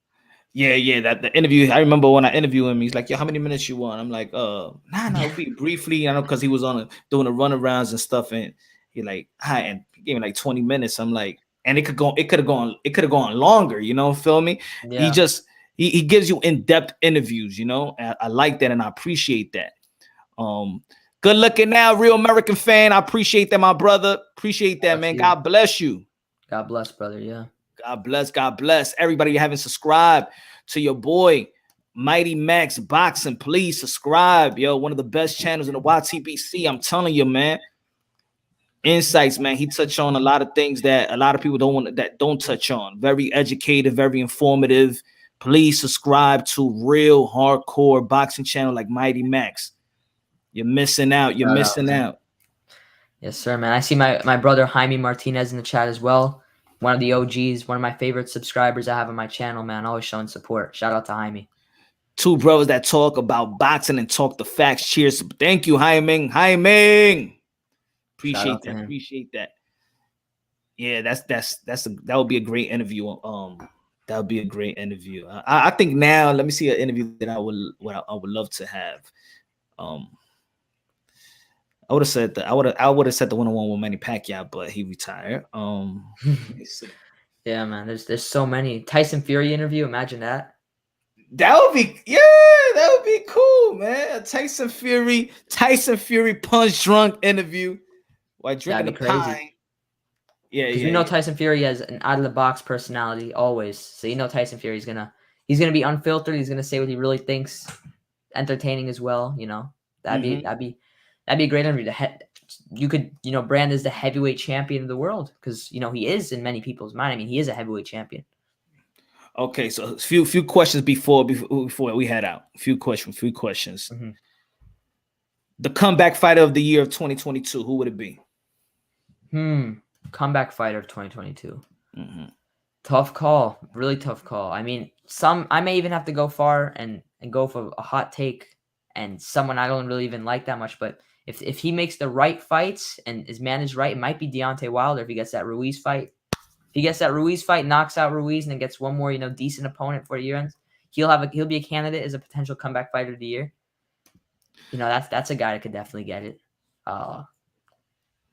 Yeah, that the interview. I remember when I interviewed him, he's like, "Yo, how many minutes you want?" I'm like, no, it'll be briefly. I know because he was doing the runarounds and stuff, and he like, hi, and he gave me like 20 minutes. I'm like, and it could have gone longer. You know, feel me? He Yeah. just he gives you in-depth interviews. You know, and I like that and I appreciate that. Good looking now, real American fan. I appreciate that, my brother. Appreciate that, man. God bless you. God bless, brother. Yeah. God bless. God bless. Everybody you haven't subscribed to your boy, Mighty Max Boxing, please subscribe. Yo, one of the best channels in the YTBC. I'm telling you, man. Insights, man. He touched on a lot of things that a lot of people don't touch on. Very educated, very informative. Please subscribe to real hardcore boxing channel like Mighty Max. You're missing out. You're missing out. Yes, sir, man. I see my brother Jaime Martinez in the chat as well. One of the OGs, one of my favorite subscribers I have on my channel, man. Always showing support. Shout out to Jaime. Two brothers that talk about boxing and talk the facts. Cheers. Thank you, Jaime. Jaime. Appreciate that. Appreciate that. Yeah, that would be a great interview. That would be a great interview. I think now, let me see an interview that I would love to have. I would have said that I would have said the one-on-one with Manny Pacquiao, but he retired. Yeah, man. There's so many. Tyson Fury interview. Imagine that. That would be cool, man. A Tyson Fury punch drunk interview while drinking a pint. Yeah, because we know Tyson Fury has an out of the box personality always. So you know Tyson Fury he's gonna be unfiltered. He's gonna say what he really thinks. Entertaining as well. You know that'd be a great interview. You could brand as the heavyweight champion of the world because he is in many people's mind. I mean, he is a heavyweight champion. Okay, so a few questions before we head out. A few questions. Mm-hmm. The comeback fighter of the year of 2022, who would it be? Comeback fighter of 2022. Mm-hmm. Tough call. Really tough call. I mean, I may even have to go far and go for a hot take and someone I don't really even like that much, but if he makes the right fights and is managed right, it might be Deontay Wilder if he gets that Ruiz fight. If he gets that Ruiz fight, knocks out Ruiz, and then gets one more, decent opponent for the year ends, he'll be a candidate as a potential comeback fighter of the year. That's a guy that could definitely get it.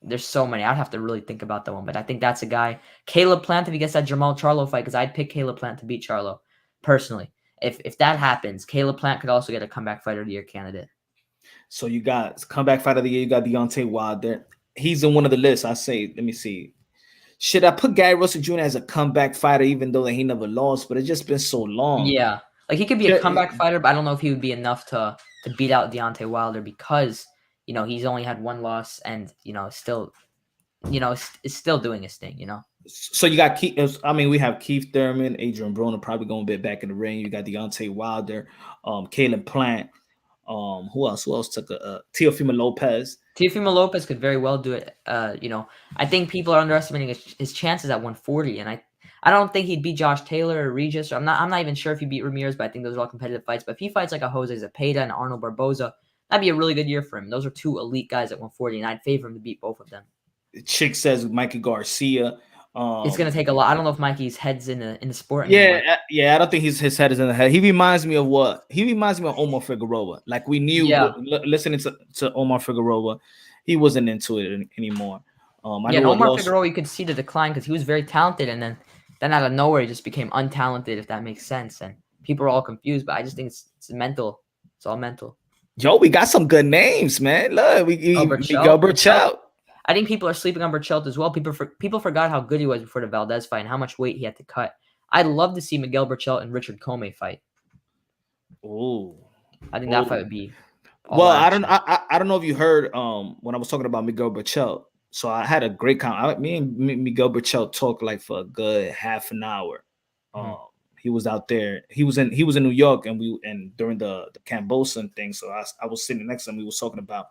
There's so many. I'd have to really think about that one, but I think that's a guy. Caleb Plant if he gets that Jamal Charlo fight, because I'd pick Caleb Plant to beat Charlo personally. If that happens, Caleb Plant could also get a comeback fighter of the year candidate. So you got comeback fighter of the year. You got Deontay Wilder. He's in one of the lists. I say, let me see. Should I put Gary Russell Jr. as a comeback fighter, even though he never lost? But it's just been so long. Yeah, like he could be a comeback fighter, but I don't know if he would be enough to beat out Deontay Wilder because he's only had one loss and still is still doing his thing. So you got Keith. I mean, we have Keith Thurman, Adrian Broner probably going a bit back in the ring. You got Deontay Wilder, Caleb Plant. Who else? Who else took Teofimo Lopez? Teofimo Lopez could very well do it. I think people are underestimating his chances at 140, and I don't think he'd beat Josh Taylor or Regis. I'm not even sure if he'd beat Ramirez, but I think those are all competitive fights. But if he fights like a Jose Zepeda and Arnold Barboza, that'd be a really good year for him. Those are two elite guys at 140, and I'd favor him to beat both of them. Chick says Mikey Garcia. It's gonna take a lot. I don't know if Mikey's head's in the sport anymore. Yeah. I don't think his head is in the head. He reminds me of what? He reminds me of Omar Figueroa. Like we knew listening to Omar Figueroa, he wasn't into it anymore. Omar Figueroa, you could see the decline because he was very talented, and then out of nowhere he just became untalented. If that makes sense, and people are all confused. But I just think it's mental. It's all mental. Yo, we got some good names, man. Look, we got Berchelt. I think people are sleeping on Berchelt as well. People forgot how good he was before the Valdez fight and how much weight he had to cut. I'd love to see Miguel Berchelt and Richard Comey fight. Oh, I think that fight would be. Well, I don't know if you heard when I was talking about Miguel Berchelt. So I had a great me and Miguel Berchelt talked like for a good half an hour. He was out there. He was in New York, and during the Kambosos thing. So I was sitting next to him. He was talking about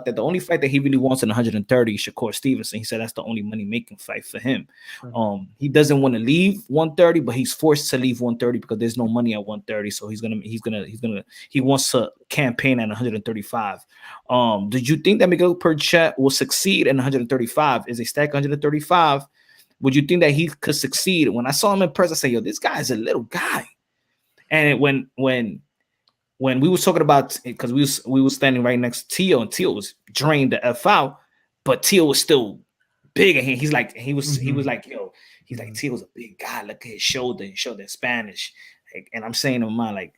that the only fight that he really wants in 130 is Shakur Stevenson. He said that's the only money making fight for him. He doesn't want to leave 130, but he's forced to leave 130 because there's no money at 130. So he wants to campaign at 135. Did you think that Miguel Berchelt will succeed in 135? Is a stack 135? would you think that he could succeed? When I saw him in person, I said, yo, this guy is a little guy. And when we was talking about, because we was standing right next to Teo, and Teo was drained the F out, but Teo was still big, and he was like, yo, he's like, Teo's a big guy. Look at his shoulder. He showed in Spanish. Like, and I'm saying to my mind, like,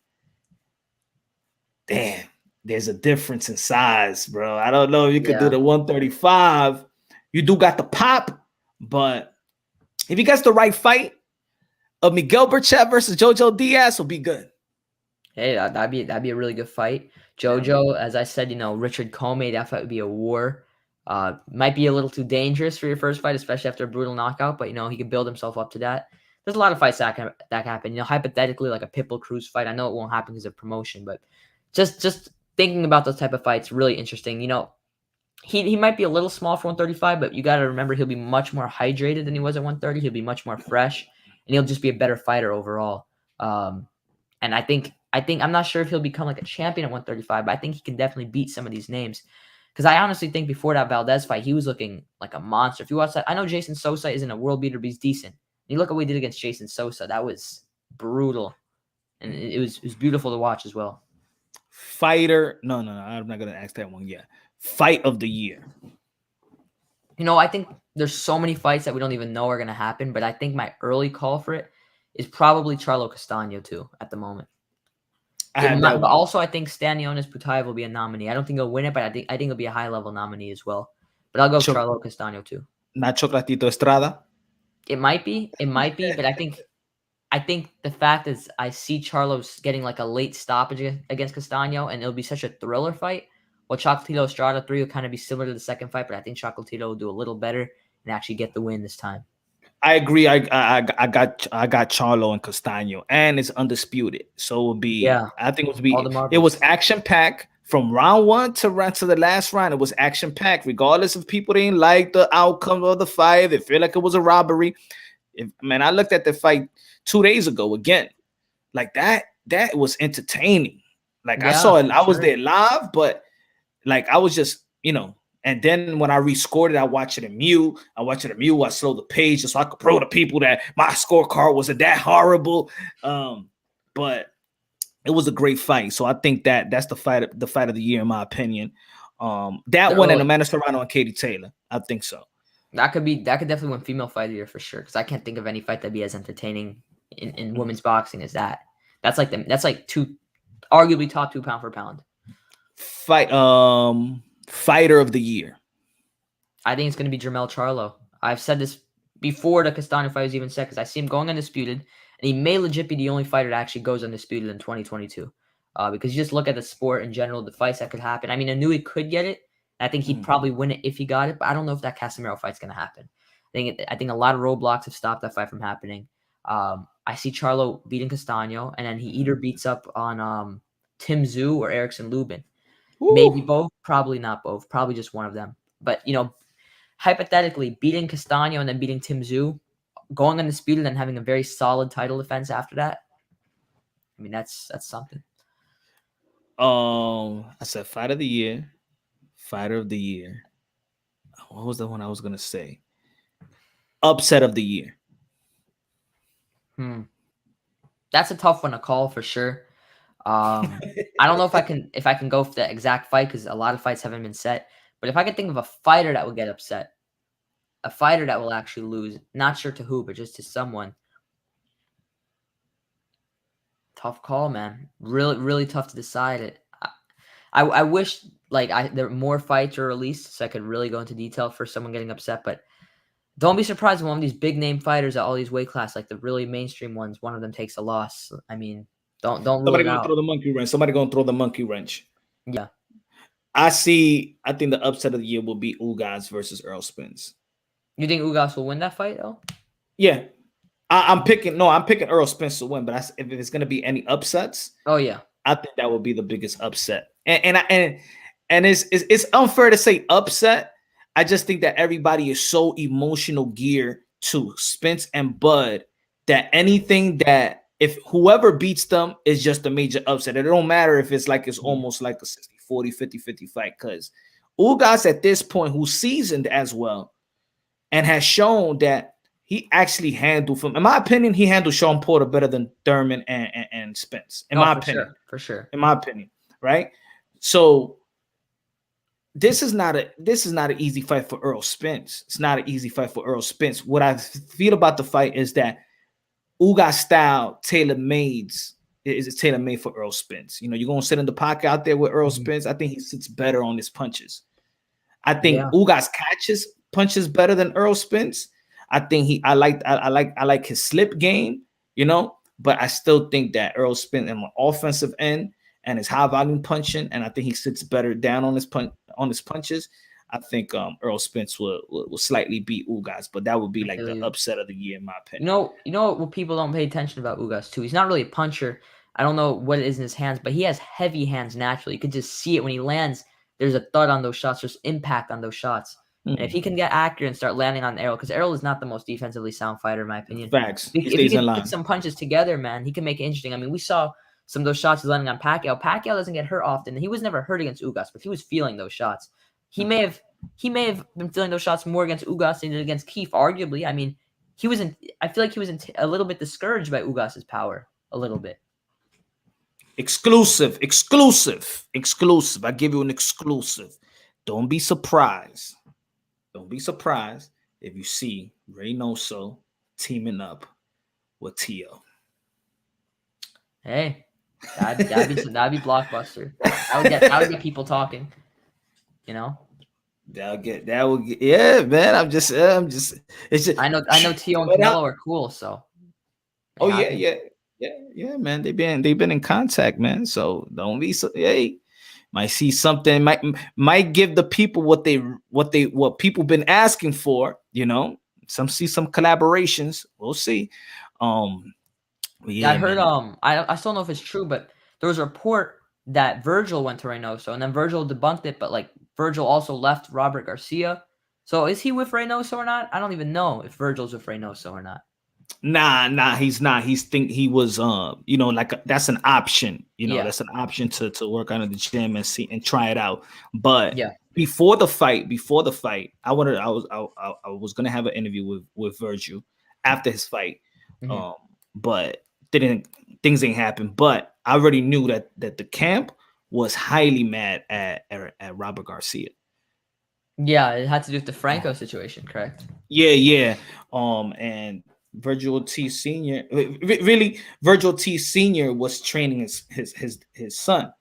damn, there's a difference in size, bro. I don't know if you could do the 135. You do got the pop, but if he gets the right fight of Miguel Berchelt versus Jojo Diaz, will be good. Hey, that'd be a really good fight. Jojo, as I said, Richard Comey, that fight would be a war. Might be a little too dangerous for your first fight, especially after a brutal knockout, but he could build himself up to that. There's a lot of fights that can happen. Hypothetically, like a Pitbull Cruz fight. I know it won't happen because of promotion, but just thinking about those type of fights, really interesting. He might be a little small for 135, but you got to remember he'll be much more hydrated than he was at 130. He'll be much more fresh, and he'll just be a better fighter overall. And I think I'm not sure if he'll become like a champion at 135, but I think he can definitely beat some of these names. Because I honestly think before that Valdez fight, he was looking like a monster. If you watch that, I know Jason Sosa isn't a world beater, but he's decent. And you look at what he did against Jason Sosa. That was brutal. And it was beautiful to watch as well. Fighter. No, I'm not going to ask that one yet. Fight of the year. I think there's so many fights that we don't even know are going to happen, but I think my early call for it is probably Charlo Castano too at the moment. But also, I think Stanionis Putaev will be a nominee. I don't think he'll win it, but I think it'll be a high level nominee as well. But I'll go Charlo Castano too. Not Chocolatito Estrada. It might be, but I think the fact is I see Charlo's getting like a late stoppage against Castano, and it'll be such a thriller fight. Well, Chocolatito Estrada 3 will kind of be similar to the second fight, but I think Chocolatito will do a little better and actually get the win this time. I agree. I got Charlo and Castano, and it's undisputed. So it would be. Yeah. I think it was action packed from round 1 to the last round. It was action packed, regardless if people didn't like the outcome of the fight. They feel like it was a robbery. I looked at the fight 2 days ago again, like that was entertaining. Like I saw it. I was there live, but like I was just And then when I rescored it, I watched it in mute. I slowed the page just so I could prove to people that my scorecard wasn't that horrible. But it was a great fight. So I think that's the fight of the year, in my opinion. That one and Amanda Serrano and Katie Taylor. I think so. That could definitely win female fight of the year for sure. Because I can't think of any fight that'd be as entertaining in women's boxing as that. That's like two, arguably top 2 pound for pound. Fighter of the year. I think it's going to be Jermell Charlo. I've said this before the Castano fight was even set because I see him going undisputed, and he may legit be the only fighter that actually goes undisputed in 2022. Because you just look at the sport in general, the fights that could happen. I mean, Inoue could get it. I think he'd probably win it if he got it, but I don't know if that Casemiro fight's going to happen. I think a lot of roadblocks have stopped that fight from happening. I see Charlo beating Castano, and then he either beats up on Tim Tszyu or Erickson Lubin. Ooh. Maybe both, probably not both, probably just one of them. But, hypothetically, beating Castano and then beating Tim Tszyu, going undisputed and having a very solid title defense after that, I mean, that's something. I said fight of the year. Fighter of the year. What was the one I was going to say? Upset of the year. That's a tough one to call for sure. I don't know if I can go for the exact fight because a lot of fights haven't been set. But if I can think of a fighter that will get upset, a fighter that will actually lose, not sure to who, but just to someone. Tough call, man. Really, really tough to decide it. I wish there were more fights were released so I could really go into detail for someone getting upset. But don't be surprised when one of these big name fighters at all these weight classes, like the really mainstream ones, one of them takes a loss. I mean, don't somebody gonna throw the monkey wrench. Somebody gonna throw the monkey wrench. Yeah. I think the upset of the year will be Ugas versus Earl Spence. You think Ugas will win that fight though? Yeah. I'm picking Earl Spence to win, but if it's gonna be any upsets, oh yeah, I think that will be the biggest upset. And it's unfair to say upset. I just think that everybody is so emotional geared to Spence and Bud that anything that if whoever beats them is just a major upset. It don't matter if it's almost like a 60-40, 50-50 fight, because Ugas at this point, who's seasoned as well and has shown that he actually handled, from in my opinion, he handled Sean Porter better than Thurman and Spence. In my opinion, for sure. In my opinion, right? So this is not an easy fight for Errol Spence. It's not an easy fight for Errol Spence. What I feel about the fight is that Ugas style tailor-made for Errol Spence. You know, you're gonna sit in the pocket out there with Errol Spence. I think he sits better on his punches. I think Ugas catches punches better than Errol Spence. I think I like his slip game, you know, but I still think that Errol Spence on the offensive end and his high volume punching, and I think he sits better down on his punches. I think Errol Spence will slightly beat Ugas, but that would be like the upset of the year in my opinion. You know what people don't pay attention about Ugas too? He's not really a puncher. I don't know what it is in his hands, but he has heavy hands naturally. You could just see it when he lands. There's a thud on those shots. There's impact on those shots. And if he can get accurate and start landing on Errol, because Errol is not the most defensively sound fighter in my opinion. Facts. If he can put some punches together, man, he can make it interesting. I mean, we saw some of those shots landing on Pacquiao. Pacquiao doesn't get hurt often. He was never hurt against Ugas, but he was feeling those shots. He may have been feeling those shots more against Ugas than against Keith, arguably. I mean, I feel like he was a little bit discouraged by Ugas's power, a little bit. Exclusive. I give you an exclusive. Don't be surprised. Don't be surprised if you see Reynoso teaming up with Tio. Hey, that'd be blockbuster. That would get people talking. You know. That would get yeah, man. I'm just it's just I know Tio and Canelo are cool, so. Oh yeah, man. They've been in contact, man. So don't be so might see something, might give the people what people been asking for, you know. See some collaborations. We'll see. I heard I still don't know if it's true, but there was a report that Virgil went to Reynoso and then Virgil debunked it, but like Virgil also left Robert Garcia. So is he with Reynoso or not? I don't even know if Virgil's with Reynoso or not. Nah, he's not. He was you know, like that's an option, you know, that's an option to work out of the gym and see and try it out. But before the fight, I was gonna have an interview with Virgil after his fight. But things ain't happened. But I already knew that the camp was highly mad at Robert Garcia. Yeah, it had to do with the Franco situation, correct? Yeah. And Virgil T Sr. Really, Virgil T Sr. was training his son.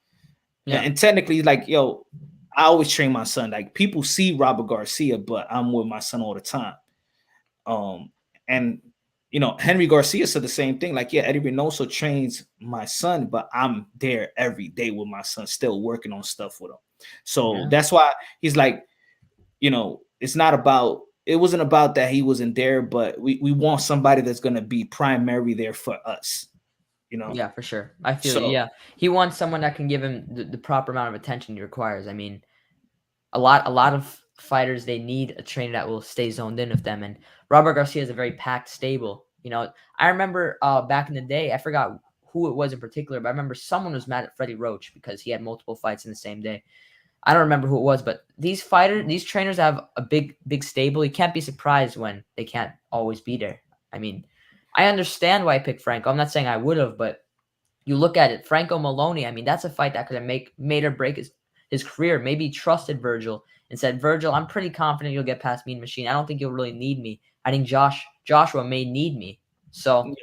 Yeah. And technically, like, yo, I always train my son. Like, people see Robert Garcia, but I'm with my son all the time. And you know, Henry Garcia said the same thing. Like, yeah, Eddie Reynoso trains my son, but I'm there every day with my son, still working on stuff with him. So that's why he's like, you know, it wasn't about that he wasn't there, but we want somebody that's going to be primary there for us, you know? Yeah, for sure. I feel you. Yeah. He wants someone that can give him the proper amount of attention he requires. I mean, a lot of fighters, they need a trainer that will stay zoned in with them. And Robert Garcia is a very packed stable. You know, I remember back in the day, I forgot who it was in particular, but I remember someone was mad at Freddie Roach because he had multiple fights in the same day. I don't remember who it was, but these trainers have a big stable. You can't be surprised when they can't always be there. I mean, I understand why I picked Franco. I'm not saying I would have, but you look at it, Franco Maloney, I mean, that's a fight that could have made or break his career. Maybe he trusted Virgil and said, Virgil, I'm pretty confident you'll get past Mean Machine. I don't think you'll really need me. I think Joshua may need me. So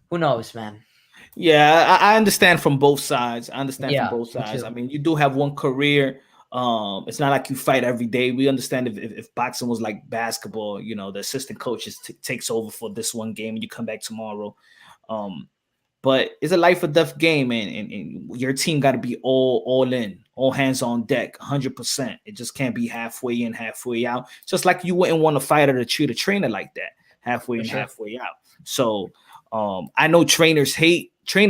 who knows, man? Yeah, I understand from both sides. I mean, you do have one career. It's not like you fight every day. We understand if boxing was like basketball, you know, the assistant coach takes over for this one game and you come back tomorrow. But it's a life or death game, and your team got to be all in, all hands on deck, 100%. It just can't be halfway in, halfway out. Just like you wouldn't want a fighter to treat a trainer like that, halfway in, halfway out. So I know trainers hate when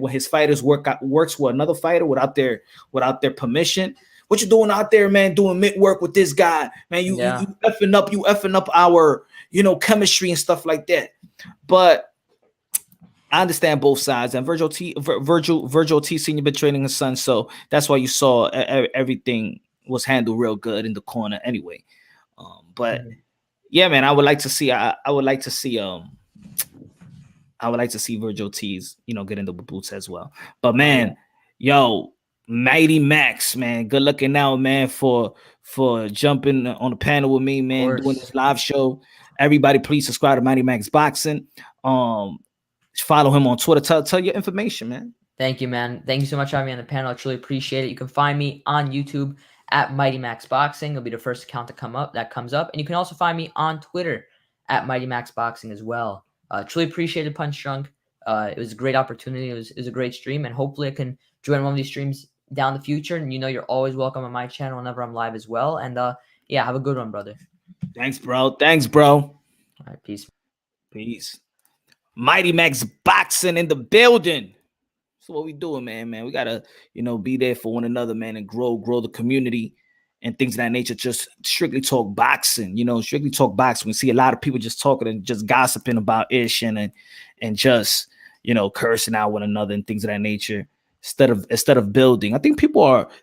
his fighters works with another fighter without their permission. What you doing out there, man? Doing mid work with this guy, man? You effing up our, you know, chemistry and stuff like that. But I understand both sides, and Virgil T Sr. been training his son, so that's why you saw everything was handled real good in the corner anyway. But yeah, man, I would like to see. I would like to see. I would like to see Virgil Ortiz, get into the boots as well. But man, yo, Mighty Max, man, good looking out, man, for jumping on the panel with me, man, doing this live show. Everybody, please subscribe to Mighty Max Boxing. Follow him on Twitter. Tell your information, man. Thank you, man. Thank you so much for having me on the panel. I truly appreciate it. You can find me on YouTube at Mighty Max Boxing. It'll be the first account that comes up. And you can also find me on Twitter at Mighty Max Boxing as well. Truly appreciated Punch Drunk. It was a great opportunity. It was a great stream, and hopefully I can join one of these streams down the future. And you're always welcome on my channel whenever I'm live as well. And yeah, have a good one, brother. Thanks, bro. All right, peace. Mighty Max Boxing in the building. So what we doing, man? We gotta, be there for one another, man, and grow the community and things of that nature. Just strictly talk boxing, strictly talk boxing. We see a lot of people just talking and just gossiping about ish and just, cursing out one another and things of that nature instead of building. I think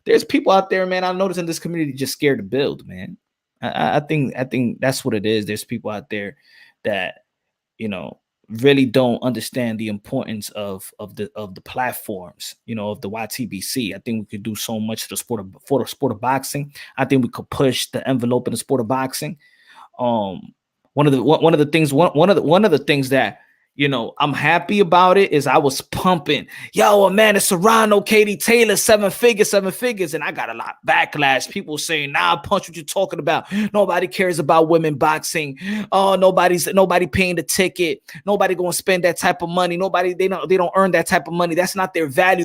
there's people out there, man. I noticed in this community just scared to build, man. I think that's what it is. There's people out there that, really don't understand the importance of the platforms, of the YTBC. I think we could do so much for the sport of boxing. I think we could push the envelope in the sport of boxing. One of the things that I'm happy about it is I was pumping, man, it's Serrano, Katie Taylor, seven figures, and I got a lot of backlash. People saying, nah, Punch, what you talking about? Nobody cares about women boxing. Oh, nobody paying the ticket. Nobody gonna spend that type of money. They don't earn that type of money. That's not their value.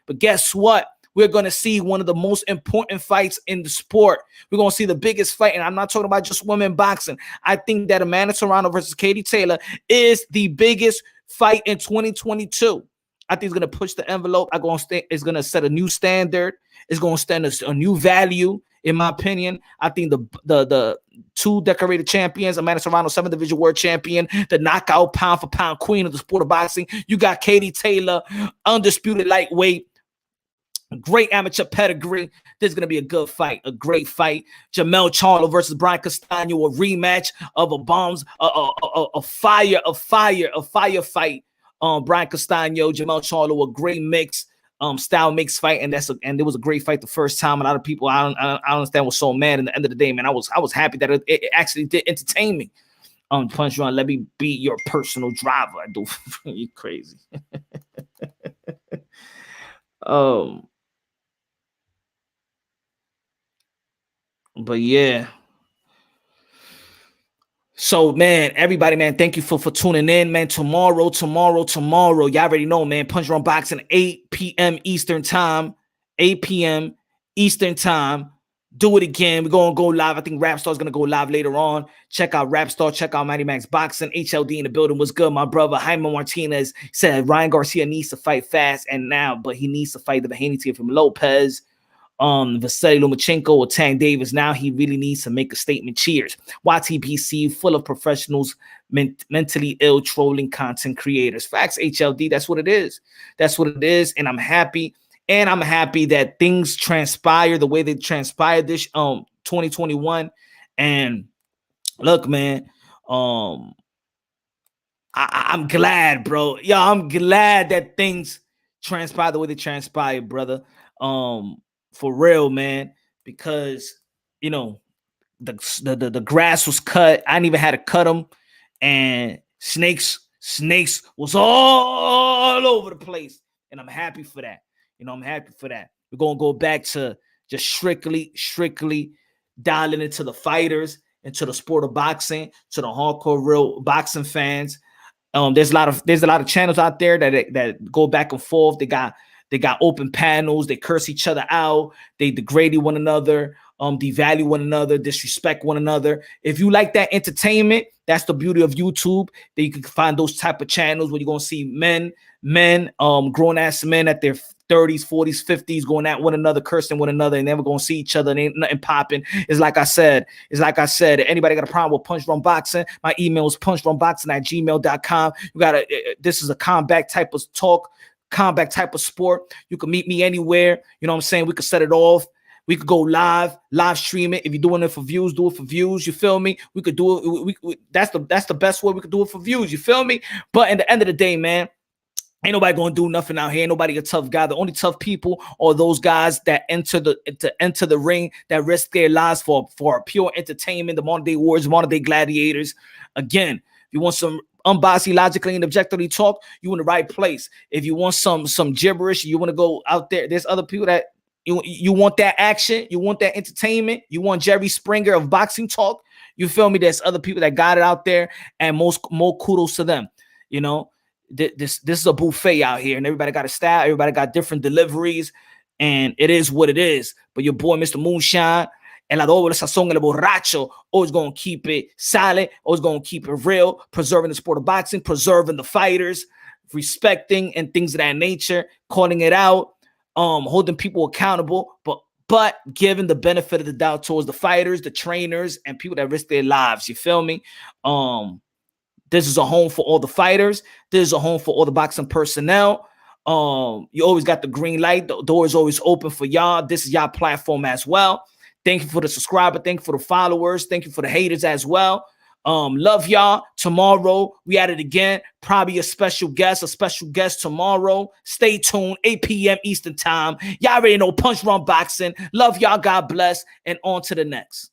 But guess what? We're going to see one of the most important fights in the sport. We're going to see the biggest fight. And I'm not talking about just women boxing. I think that Amanda Serrano versus Katie Taylor is the biggest fight in 2022. I think it's going to push the envelope. It's going to set a new standard. It's going to stand a new value, in my opinion. I think the two decorated champions, Amanda Serrano, 7th division world champion, the knockout pound for pound queen of the sport of boxing. You got Katie Taylor, undisputed lightweight. Great amateur pedigree. This is going to be a good fight, a great fight. Jamel Charlo versus Brian Castano, a rematch of a fire fight. Brian Castano, Jamel Charlo, a great style mix fight, and it was a great fight the first time. A lot of people I don't understand was so mad. In the end of the day, man, I was happy that it actually did entertain me. Punch Run, let me be your personal driver. I do. You crazy. But yeah. So, man, everybody, man, thank you for tuning in, man. Tomorrow. Y'all already know, man. Punch Run Boxing, 8 p.m. Eastern time. 8 p.m. Eastern time. Do it again. We're going to go live. I think Rapstar's going to go live later on. Check out Rapstar. Check out Mighty Max Boxing. HLD in the building. What's good, my brother? Jaime Martinez said Ryan Garcia needs to fight fast but he needs to fight Devin Haney Teofimo Lopez. Vasily Lomachenko or Tank Davis. Now he really needs to make a statement. Cheers. YTBC, full of professionals, mentally ill, trolling content creators. Facts, HLD. That's what it is. And I'm happy. And I'm happy that things transpire the way they transpired this 2021. And look, man, I'm glad, bro. I'm glad that things transpire the way they transpired, brother. For real, man, because the grass was cut. I didn't even had to cut them, and snakes was all over the place, and I'm happy for that. We're gonna go back to just strictly dialing into the fighters, into the sport of boxing, to the hardcore real boxing fans. There's a lot of channels out there that go back and forth. They got open panels. They curse each other out. They degrade one another, devalue one another, disrespect one another. If you like that entertainment, that's the beauty of YouTube. That you can find those type of channels where you're gonna see men, grown ass men at their 30s, 40s, 50s going at one another, cursing one another, and never gonna see each other. And ain't nothing popping. It's like I said. Anybody got a problem with Punch Run Boxing? My email is punchrunboxing@gmail.com. This is a combat type of talk. Combat type of sport. You can meet me anywhere. You know what I'm saying? We could set it off. We could go live stream it. If you're doing it for views, do it for views. You feel me? We could do it. That's the best way we could do it for views. You feel me? But at the end of the day, man, ain't nobody gonna do nothing out here. Ain't nobody a tough guy. The only tough people are those guys that enter the ring, that risk their lives for pure entertainment. The modern day warriors, modern day gladiators. Again, if you want some unbiased, logically, and objectively talk, you in the right place. If you want some gibberish, you want to go out there. There's other people that you want that action, you want that entertainment, you want Jerry Springer of boxing talk. You feel me? There's other people that got it out there, and more kudos to them. You know, this is a buffet out here, and everybody got a style, everybody got different deliveries, and it is what it is. But your boy, Mr. Moonshine, el adobo, el sazón, el borracho, always gonna keep it silent, always gonna keep it real, preserving the sport of boxing, preserving the fighters, respecting and things of that nature, calling it out. Holding people accountable, but giving the benefit of the doubt towards the fighters, the trainers, and people that risk their lives. You feel me? This is a home for all the fighters. This is a home for all the boxing personnel. You always got the green light. The door is always open for y'all. This is y'all platform as well. Thank you for the subscriber. Thank you for the followers. Thank you for the haters as well. Love y'all. Tomorrow we at it again. Probably a special guest tomorrow. Stay tuned. 8 p.m. Eastern time. Y'all already know Punch Run Boxing. Love y'all. God bless. And on to the next.